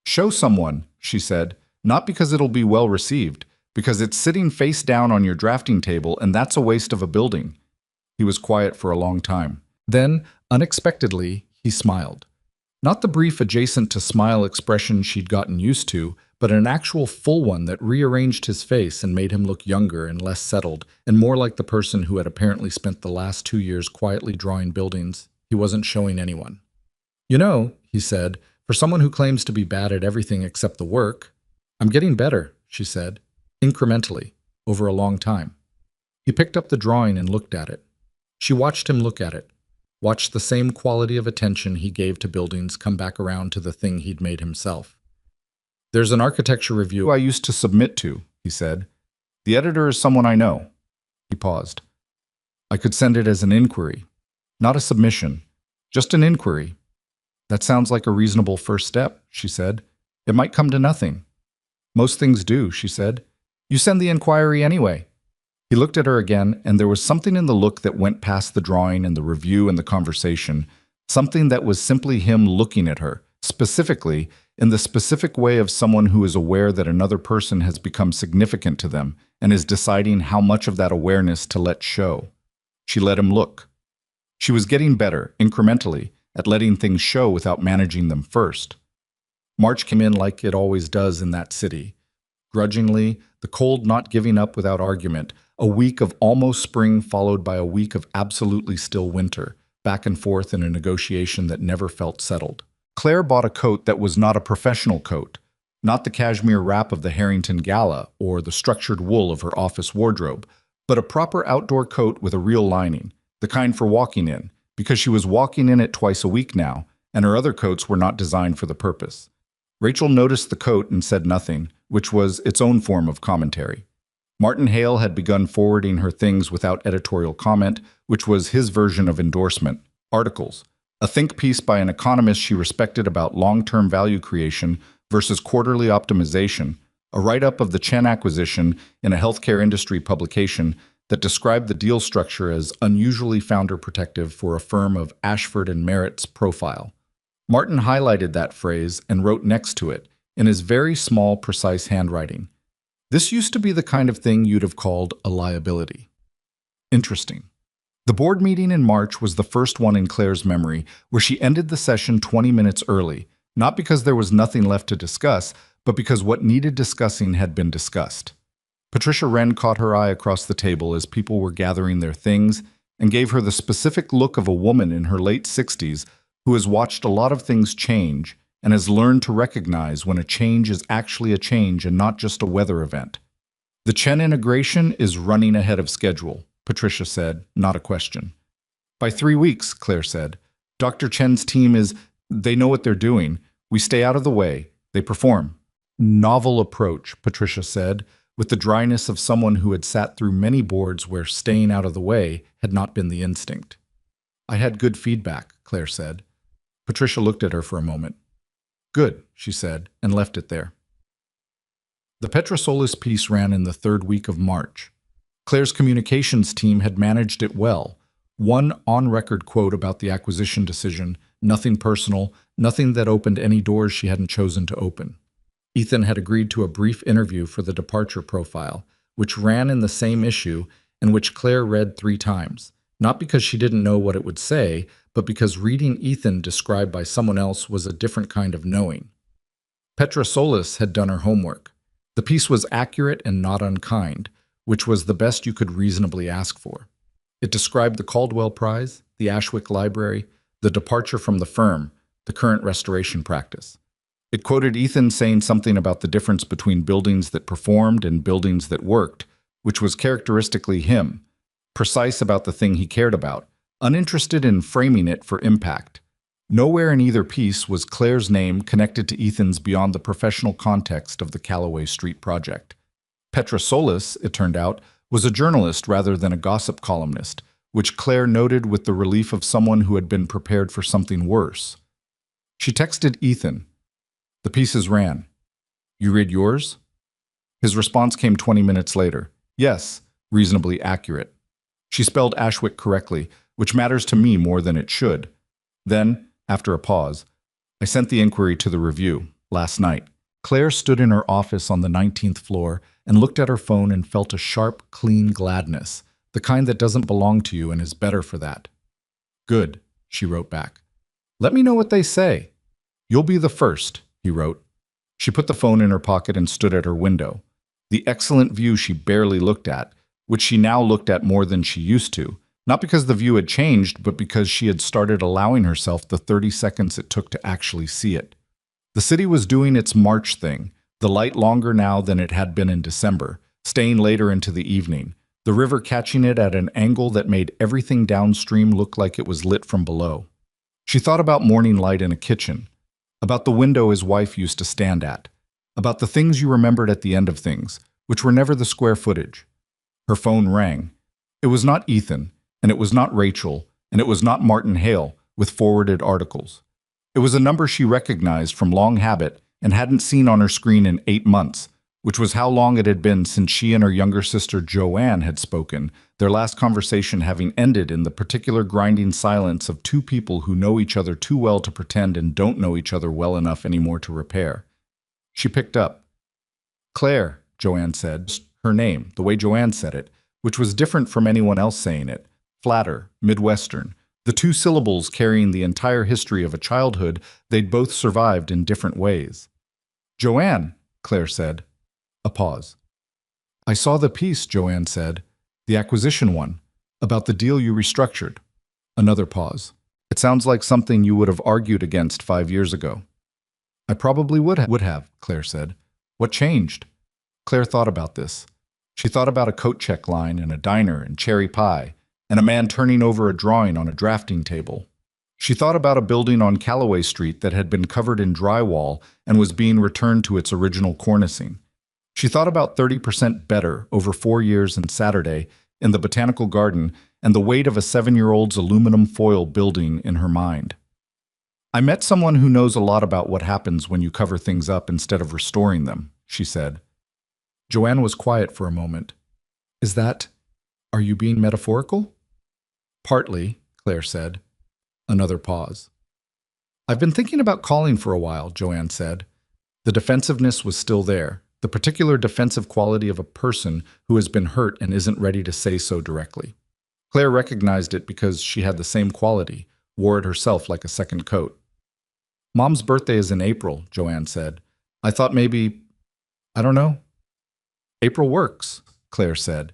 A: Show someone, she said, not because it'll be well received, Because it's sitting face down on your drafting table, and that's a waste of a building. He was quiet for a long time. Then, unexpectedly, he smiled. Not the brief adjacent to smile expression she'd gotten used to, but an actual full one that rearranged his face and made him look younger and less settled, and more like the person who had apparently spent the last 2 years quietly drawing buildings he wasn't showing anyone. "You know," he said, "for someone who claims to be bad at everything except the work, I'm getting better," she said, incrementally, over a long time. He picked up the drawing and looked at it. She watched him look at it, watched the same quality of attention he gave to buildings come back around to the thing he'd made himself. "There's an architecture review I used to submit to," he said. "The editor is someone I know." He paused. "I could send it as an inquiry. Not a submission, just an inquiry." "That sounds like a reasonable first step," she said. "It might come to nothing." "Most things do," she said. "You send the inquiry anyway." He looked at her again, and there was something in the look that went past the drawing and the review and the conversation, something that was simply him looking at her, specifically, in the specific way of someone who is aware that another person has become significant to them and is deciding how much of that awareness to let show. She let him look. She was getting better, incrementally, at letting things show without managing them first. March came in like it always does in that city. Grudgingly, the cold not giving up without argument, a week of almost spring followed by a week of absolutely still winter, back and forth in a negotiation that never felt settled. Claire bought a coat that was not a professional coat, not the cashmere wrap of the Harrington Gala or the structured wool of her office wardrobe, but a proper outdoor coat with a real lining, the kind for walking in, because she was walking in it twice a week now, and her other coats were not designed for the purpose. Rachel noticed the coat and said nothing, which was its own form of commentary. Martin Hale had begun forwarding her things without editorial comment, which was his version of endorsement. Articles. A think piece by an economist she respected about long-term value creation versus quarterly optimization. A write-up of the Chen acquisition in a healthcare industry publication that described the deal structure as unusually founder-protective for a firm of Ashford and Merritt's profile. Martin highlighted that phrase and wrote next to it, in his very small, precise handwriting, "This used to be the kind of thing you'd have called a liability." Interesting. The board meeting in March was the first one in Claire's memory where she ended the session 20 minutes early, not because there was nothing left to discuss, but because what needed discussing had been discussed. Patricia Wren caught her eye across the table as people were gathering their things and gave her the specific look of a woman in her late 60s who has watched a lot of things change and has learned to recognize when a change is actually a change and not just a weather event. "The Chen integration is running ahead of schedule," Patricia said, not a question. "By 3 weeks," Claire said. "Dr. Chen's team they know what they're doing. We stay out of the way. They perform." "Novel approach," Patricia said, with the dryness of someone who had sat through many boards where staying out of the way had not been the instinct. "I had good feedback," Claire said. Patricia looked at her for a moment. "Good," she said, and left it there. The Petrosolis piece ran in the 3rd week of March. Claire's communications team had managed it well. One on-record quote about the acquisition decision, nothing personal, nothing that opened any doors she hadn't chosen to open. Ethan had agreed to a brief interview for the departure profile, which ran in the same issue and which Claire read 3 times, not because she didn't know what it would say, but because reading Ethan described by someone else was a different kind of knowing. Petrosolis had done her homework. The piece was accurate and not unkind, which was the best you could reasonably ask for. It described the Caldwell Prize, the Ashwick Library, the departure from the firm, the current restoration practice. It quoted Ethan saying something about the difference between buildings that performed and buildings that worked, which was characteristically him, precise about the thing he cared about, uninterested in framing it for impact. Nowhere in either piece was Claire's name connected to Ethan's beyond the professional context of the Callaway Street project. Petrosolis, it turned out, was a journalist rather than a gossip columnist, which Claire noted with the relief of someone who had been prepared for something worse. She texted Ethan. The pieces ran. "You read yours?" His response came 20 minutes later. "Yes, reasonably accurate." She spelled Ashwick correctly, which matters to me more than it should. Then, after a pause, "I sent the inquiry to the review last night." Claire stood in her office on the 19th floor, and looked at her phone and felt a sharp, clean gladness, the kind that doesn't belong to you and is better for that. Good, she wrote back. Let me know what they say. You'll be the first, he wrote. She put the phone in her pocket and stood at her window. The excellent view she barely looked at, which she now looked at more than she used to, not because the view had changed, but because she had started allowing herself the 30 seconds it took to actually see it. The city was doing its March thing, the light longer now than it had been in December, staying later into the evening, the river catching it at an angle that made everything downstream look like it was lit from below. She thought about morning light in a kitchen, about the window his wife used to stand at, about the things you remembered at the end of things, which were never the square footage. Her phone rang. It was not Ethan, and it was not Rachel, and it was not Martin Hale with forwarded articles. It was a number she recognized from long habit and hadn't seen on her screen in 8 months, which was how long it had been since she and her younger sister Joanne had spoken, their last conversation having ended in the particular grinding silence of two people who know each other too well to pretend and don't know each other well enough anymore to repair. She picked up. Claire, Joanne said, her name, the way Joanne said it, which was different from anyone else saying it, flatter, Midwestern, the two syllables carrying the entire history of a childhood they'd both survived in different ways. Joanne, Claire said. A pause. I saw the piece, Joanne said, the acquisition one, about the deal you restructured. Another pause. It sounds like something you would have argued against 5 years ago. I probably would have, Claire said. What changed? Claire thought about this. She thought about a coat check line and a diner and cherry pie, and a man turning over a drawing on a drafting table. She thought about a building on Callaway Street that had been covered in drywall and was being returned to its original cornicing. She thought about 30% better over 4 years and Saturday in the Botanical Garden and the weight of a 7-year-old's aluminum foil building in her mind. I met someone who knows a lot about what happens when you cover things up instead of restoring them, she said. Joanne was quiet for a moment. Are you being metaphorical? Partly, Claire said. Another pause. I've been thinking about calling for a while, Joanne said. The defensiveness was still there, the particular defensive quality of a person who has been hurt and isn't ready to say so directly. Claire recognized it because she had the same quality, wore it herself like a second coat. Mom's birthday is in April, Joanne said. I thought I don't know. April works, Claire said.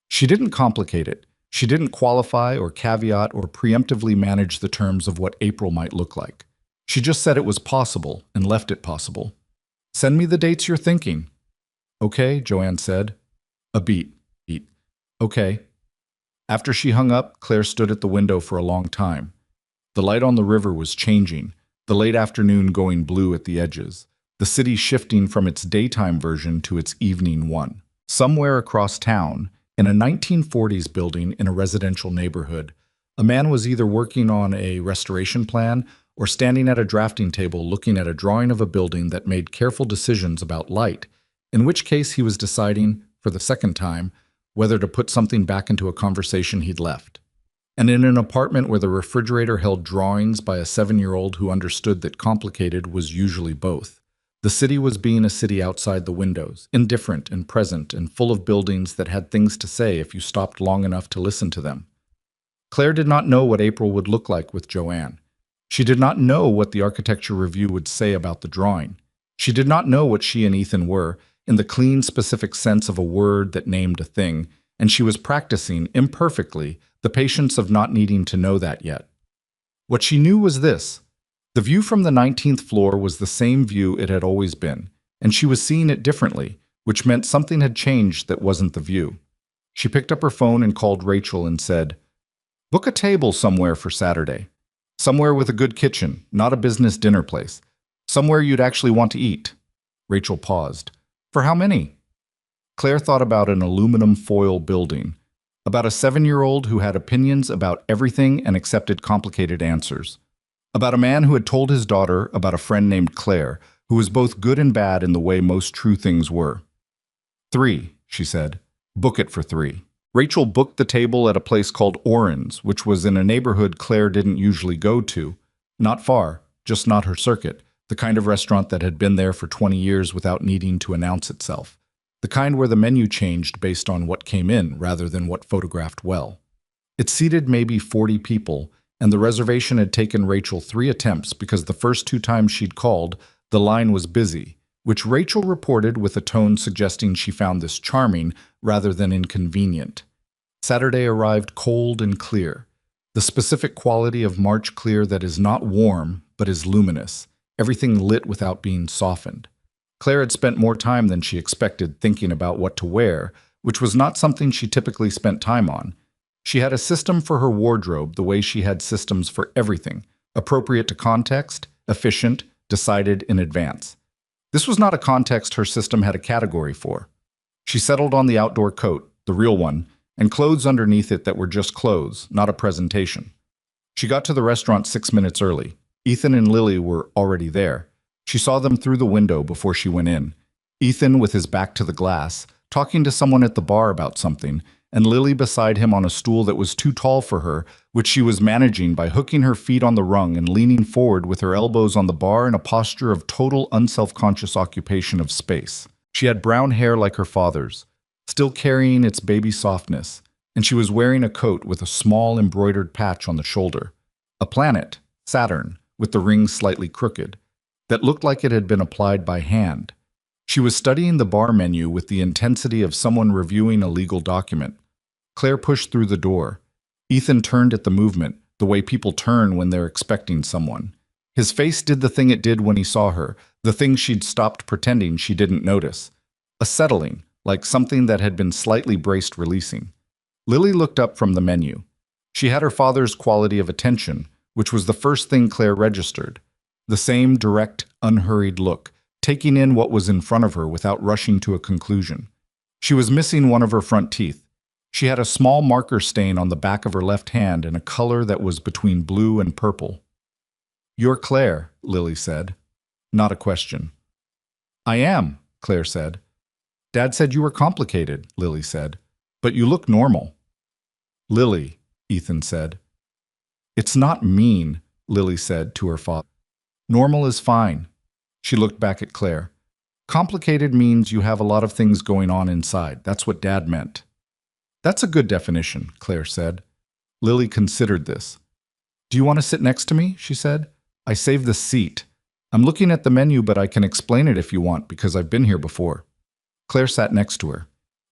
A: She didn't complicate it. She didn't qualify or caveat or preemptively manage the terms of what April might look like. She just said it was possible and left it possible. Send me the dates you're thinking. Okay, Joanne said. A beat. Okay. After she hung up, Claire stood at the window for a long time. The light on the river was changing, the late afternoon going blue at the edges, the city shifting from its daytime version to its evening one. Somewhere across town, in a 1940s building in a residential neighborhood, a man was either working on a restoration plan or standing at a drafting table looking at a drawing of a building that made careful decisions about light, in which case he was deciding, for the second time, whether to put something back into a conversation he'd left. And in an apartment where the refrigerator held drawings by a 7-year-old who understood that complicated was usually both. The city was being a city outside the windows, indifferent and present and full of buildings that had things to say if you stopped long enough to listen to them. Claire did not know what April would look like with Joanne. She did not know what the architecture review would say about the drawing. She did not know what she and Ethan were, in the clean, specific sense of a word that named a thing, and she was practicing, imperfectly, the patience of not needing to know that yet. What she knew was this. The view from the 19th floor was the same view it had always been, and she was seeing it differently, which meant something had changed that wasn't the view. She picked up her phone and called Rachel and said, "Book a table somewhere for Saturday. Somewhere with a good kitchen, not a business dinner place. Somewhere you'd actually want to eat." Rachel paused. "For how many?" Claire thought about an aluminum foil building, about a 7-year-old who had opinions about everything and accepted complicated answers, about a man who had told his daughter about a friend named Claire, who was both good and bad in the way most true things were. 3, she said. Book it for 3. Rachel booked the table at a place called Oren's, which was in a neighborhood Claire didn't usually go to. Not far, just not her circuit, the kind of restaurant that had been there for 20 years without needing to announce itself. the kind where the menu changed based on what came in rather than what photographed well. It seated maybe 40 people, and the reservation had taken Rachel 3 attempts because the first 2 times she'd called, the line was busy, which Rachel reported with a tone suggesting she found this charming rather than inconvenient. Saturday arrived cold and clear, the specific quality of March clear that is not warm but is luminous, everything lit without being softened. Claire had spent more time than she expected thinking about what to wear, which was not something she typically spent time on. She had a system for her wardrobe the way she had systems for everything, appropriate to context, efficient, decided in advance. This was not a context her system had a category for. She settled on the outdoor coat, the real one, and clothes underneath it that were just clothes, not a presentation. She got to the restaurant 6 minutes early. Ethan and Lily were already there. She saw them through the window before she went in. Ethan with his back to the glass, talking to someone at the bar about something, and Lily beside him on a stool that was too tall for her, which she was managing by hooking her feet on the rung and leaning forward with her elbows on the bar in a posture of total unselfconscious occupation of space. She had brown hair like her father's, still carrying its baby softness, and she was wearing a coat with a small embroidered patch on the shoulder. A planet, Saturn, with the ring slightly crooked, that looked like it had been applied by hand. She was studying the bar menu with the intensity of someone reviewing a legal document. Claire pushed through the door. Ethan turned at the movement, the way people turn when they're expecting someone. His face did the thing it did when he saw her, the thing she'd stopped pretending she didn't notice. A settling, like something that had been slightly braced releasing. Lily looked up from the menu. She had her father's quality of attention, which was the first thing Claire registered. The same direct, unhurried look, taking in what was in front of her without rushing to a conclusion. She was missing one of her front teeth. She had a small marker stain on the back of her left hand in a color that was between blue and purple. "You're Claire," Lily said. Not a question. "I am," Claire said. "Dad said you were complicated," Lily said. "But you look normal." "Lily," Ethan said. "It's not mean," Lily said to her father. "Normal is fine." She looked back at Claire. "Complicated means you have a lot of things going on inside. That's what Dad meant." "That's a good definition," Claire said. Lily considered this. "Do you want to sit next to me?" she said. "I saved the seat. I'm looking at the menu, but I can explain it if you want, because I've been here before." Claire sat next to her.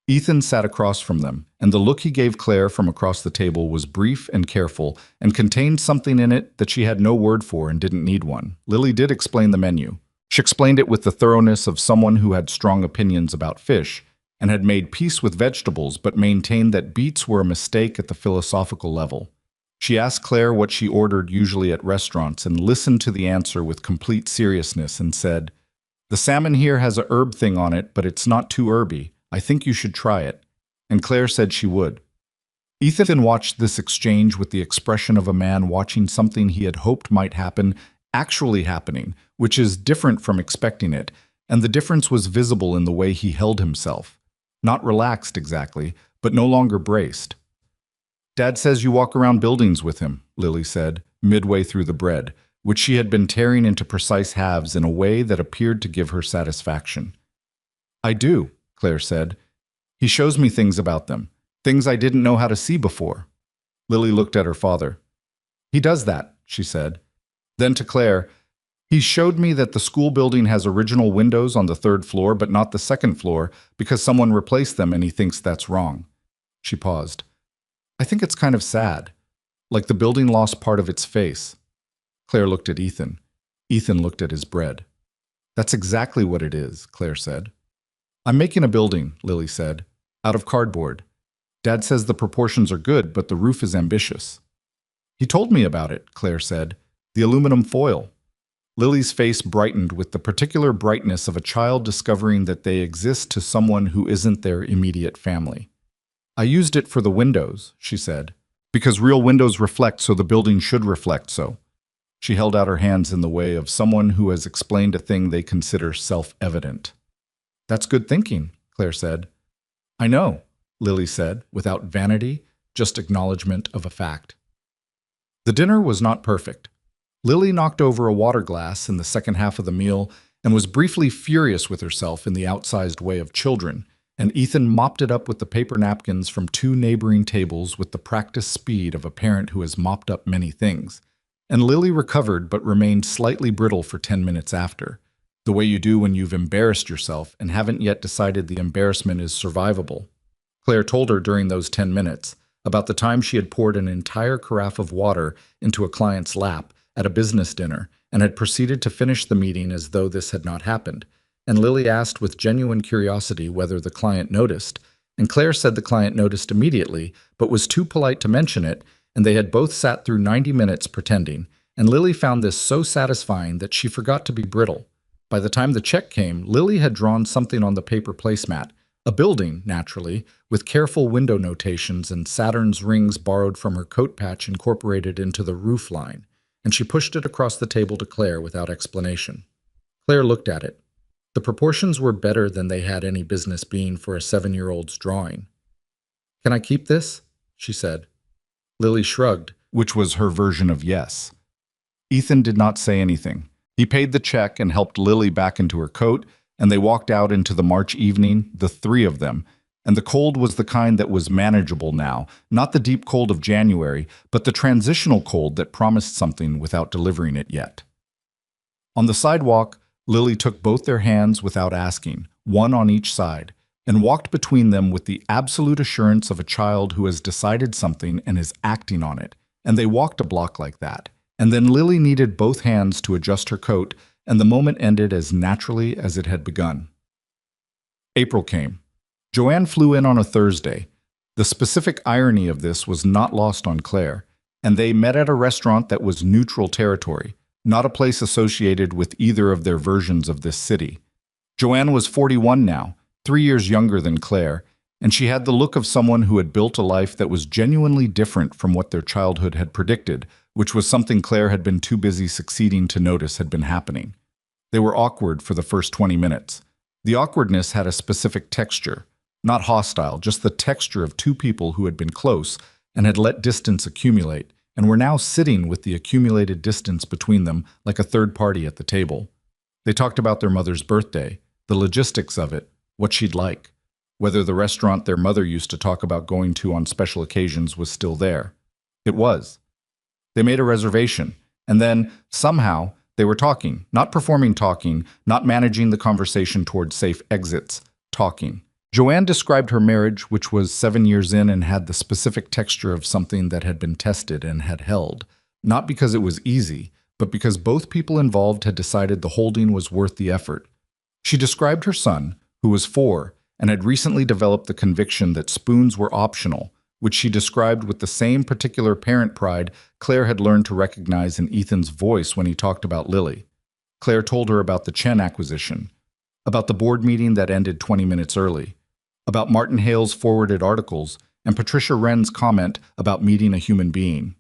A: Ethan sat across from them, and the look he gave Claire from across the table was brief and careful, and contained something in it that she had no word for and didn't need one. Lily did explain the menu. She explained it with the thoroughness of someone who had strong opinions about fish, and had made peace with vegetables but maintained that beets were a mistake at the philosophical level. She asked Claire what she ordered usually at restaurants and listened to the answer with complete seriousness and said, "The salmon here has a herb thing on it, but it's not too herby. I think you should try it." And Claire said she would. Ethan watched this exchange with the expression of a man watching something he had hoped might happen actually happening, which is different from expecting it, and the difference was visible in the way he held himself. Not relaxed exactly, but no longer braced. "Dad says you walk around buildings with him," Lily said, midway through the bread, which she had been tearing into precise halves in a way that appeared to give her satisfaction. "I do," Claire said. "He shows me things about them, things I didn't know how to see before." Lily looked at her father. "He does that," she said. Then to Claire, "He showed me that the school building has original windows on the 3rd floor but not the 2nd floor because someone replaced them and he thinks that's wrong." She paused. "I think it's kind of sad, like the building lost part of its face." Claire looked at Ethan. Ethan looked at his bread. "That's exactly what it is," Claire said. "I'm making a building," Lily said, "out of cardboard. Dad says the proportions are good, but the roof is ambitious." "He told me about it," Claire said. "The aluminum foil." Lily's face brightened with the particular brightness of a child discovering that they exist to someone who isn't their immediate family. "I used it for the windows," she said, "because real windows reflect, so the building should reflect so." She held out her hands in the way of someone who has explained a thing they consider self-evident. "That's good thinking," Claire said. "I know," Lily said, without vanity, just acknowledgement of a fact. The dinner was not perfect. Lily knocked over a water glass in the second half of the meal and was briefly furious with herself in the outsized way of children, and Ethan mopped it up with the paper napkins from two neighboring tables with the practiced speed of a parent who has mopped up many things. And Lily recovered but remained slightly brittle for 10 minutes after, the way you do when you've embarrassed yourself and haven't yet decided the embarrassment is survivable. Claire told her during those 10 minutes about the time she had poured an entire carafe of water into a client's lap at a business dinner and had proceeded to finish the meeting as though this had not happened. And Lily asked with genuine curiosity whether the client noticed, and Claire said the client noticed immediately, but was too polite to mention it, and they had both sat through 90 minutes pretending, and Lily found this so satisfying that she forgot to be brittle. By the time the check came, Lily had drawn something on the paper placemat, a building, naturally, with careful window notations and Saturn's rings borrowed from her coat patch incorporated into the roof line, and she pushed it across the table to Claire without explanation. Claire looked at it. The proportions were better than they had any business being for a 7-year-old's drawing. "Can I keep this?" she said. Lily shrugged, which was her version of yes. Ethan did not say anything. He paid the check and helped Lily back into her coat, and they walked out into the March evening, the three of them, and the cold was the kind that was manageable now, not the deep cold of January, but the transitional cold that promised something without delivering it yet. On the sidewalk, Lily took both their hands without asking, one on each side, and walked between them with the absolute assurance of a child who has decided something and is acting on it, and they walked a block like that. And then Lily needed both hands to adjust her coat, and the moment ended as naturally as it had begun. April came. Joanne flew in on a Thursday. The specific irony of this was not lost on Claire, and they met at a restaurant that was neutral territory, not a place associated with either of their versions of this city. Joanne was 41 now, 3 years younger than Claire, and she had the look of someone who had built a life that was genuinely different from what their childhood had predicted, which was something Claire had been too busy succeeding to notice had been happening. They were awkward for the first 20 minutes. The awkwardness had a specific texture, not hostile, just the texture of two people who had been close and had let distance accumulate, and were now sitting with the accumulated distance between them like a third party at the table. They talked about their mother's birthday, the logistics of it, what she'd like, whether the restaurant their mother used to talk about going to on special occasions was still there. It was. They made a reservation, and then, somehow, they were talking, not performing talking, not managing the conversation toward safe exits, talking. Joanne described her marriage, which was 7 years in and had the specific texture of something that had been tested and had held, not because it was easy, but because both people involved had decided the holding was worth the effort. She described her son, who was 4, and had recently developed the conviction that spoons were optional, which she described with the same particular parent pride Claire had learned to recognize in Ethan's voice when he talked about Lily. Claire told her about the Chen acquisition, about the board meeting that ended 20 minutes early, about Martin Hale's forwarded articles, and Patricia Wren's comment about meeting a human being.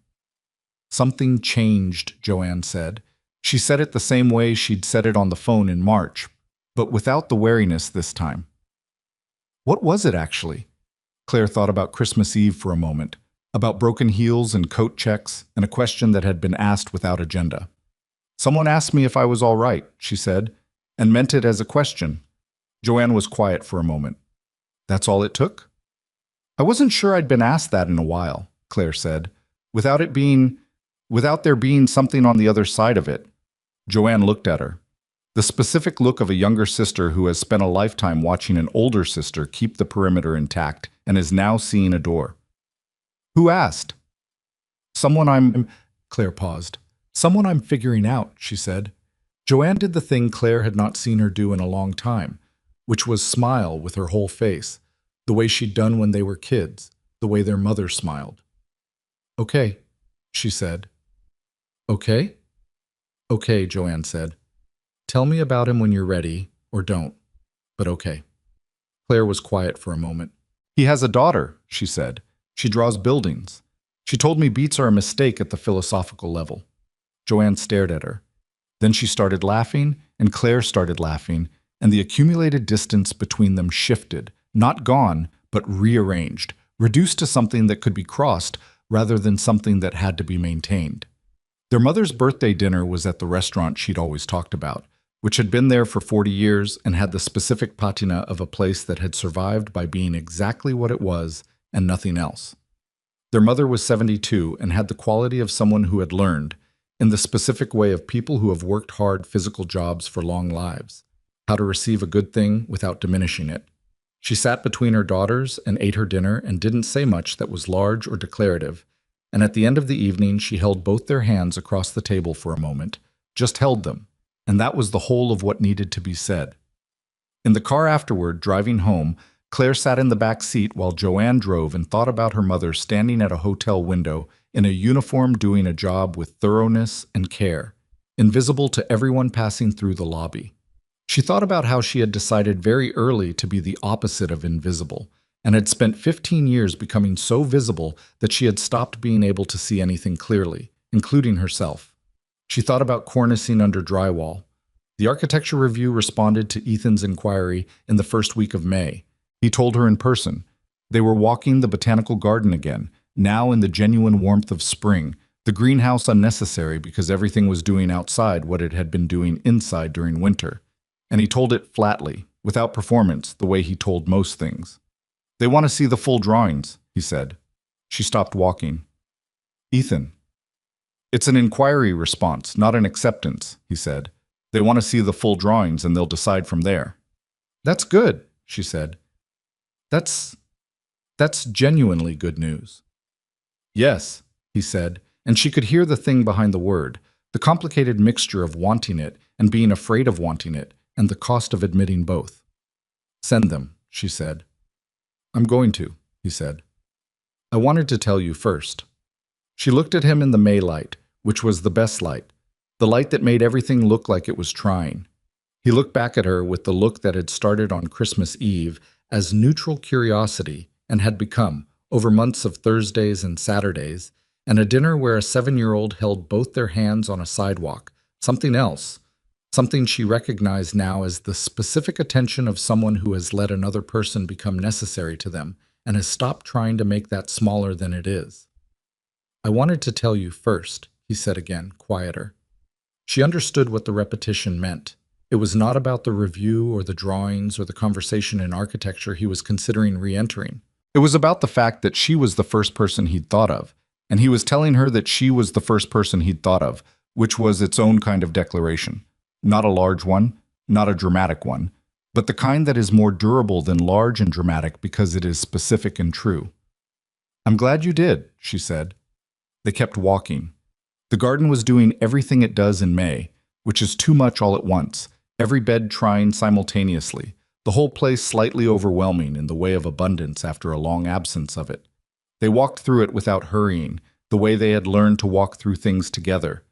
A: "Something changed," Joanne said. She said it the same way she'd said it on the phone in March, but without the wariness this time. What was it, actually? Claire thought about Christmas Eve for a moment, about broken heels and coat checks, and a question that had been asked without agenda. "Someone asked me if I was all right," she said, and meant it as a question. Joanne was quiet for a moment. "That's all it took?" "I wasn't sure I'd been asked that in a while," Claire said, without there being something on the other side of it. Joanne looked at her. The specific look of a younger sister who has spent a lifetime watching an older sister keep the perimeter intact and is now seeing a door. "Who asked?" Claire paused. "Someone I'm figuring out," she said. Joanne did the thing Claire had not seen her do in a long time, which was smile with her whole face, the way she'd done when they were kids, the way their mother smiled. "Okay," she said. "Okay?" "Okay," Joanne said. "Tell me about him when you're ready, or don't, but okay." Claire was quiet for a moment. "He has a daughter," she said. "She draws buildings. She told me beats are a mistake at the philosophical level." Joanne stared at her. Then she started laughing, and Claire started laughing, and the accumulated distance between them shifted, not gone, but rearranged, reduced to something that could be crossed rather than something that had to be maintained. Their mother's birthday dinner was at the restaurant she'd always talked about, which had been there for 40 years and had the specific patina of a place that had survived by being exactly what it was and nothing else. Their mother was 72 and had the quality of someone who had learned, in the specific way of people who have worked hard physical jobs for long lives, how to receive a good thing without diminishing it. She sat between her daughters and ate her dinner and didn't say much that was large or declarative, and at the end of the evening she held both their hands across the table for a moment, just held them, and that was the whole of what needed to be said. In the car afterward, driving home, Claire sat in the back seat while Joanne drove and thought about her mother standing at a hotel window in a uniform doing a job with thoroughness and care, invisible to everyone passing through the lobby. She thought about how she had decided very early to be the opposite of invisible, and had spent 15 years becoming so visible that she had stopped being able to see anything clearly, including herself. She thought about cornicing under drywall. The architecture review responded to Ethan's inquiry in the first week of May. He told her in person. They were walking the botanical garden again, now in the genuine warmth of spring, the greenhouse unnecessary because everything was doing outside what it had been doing inside during winter. And he told it flatly, without performance, the way he told most things. They want to see the full drawings, he said. She stopped walking. Ethan. It's an inquiry response, not an acceptance, he said. They want to see the full drawings and they'll decide from there. That's good, she said. That's genuinely good news. Yes, he said, and she could hear the thing behind the word, the complicated mixture of wanting it and being afraid of wanting it, and the cost of admitting both. Send them, she said. I'm going to, he said. I wanted to tell you first. She looked at him in the May light, which was the best light, the light that made everything look like it was trying. He looked back at her with the look that had started on Christmas Eve as neutral curiosity and had become, over months of Thursdays and Saturdays, and a dinner where a 7-year-old held both their hands on a sidewalk, something else, something she recognized now as the specific attention of someone who has let another person become necessary to them and has stopped trying to make that smaller than it is. I wanted to tell you first, he said again, quieter. She understood what the repetition meant. It was not about the review or the drawings or the conversation in architecture he was considering re-entering. It was about the fact that she was the first person he'd thought of, and he was telling her that she was the first person he'd thought of, which was its own kind of declaration. Not a large one, not a dramatic one, but the kind that is more durable than large and dramatic because it is specific and true. I'm glad you did, she said. They kept walking. The garden was doing everything it does in May, which is too much all at once, every bed trying simultaneously, the whole place slightly overwhelming in the way of abundance after a long absence of it. They walked through it without hurrying, the way they had learned to walk through things together.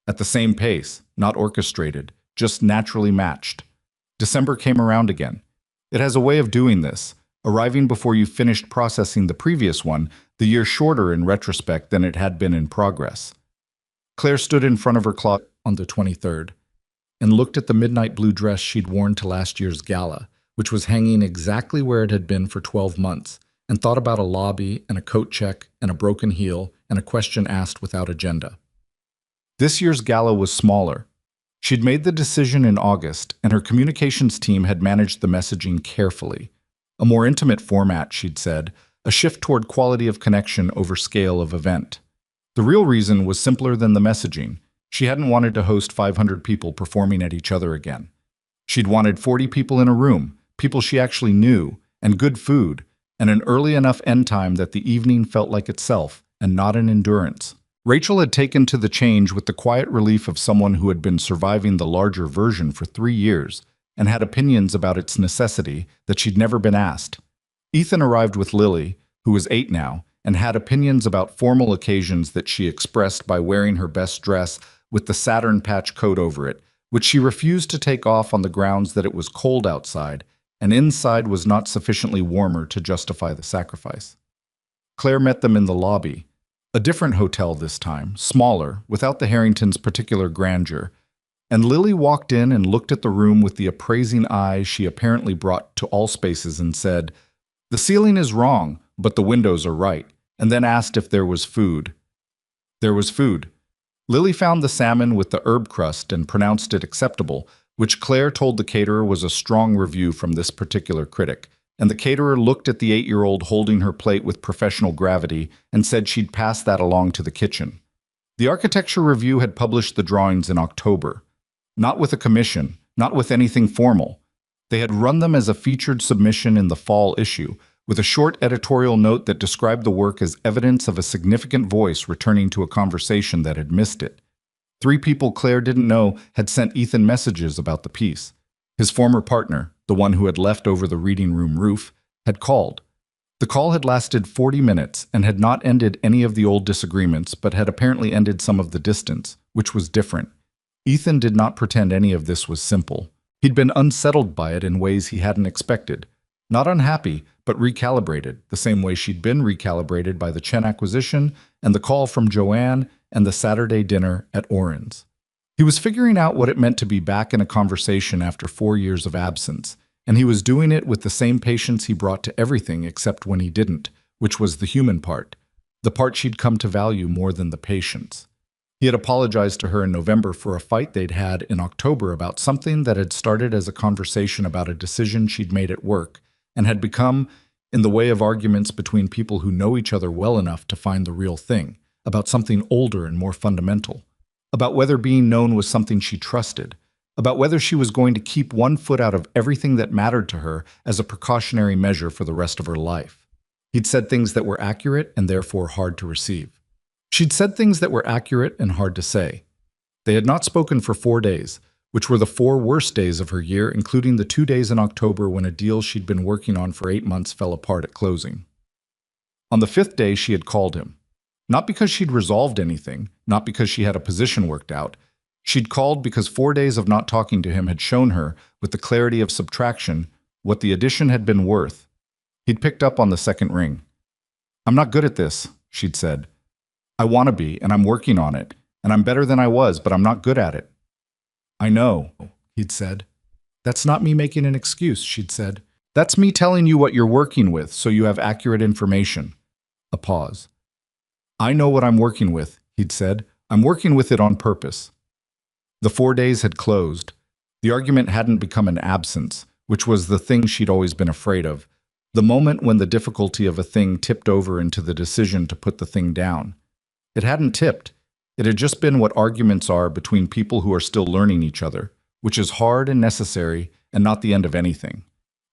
A: At the same pace, not orchestrated, just naturally matched. December came around again. It has a way of doing this, arriving before you finished processing the previous one, the year shorter in retrospect than it had been in progress. Claire stood in front of her closet on the 23rd and looked at the midnight blue dress she'd worn to last year's gala, which was hanging exactly where it had been for 12 months, and thought about a lobby and a coat check and a broken heel and a question asked without agenda. This year's gala was smaller. She'd made the decision in August, and her communications team had managed the messaging carefully. A more intimate format, she'd said, a shift toward quality of connection over scale of event. The real reason was simpler than the messaging. She hadn't wanted to host 500 people performing at each other again. She'd wanted 40 people in a room, people she actually knew, and good food, and an early enough end time that the evening felt like itself, and not an endurance. Rachel had taken to the change with the quiet relief of someone who had been surviving the larger version for 3 years, and had opinions about its necessity that she'd never been asked. Ethan arrived with Lily, who was 8 now, and had opinions about formal occasions that she expressed by wearing her best dress with the Saturn patch coat over it, which she refused to take off on the grounds that it was cold outside, and inside was not sufficiently warmer to justify the sacrifice. Claire met them in the lobby, a different hotel this time, smaller, without the Harringtons' particular grandeur, and Lily walked in and looked at the room with the appraising eye she apparently brought to all spaces and said, "The ceiling is wrong, but the windows are right," and then asked if there was food. There was food. Lily found the salmon with the herb crust and pronounced it acceptable, which Claire told the caterer was a strong review from this particular critic, and the caterer looked at the 8-year-old holding her plate with professional gravity and said she'd pass that along to the kitchen. The architecture review had published the drawings in October. Not with a commission, not with anything formal. They had run them as a featured submission in the fall issue, with a short editorial note that described the work as evidence of a significant voice returning to a conversation that had missed it. 3 people Claire didn't know had sent Ethan messages about the piece. His former partner, the one who had left over the reading room roof, had called. The call had lasted 40 minutes and had not ended any of the old disagreements, but had apparently ended some of the distance, which was different. Ethan did not pretend any of this was simple. He'd been unsettled by it in ways he hadn't expected. Not unhappy, but recalibrated, the same way she'd been recalibrated by the Chen acquisition and the call from Joanne and the Saturday dinner at Oren's. He was figuring out what it meant to be back in a conversation after 4 years of absence, and he was doing it with the same patience he brought to everything except when he didn't, which was the human part, the part she'd come to value more than the patience. He had apologized to her in November for a fight they'd had in October about something that had started as a conversation about a decision she'd made at work and had become in the way of arguments between people who know each other well enough to find the real thing, about something older and more fundamental, about whether being known was something she trusted, about whether she was going to keep one foot out of everything that mattered to her as a precautionary measure for the rest of her life. He'd said things that were accurate and therefore hard to receive. She'd said things that were accurate and hard to say. They had not spoken for 4 days, which were the 4 worst days of her year, including the 2 days in October when a deal she'd been working on for 8 months fell apart at closing. On the 5th day, she had called him. Not because she'd resolved anything, not because she had a position worked out. She'd called because 4 days of not talking to him had shown her, with the clarity of subtraction, what the addition had been worth. He'd picked up on the second ring. "I'm not good at this," she'd said. "I want to be, and I'm working on it, and I'm better than I was, but I'm not good at it." "I know," he'd said. "That's not me making an excuse," she'd said. "That's me telling you what you're working with so you have accurate information." A pause. "I know what I'm working with," he'd said. "I'm working with it on purpose." The 4 days had closed. The argument hadn't become an absence, which was the thing she'd always been afraid of, the moment when the difficulty of a thing tipped over into the decision to put the thing down. It hadn't tipped. It had just been what arguments are between people who are still learning each other, which is hard and necessary and not the end of anything.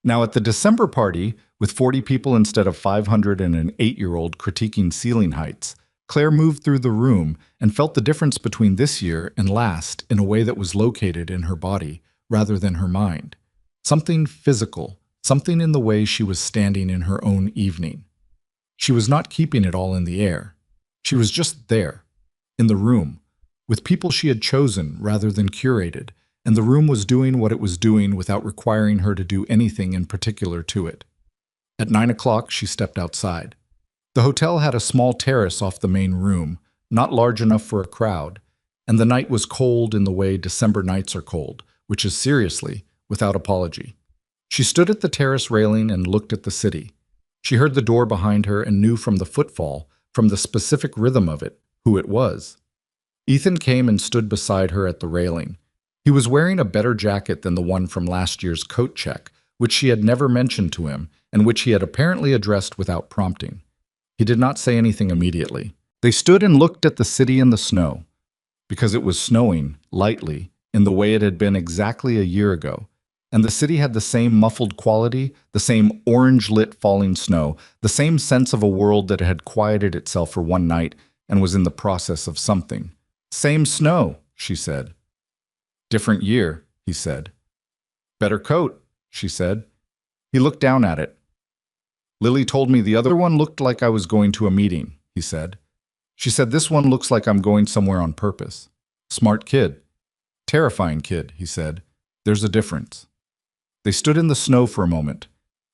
A: Now at the December party, with 40 people instead of 500 and an 8-year-old critiquing ceiling heights, Claire moved through the room and felt the difference between this year and last in a way that was located in her body rather than her mind. Something physical, something in the way she was standing in her own evening. She was not keeping it all in the air. She was just there, in the room, with people she had chosen rather than curated, and the room was doing what it was doing without requiring her to do anything in particular to it. At 9 o'clock, she stepped outside. The hotel had a small terrace off the main room, not large enough for a crowd, and the night was cold in the way December nights are cold, which is seriously, without apology. She stood at the terrace railing and looked at the city. She heard the door behind her and knew from the footfall, from the specific rhythm of it, who it was. Ethan came and stood beside her at the railing. He was wearing a better jacket than the one from last year's coat check, which she had never mentioned to him and which he had apparently addressed without prompting. He did not say anything immediately. They stood and looked at the city in the snow, because it was snowing, lightly, in the way it had been exactly a year ago, and the city had the same muffled quality, the same orange-lit falling snow, the same sense of a world that had quieted itself for one night and was in the process of something. "Same snow," she said. "Different year," he said. "Better coat," she said. He looked down at it. "Lily told me the other one looked like I was going to a meeting," he said. "She said this one looks like I'm going somewhere on purpose." "Smart kid." "Terrifying kid," he said. "There's a difference." They stood in the snow for a moment.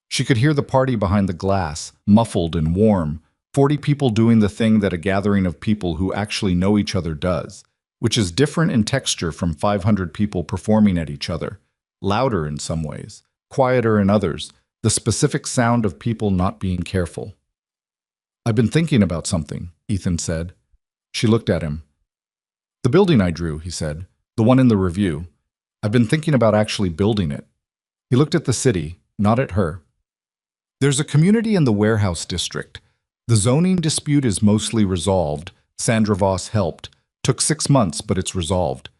A: She could hear the party behind the glass, muffled and warm, 40 people doing the thing that a gathering of people who actually know each other does, which is different in texture from 500 people performing at each other, louder in some ways, quieter in others, the specific sound of people not being careful. "I've been thinking about something," Ethan said. She looked at him. "The building I drew," he said, "the one in the review. I've been thinking about actually building it. He looked at the city, not at her. There's a community in the warehouse district. The zoning dispute is mostly resolved. Sandra Voss helped. Took 6 months, but it's resolved.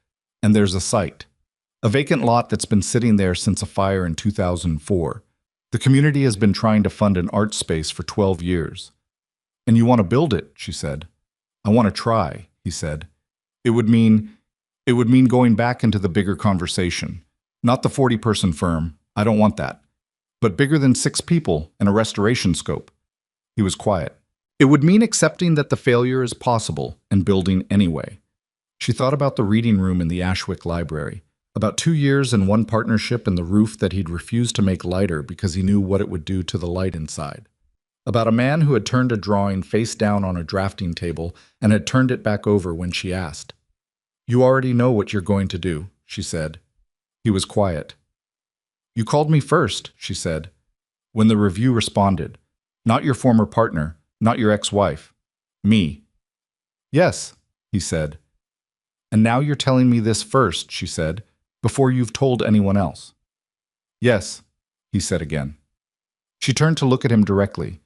A: And there's a site. A vacant lot that's been sitting there since a fire in 2004. The community has been trying to fund an art space for 12 years. And you want to build it, she said. I want to try, he said. It would mean going back into the bigger conversation. Not the 40-person firm. I don't want that. But bigger than 6 people and a restoration scope. He was quiet. It would mean accepting that the failure is possible and building anyway. She thought about the reading room in the Ashwick Library, about 2 years and one partnership in the roof that he'd refused to make lighter because he knew what it would do to the light inside. About a man who had turned a drawing face down on a drafting table and had turned it back over when she asked. You already know what you're going to do, she said. He was quiet. You called me first, she said. When the review responded, not your former partner, not your ex-wife. Me. Yes, he said. And now you're telling me this first, she said, before you've told anyone else. Yes, he said again. She turned to look at him directly.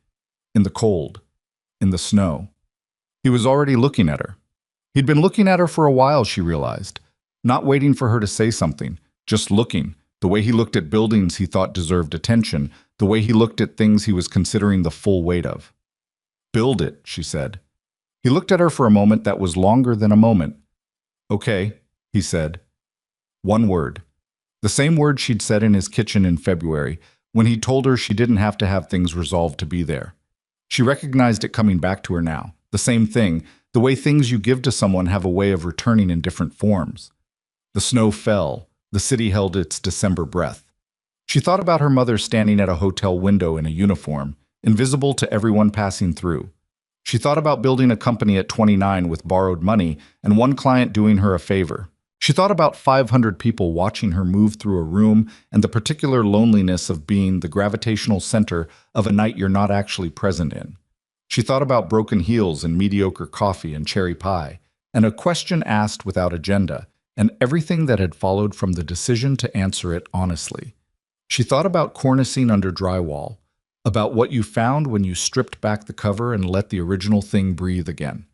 A: In the cold. In the snow. He was already looking at her. He'd been looking at her for a while, she realized. Not waiting for her to say something, just looking. The way he looked at buildings he thought deserved attention, the way he looked at things he was considering the full weight of. Build it, she said. He looked at her for a moment that was longer than a moment. Okay, he said. One word. The same word she'd said in his kitchen in February, when he told her she didn't have to have things resolved to be there. She recognized it coming back to her now. The same thing, the way things you give to someone have a way of returning in different forms. The snow fell. The city held its December breath. She thought about her mother standing at a hotel window in a uniform, invisible to everyone passing through. She thought about building a company at 29 with borrowed money and one client doing her a favor. She thought about 500 people watching her move through a room and the particular loneliness of being the gravitational center of a night you're not actually present in. She thought about broken heels and mediocre coffee and cherry pie, and a question asked without agenda, and everything that had followed from the decision to answer it honestly. She thought about cornicing under drywall, about what you found when you stripped back the cover and let the original thing breathe again.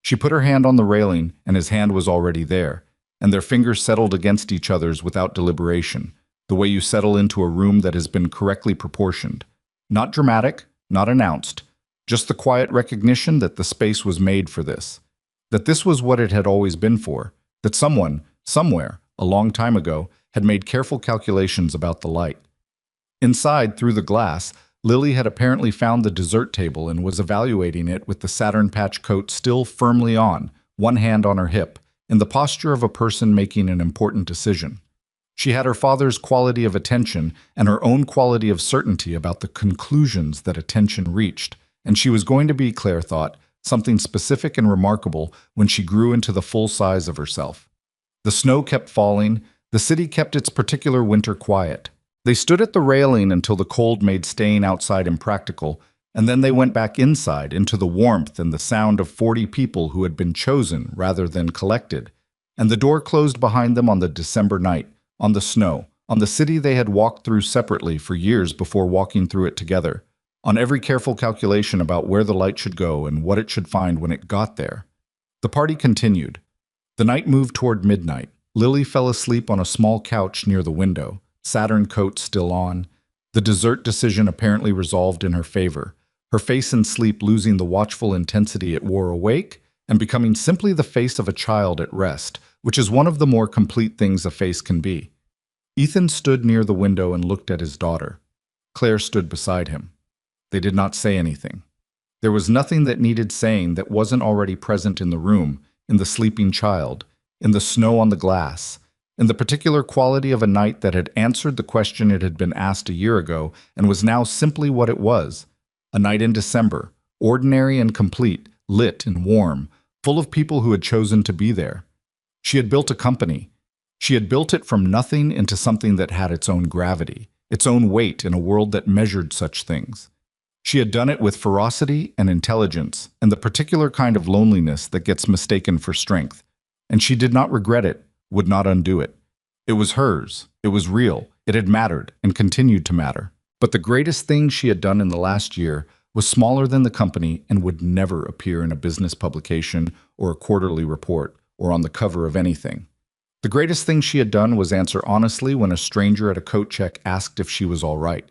A: She put her hand on the railing, and his hand was already there, and their fingers settled against each other's without deliberation, the way you settle into a room that has been correctly proportioned. Not dramatic, not announced, just the quiet recognition that the space was made for this, that this was what it had always been for, that someone, somewhere, a long time ago, had made careful calculations about the light. Inside, through the glass, Lily had apparently found the dessert table and was evaluating it with the Saturn patch coat still firmly on, one hand on her hip, in the posture of a person making an important decision. She had her father's quality of attention and her own quality of certainty about the conclusions that attention reached, and she was going to be, Claire thought, something specific and remarkable when she grew into the full size of herself. The snow kept falling. The city kept its particular winter quiet. They stood at the railing until the cold made staying outside impractical, and then they went back inside into the warmth and the sound of 40 people who had been chosen rather than collected. And the door closed behind them on the December night, on the snow, on the city they had walked through separately for years before walking through it together, on every careful calculation about where the light should go and what it should find when it got there. The party continued. The night moved toward midnight. Lily fell asleep on a small couch near the window, Saturn coat still on, the dessert decision apparently resolved in her favor, her face in sleep losing the watchful intensity it wore awake and becoming simply the face of a child at rest, which is one of the more complete things a face can be. Ethan stood near the window and looked at his daughter. Claire stood beside him. They did not say anything. There was nothing that needed saying that wasn't already present in the room, in the sleeping child, in the snow on the glass, in the particular quality of a night that had answered the question it had been asked a year ago and was now simply what it was. A night in December, ordinary and complete, lit and warm, full of people who had chosen to be there. She had built a company. She had built it from nothing into something that had its own gravity, its own weight in a world that measured such things. She had done it with ferocity and intelligence and the particular kind of loneliness that gets mistaken for strength. And she did not regret it, would not undo it. It was hers. It was real. It had mattered and continued to matter. But the greatest thing she had done in the last year was smaller than the company and would never appear in a business publication or a quarterly report or on the cover of anything. The greatest thing she had done was answer honestly when a stranger at a coat check asked if she was all right,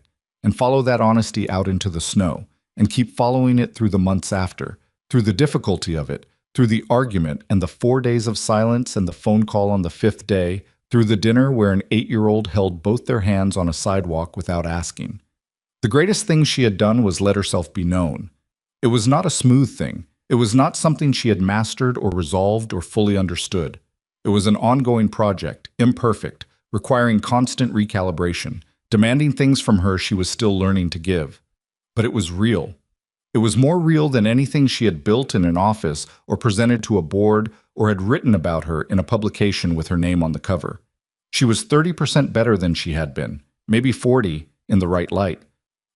A: and follow that honesty out into the snow, and keep following it through the months after, through the difficulty of it, through the argument and the 4 days of silence and the phone call on the fifth day, through the dinner where an 8-year-old held both their hands on a sidewalk without asking. The greatest thing she had done was let herself be known. It was not a smooth thing. It was not something she had mastered or resolved or fully understood. It was an ongoing project, imperfect, requiring constant recalibration, demanding things from her she was still learning to give. But it was real. It was more real than anything she had built in an office or presented to a board or had written about her in a publication with her name on the cover. She was 30% better than she had been, maybe 40 in the right light.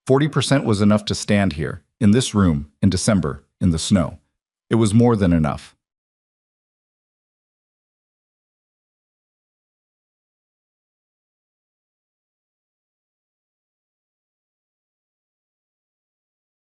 A: 40% was enough to stand here, in this room, in December, in the snow. It was more than enough.